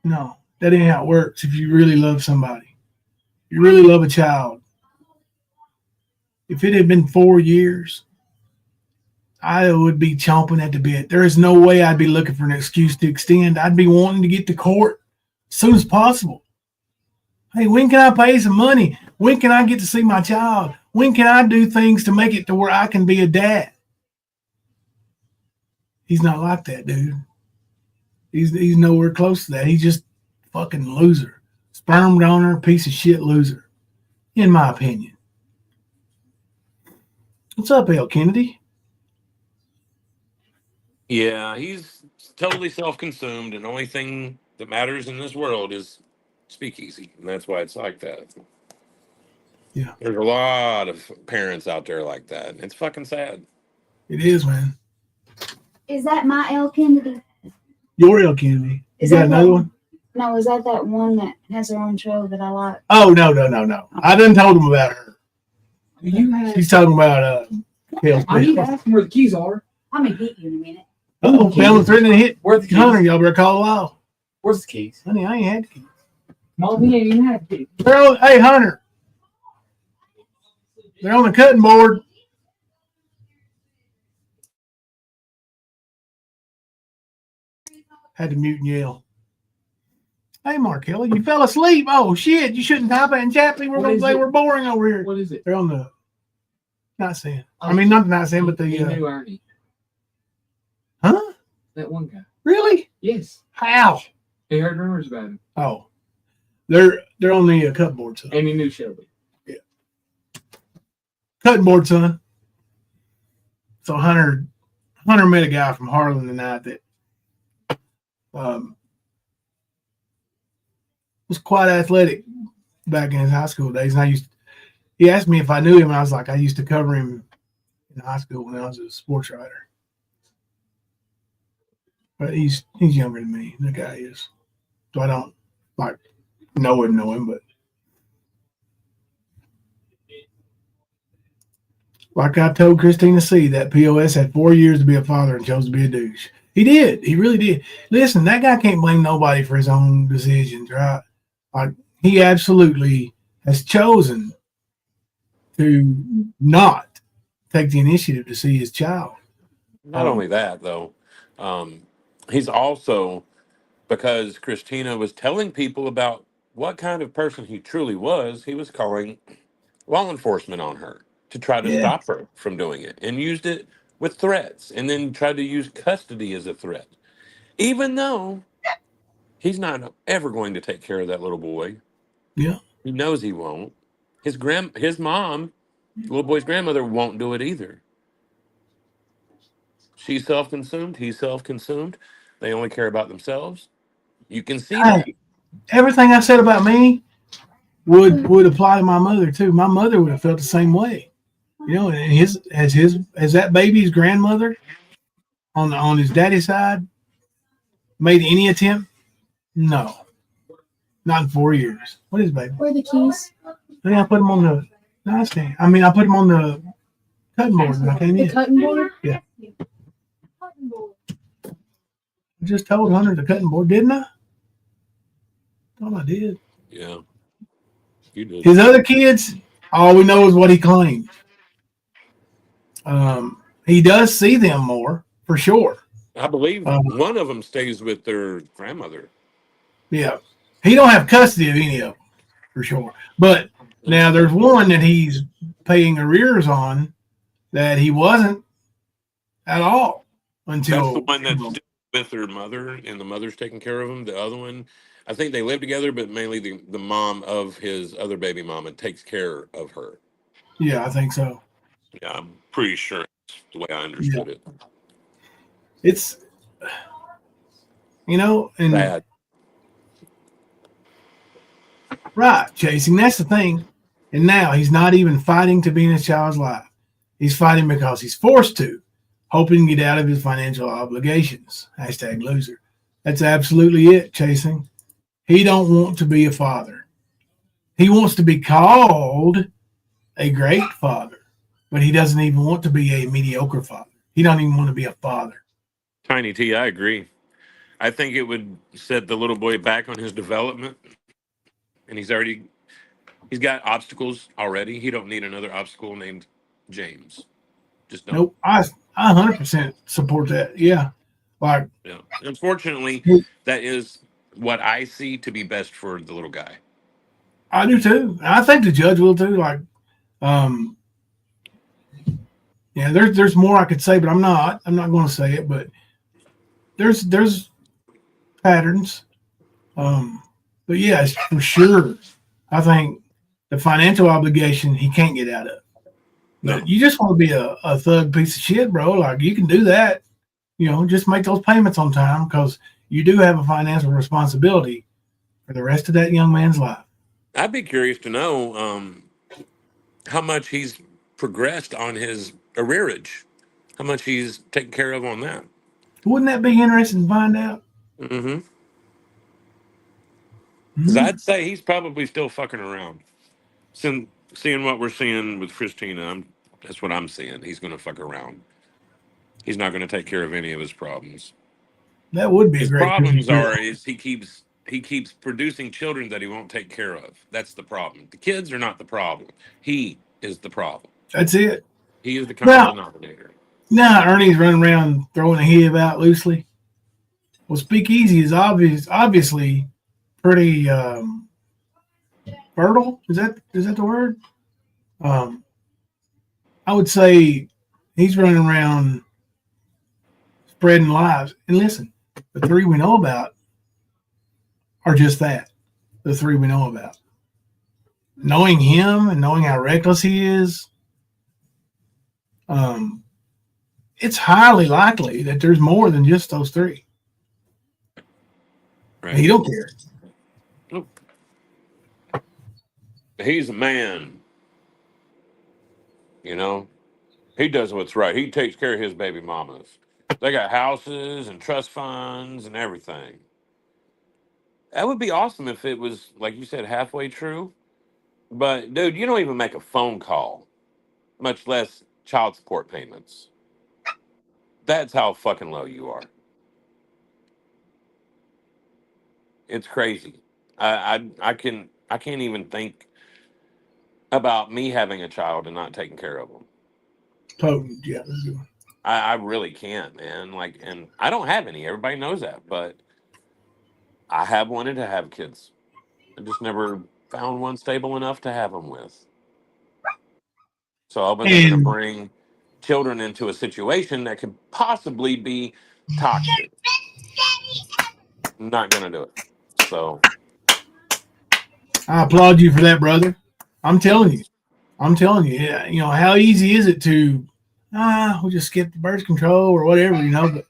No, that ain't how it works. If you really love somebody, you really love a child. If it had been 4 years, I would be chomping at the bit. There is no way I'd be looking for an excuse to extend. I'd be wanting to get to court as soon as possible. Hey, when can I pay some money? When can I get to see my child? When can I do things to make it to where I can be a dad? He's not like that, dude. He's nowhere close to that. He's just fucking loser. Sperm donor, piece of shit loser. In my opinion. What's up, L. Kennedy? Yeah, he's totally self-consumed, and the only thing that matters in this world is SpeakSleaZy, and that's why it's like that. Yeah. There's a lot of parents out there like that, and it's fucking sad. It is, man. Is that my L. Kennedy? Your L. Kennedy. Is You got that another that- one? No, is that one that has her own show that I like? Oh, no. I done told him about her. You have. She's talking about Kale's I need to picture. ask him where the keys are. I'm gonna get you in a minute. Oh, family threatening to hit Where's the keys? Hunter. Y'all better call the law. Where's the keys? Honey, I ain't had the keys. Mom, he ain't even have the keys. Hey, Hunter. They're on the cutting board. Had to mute and yell. Hey, Markella, you fell asleep. Oh, shit. You shouldn't type it in chat. They What is it? were boring over here. What is it? They're on the nightstand. I mean, not the nightstand, but He the. knew Ernie. Huh? That one guy. Really? Yes. How? He heard rumors about him. Oh. They're on the cutting board, son. And he knew Shelby. Cutting board, son. So Hunter met a guy from Harlan tonight that was quite athletic back in his high school days. And he asked me if I knew him, and I was like, I used to cover him in high school when I was a sports writer. But he's younger than me, the guy is. So I don't like know him, but like I told Christina C, that POS had 4 years to be a father and chose to be a douche. He did. He really did. Listen, that guy can't blame nobody for his own decisions, right? Like, he absolutely has chosen to not take the initiative to see his child. Not only that, though, he's also, because Christina was telling people about what kind of person he truly was, he was calling law enforcement on her to try to stop her from doing it, and used it with threats, and then tried to use custody as a threat, even though he's not ever going to take care of that little boy. Yeah. He knows he won't. His mom, the little boy's grandmother, won't do it either. She's self-consumed. He's self-consumed. They only care about themselves. You can see that. Hey, everything I said about me would apply to my mother too. My mother would have felt the same way. You know, and as that baby's grandmother on his daddy's side made any attempt? No. Not in 4 years. What is baby? Where are the keys? Then I put them on the nightstand. I mean, I put them on the cutting board when I came The in. cutting board? Yeah. I just told Hunter the cutting board, didn't I? Thought I did. Yeah, you did. His other kids, all we know is what he claimed. He does see them more, for sure. I believe one of them stays with their grandmother. Yeah. He don't have custody of any of them, for sure. But now there's one that he's paying arrears on that he wasn't at all until That's the one that's still with her mother, and the mother's taking care of him. The other one, I think they live together, but mainly the mom of his other baby mama takes care of her. Yeah, I think so. Yeah, I'm pretty sure that's the way I understood it. It's you know, and Bad. right, chasing. That's the thing. And now he's not even fighting to be in his child's life. He's fighting because he's forced to, hoping to get out of his financial obligations. Hashtag loser. That's absolutely it, chasing. He don't want to be a father. He wants to be called a great father, but he doesn't even want to be a mediocre father. He don't even want to be a father. Tiny T, I agree. I think it would set the little boy back on his development, and he's got obstacles already. He don't need another obstacle named James. Just don't. Nope. I 100% support that. Yeah. Like, Yeah. Unfortunately, that is what I see to be best for the little guy. I do too. I think the judge will too. Like, yeah, there's more I could say, but I'm not going to say it. But there's patterns. But yeah, for sure. I think the financial obligation he can't get out of. No. But you just want to be a thug piece of shit, bro. Like, you can do that. You know, just make those payments on time because you do have a financial responsibility for the rest of that young man's life. I'd be curious to know how much he's progressed on his arrearage, how much he's taken care of on that. Wouldn't that be interesting to find out? Mm-hmm. Because I'd say he's probably still fucking around. Seeing what we're seeing with Christina, that's what I'm seeing. He's going to fuck around. He's not going to take care of any of his problems. That would be a His great problems Christmas are is he keeps producing children that he won't take care of. That's the problem. The kids are not the problem. He is the problem. That's it. He is the common denominator. Now Ernie's running around throwing a hib out loosely. Well, SpeakSleaZy is obviously pretty fertile. Is that the word? I would say he's running around spreading lies. And listen, the three we know about are just that. The three we know about. Knowing him and knowing how reckless he is, it's highly likely that there's more than just those three. Right. He don't care. Nope. He's a man. You know, he does what's right. He takes care of his baby mamas. They got houses and trust funds and everything. That would be awesome if it was, like you said, halfway true. But, dude, you don't even make a phone call, much less child support payments. That's how fucking low you are. It's crazy. I can't even think about me having a child and not taking care of them. Potent, yeah. I really can't, man. Like, and I don't have any. Everybody knows that, but I have wanted to have kids. I just never found one stable enough to have them with. So I wasn't going to bring children into a situation that could possibly be toxic. I'm not going to do it. So I applaud you for that, brother. I'm telling you. Yeah, you know, how easy is it to we'll just skip the birth control or whatever, you know, but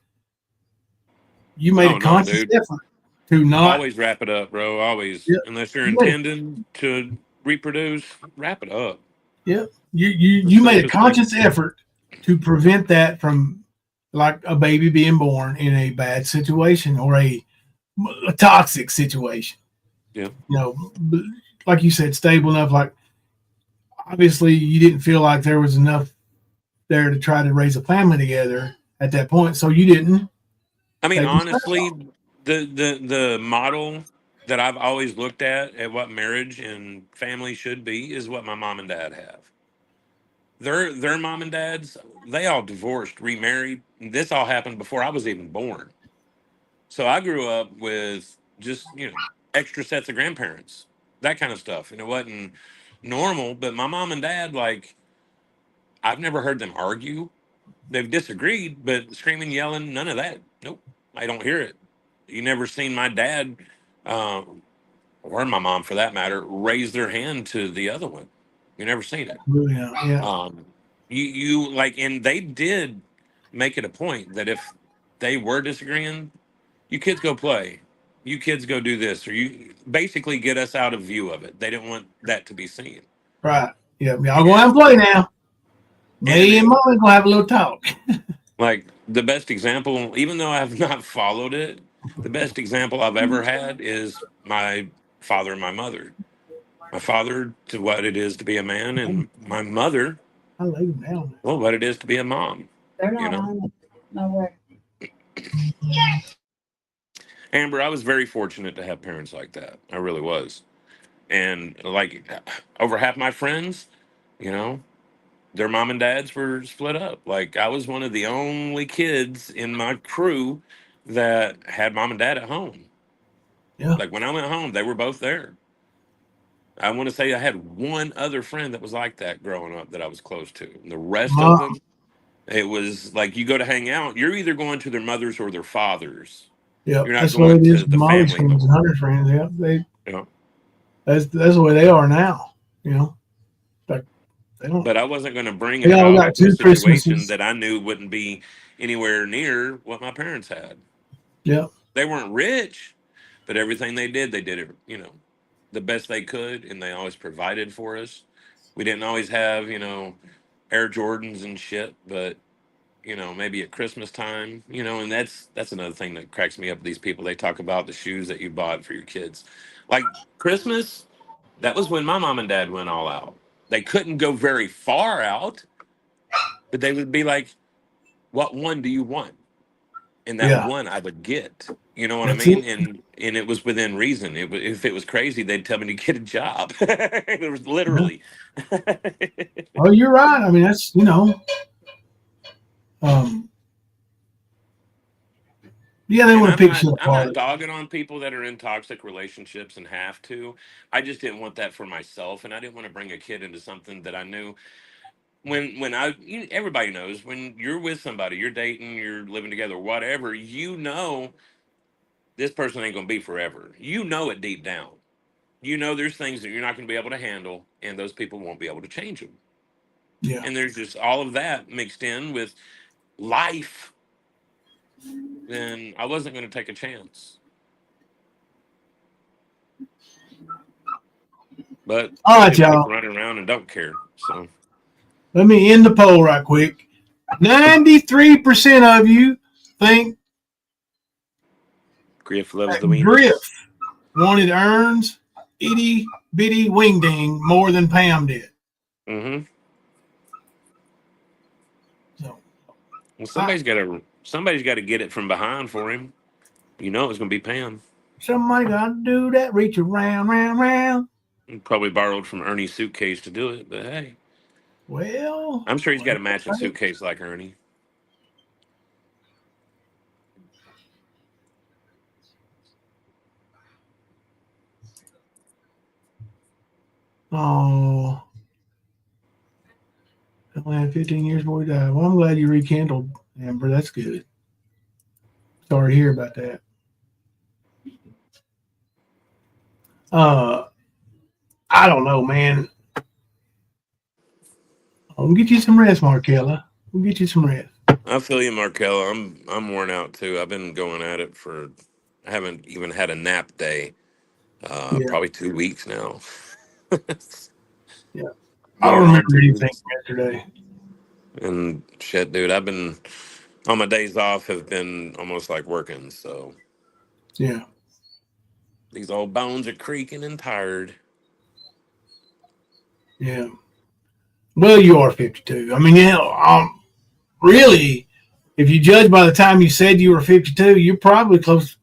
you made a conscious effort to not always wrap it up, bro. Always. Yep. Unless you're intending to reproduce, wrap it up. Yeah. You made a conscious effort to prevent that from like a baby being born in a bad situation or a toxic situation. Yeah. You know, like you said, stable enough. Like, obviously, you didn't feel like there was enough there to try to raise a family together at that point, so you didn't. I mean, honestly, the model that I've always looked at what marriage and family should be is what my mom and dad have. Their mom and dads, they all divorced, remarried. This all happened before I was even born. So I grew up with just, extra sets of grandparents, that kind of stuff. And it wasn't normal, but my mom and dad, like, I've never heard them argue. They've disagreed, but screaming, yelling, none of that. Nope. I don't hear it. You never seen my dad, or my mom for that matter, raise their hand to the other one. You never seen it. Yeah. You like, and they did make it a point that if they were disagreeing, You kids go play. You kids go do this, or you basically get us out of view of it. They didn't want that to be seen. Right. Yeah. Y'all go out and play now. Me and Molly gonna have a little talk. Like the best example, even though I have not followed it, the best example I've ever had is my father and my mother. My father to what it is to be a man, and my mother, I lay them down. well, what it is to be a mom. They're You not know? on it. Nowhere. Amber, I was very fortunate to have parents like that. I really was. And like over half my friends, you know, their mom and dads were split up. Like I was one of the only kids in my crew that had mom and dad at home. Yeah. Like when I went home, they were both there. I want to say I had one other friend that was like that growing up that I was close to. And the rest of them, it was like you go to hang out, you're either going to their mothers or their fathers. Yeah, You're not that's the way going it is to with the Molly's family. friends and Hunter's friends. Yeah, You know? that's the way they are now. You know, like they don't. But I wasn't going to bring a They all child got into a 2 situation Christmases. that I knew wouldn't be anywhere near what my parents had. Yeah, They weren't rich, but everything they did it, you know, the best they could, and they always provided for us. We didn't always have, you know, Air Jordans and shit, but you know, maybe at Christmas time, you know, and that's another thing that cracks me up. These people, they talk about the shoes that you bought for your kids. Like Christmas, that was when my mom and dad went all out. They couldn't go very far out, but they would be like, "What one do you want?" And that yeah, one I would get. You know what I that's it. mean? And it was within reason. If it was crazy, they'd tell me to get a job. It was Yeah. literally. Oh, you're right. I mean, that's um, yeah, they And want to pick shit I'm not apart. dogging on people that are in toxic relationships and have to. I just didn't want that for myself, and I didn't want to bring a kid into something that I knew everybody knows when you're with somebody, you're dating, you're living together, whatever. You know, this person ain't gonna be forever. You know it deep down. You know there's things that you're not going to be able to handle, and those people won't be able to change them. Yeah, And there's just all of that mixed in with life. Then I wasn't going to take a chance. But all I right, do y'all. people running around and don't care. So Let me end the poll right quick. 93% of you think Griff loves that the wieners. Griff wanted Ern's itty bitty wingding more than Pam did. Mm-hmm. So Well, somebody's got to get it from behind for him. You know it's going to be Pam. somebody got to do that. Reach around, round, round. He probably borrowed from Ernie's suitcase to do it, but hey, Well, I'm sure he's got a matching suitcase like Ernie. oh, I only had 15 years before he died. Well, I'm glad you rekindled, Amber. That's good. Sorry to hear about that. I don't know, man. We'll get you some rest, Markella. We'll get you some rest. I feel you, Markella. I'm worn out too. I've been going at it I haven't even had a nap day. Yeah. Probably 2 weeks now. Yeah. I don't Going on remember 2 anything weeks. from yesterday. And shit, dude, I've been on my days off have been almost like working. So Yeah. these old bones are creaking and tired. Yeah. Well, you are 52. I mean, really, if you judge by the time you said you were 52, you're probably close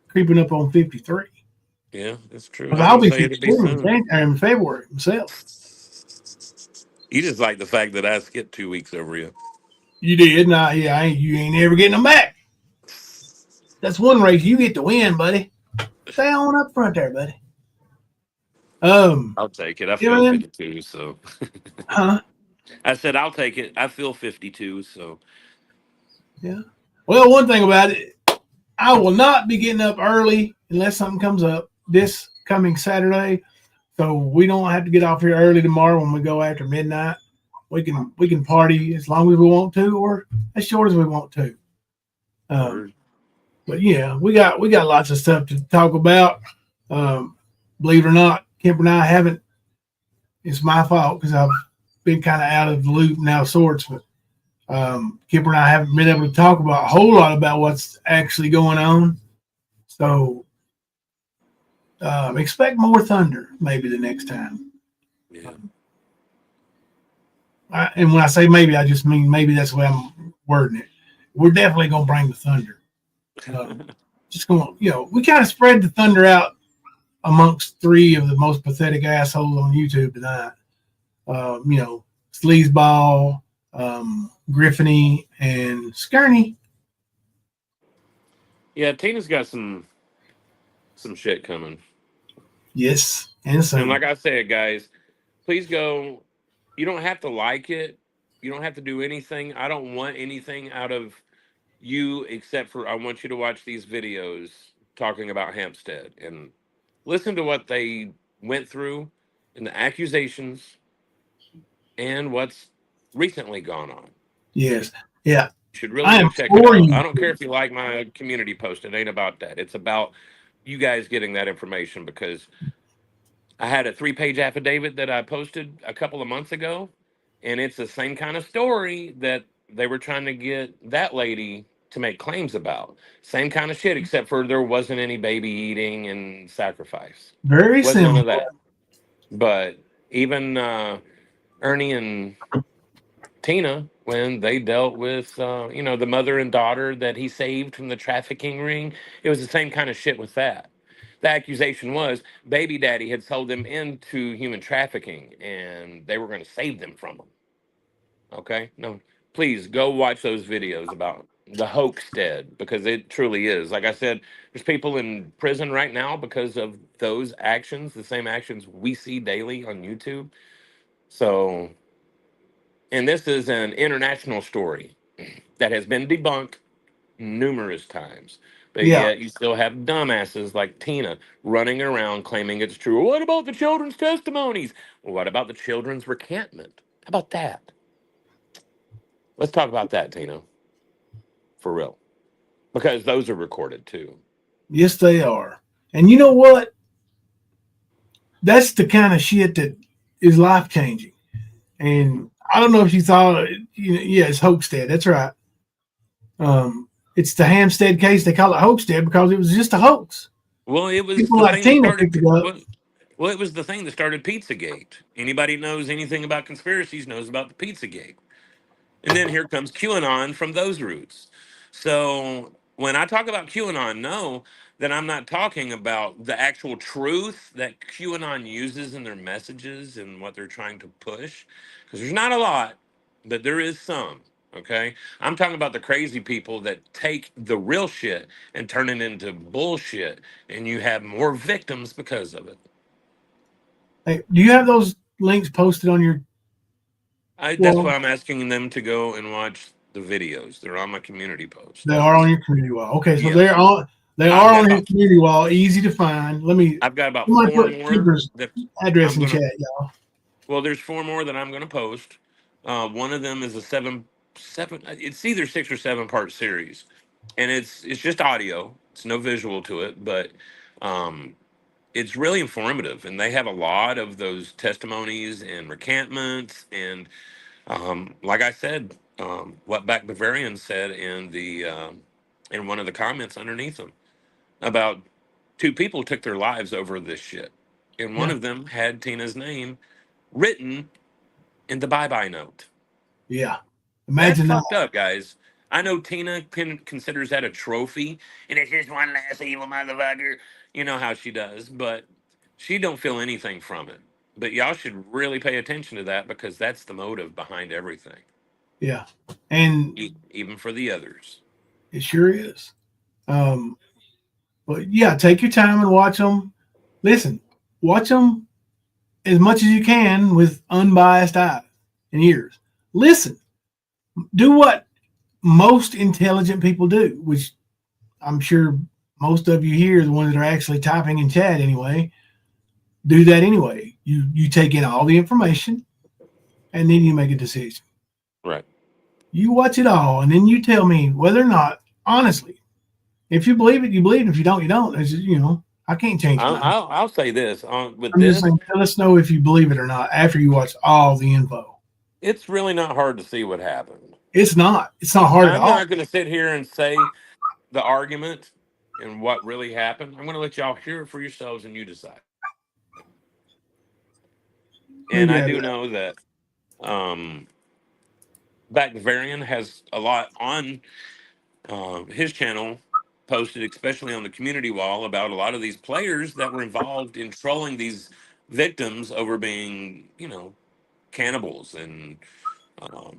creeping up on 53. Yeah, that's true. I Because was I'll gonna be say it'd be 52 soon. in February myself. You just like the fact that I skipped 2 weeks over you. You did not. Yeah, you ain't ever getting them back. That's one race you get to win, buddy. Stay on up front there, buddy. I'll take it. I Yeah, feel man. 52, so Huh? I said I'll take it. I feel 52, so Yeah. Well, one thing about it, I will not be getting up early unless something comes up this coming Saturday. So we don't have to get off here early tomorrow when we go after midnight. We can party as long as we want to, or as short as we want to. word. But yeah, we got lots of stuff to talk about. Believe it or not, Kemper and I haven't. It's my fault because I've been kind of out of the loop and out of sorts. But Kemper and I haven't been able to talk about a whole lot about what's actually going on. So expect more thunder maybe the next time. Yeah. And when I say maybe, I just mean maybe that's the way I'm wording it. We're definitely going to bring the thunder. Just going, we kind of spread the thunder out amongst three of the most pathetic assholes on YouTube tonight. Sleazeball, Griff-T, and Skirney. Yeah, Tina's got some shit coming. Yes, and so. And like I said, guys, please go. You don't have to like it. You don't have to do anything. I don't want anything out of you except for I want you to watch these videos talking about Hampstead and listen to what they went through and the accusations and what's recently gone on. Yes. Yeah. You should really go check it out. I don't care if you like my community post. It ain't about that. It's about you guys getting that information because I had a 3-page affidavit that I posted a couple of months ago, and it's the same kind of story that they were trying to get that lady to make claims about. Same kind of shit, except for there wasn't any baby eating and sacrifice. Very Wasn't none simple. of that. But even Ernie and Tina, when they dealt with, the mother and daughter that he saved from the trafficking ring, it was the same kind of shit with that. The accusation was baby daddy had sold them into human trafficking and they were going to save them from them. Okay? No, please go watch those videos about the hoaxstead because it truly is. Like I said, there's people in prison right now because of those actions, the same actions we see daily on YouTube. So, and this is an international story that has been debunked numerous times. But Yeah. yet you still have dumbasses like Tina running around claiming it's true. What about the children's testimonies? Well, what about the children's recantment? How about that? Let's talk about that, Tina. For real. Because those are recorded too. Yes, they are. And you know what? That's the kind of shit that is life changing. And I don't know if you thought, it's Hoaxstead. That's right. It's the Hampstead case. They call it Hoaxstead because it was just a hoax. Well, it was People the like thing that Tina picked started. it up. Well, it was the thing that started Pizzagate. Anybody knows anything about conspiracies knows about the Pizzagate. And then here comes QAnon from those roots. So when I talk about QAnon, know that I'm not talking about the actual truth that QAnon uses in their messages and what they're trying to push. Because there's not a lot, but there is some. Okay. I'm talking about the crazy people that take the real shit and turn it into bullshit. And you have more victims because of it. Hey, do you have those links posted on your? That's why I'm asking them to go and watch the videos. They're on my community post. They are on your community wall. Okay, so Yeah. they're on. They are on his community wall. Easy to find. I've got about four 4 more more that address I'm in gonna, chat, y'all. well, there's 4 more that I'm going to post. One of them is a seven. It's either 6 or 7 part series, and it's just audio. It's no visual to it, but it's really informative. And they have a lot of those testimonies and recantments, and like I said, what Back Bavarian said in one of the comments underneath them about 2 people took their lives over this shit, and one of them had Tina's name written in the bye-bye note. Yeah. Imagine That's fucked up, guys. I know Tina considers that a trophy, and it's just one last evil motherfucker. You know how she does, but she don't feel anything from it. But y'all should really pay attention to that because that's the motive behind everything. Yeah. And even for the others. It sure is. But yeah, take your time and watch them. Listen, watch them as much as you can with unbiased eyes and ears. Listen, do what most intelligent people do, which I'm sure most of you here, the ones that are actually typing in chat anyway, do that anyway. You take in all the information and then you make a decision. Right. You watch it all and then you tell me whether or not, honestly, If you believe it, you believe it. If you don't, you don't. It's just, I can't change it. I'll say this with I'm this. just saying, let us know if you believe it or not after you watch all the info. It's really not hard to see what happened. It's not. It's not hard at I'm all. not going to sit here and say the argument and what really happened. I'm going to let y'all hear it for yourselves and you decide. And I do know that Varian has a lot on his channel posted, especially on the community wall, about a lot of these players that were involved in trolling these victims over being, cannibals and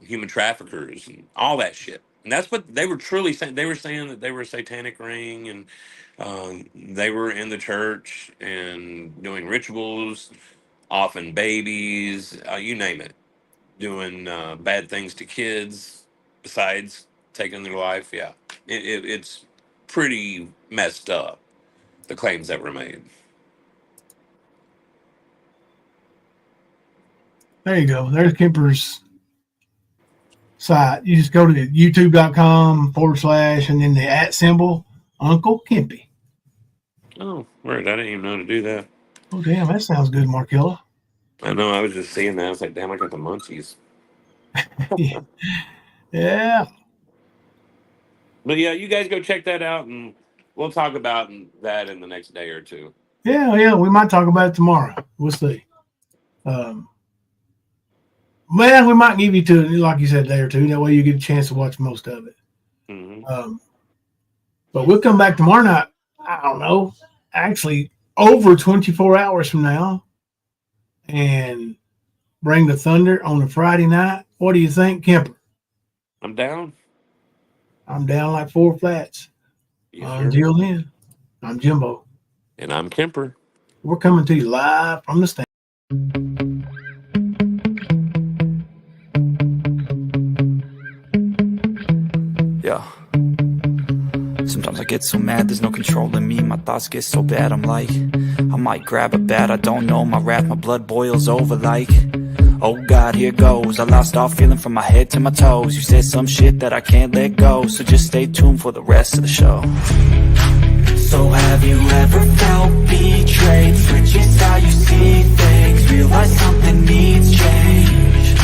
human traffickers and all that shit. And that's what they were truly saying. They were saying that they were a satanic ring and they were in the church and doing rituals, offing babies, you name it, doing bad things to kids besides taking their life. Yeah, it's pretty messed up, the claims that were made. There you go. There's Kemper's site. You just go to youtube.com/ and then the @ symbol, Uncle Kempy. Oh, word. I didn't even know to do that. Oh, damn. That sounds good, Markilla. I know. I was just seeing that. I was like, damn, I got the munchies. Yeah. But yeah, you guys go check that out, and we'll talk about that in the next day or two. Yeah. We might talk about it tomorrow. We'll see. Man, we might give you to, like you said, a day or two. That way you get a chance to watch most of it. Mm-hmm. But we'll come back tomorrow night. I don't know. Actually, over 24 hours from now, and bring the thunder on a Friday night. What do you think, Kemper? I'm down. I'm down like 4 flats. Yes, Until then, I'm Jimbo. And I'm Kemper. We're coming to you live from the stand. Yeah. Sometimes I get so mad, there's no controlling me. My thoughts get so bad, I'm like, I might grab a bat, I don't know. My wrath, my blood boils over like, oh God, here goes. I lost all feeling from my head to my toes. You said some shit that I can't let go, so just stay tuned for the rest of the show. So have you ever felt betrayed? Switches how you see things, realize something needs change.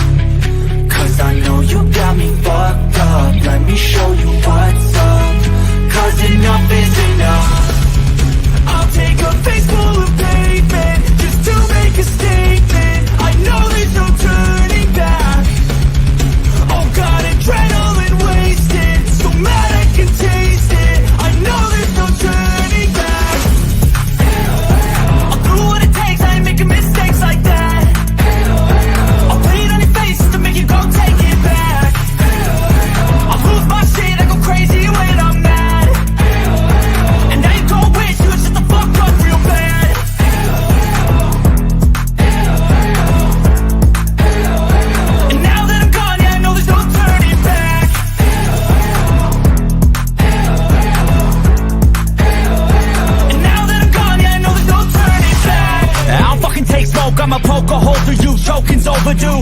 Cause I know you got me fucked up, let me show you what's up. Cause enough is enough. I'll take a face full of pavement just to make a statement. I know there's no turning back. Oh God, adrenaline wasted, so mad I can taste it. I know there's no turning back. I'll do what it takes, I ain't making mistakes like that. I'll put it on your face just to make you go take it back. I'll lose my shit, I go crazy when I'm mad. And now you gon' wish you would shut the fuck up real bad. And now that I'm gone, yeah, I know there's no turning back. And now that I'm gone, yeah, I know there's no turning back. I don't fucking take smoke, I'ma poke a hole through you, choking's overdue.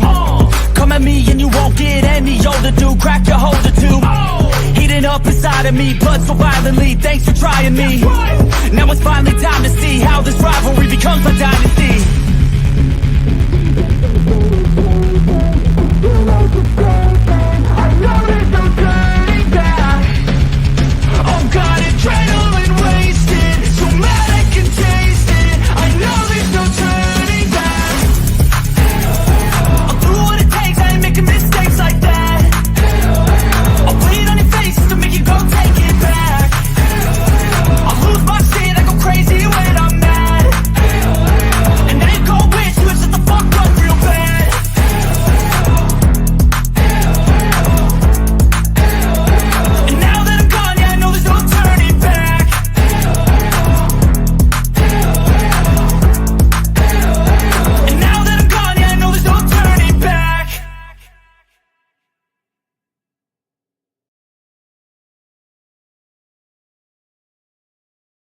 Come at me and you won't get any older, dude. Crack your holder too. Heating up inside of me, blood so violently. Thanks for trying me. Now it's finally time to see how this rivalry becomes a dynasty.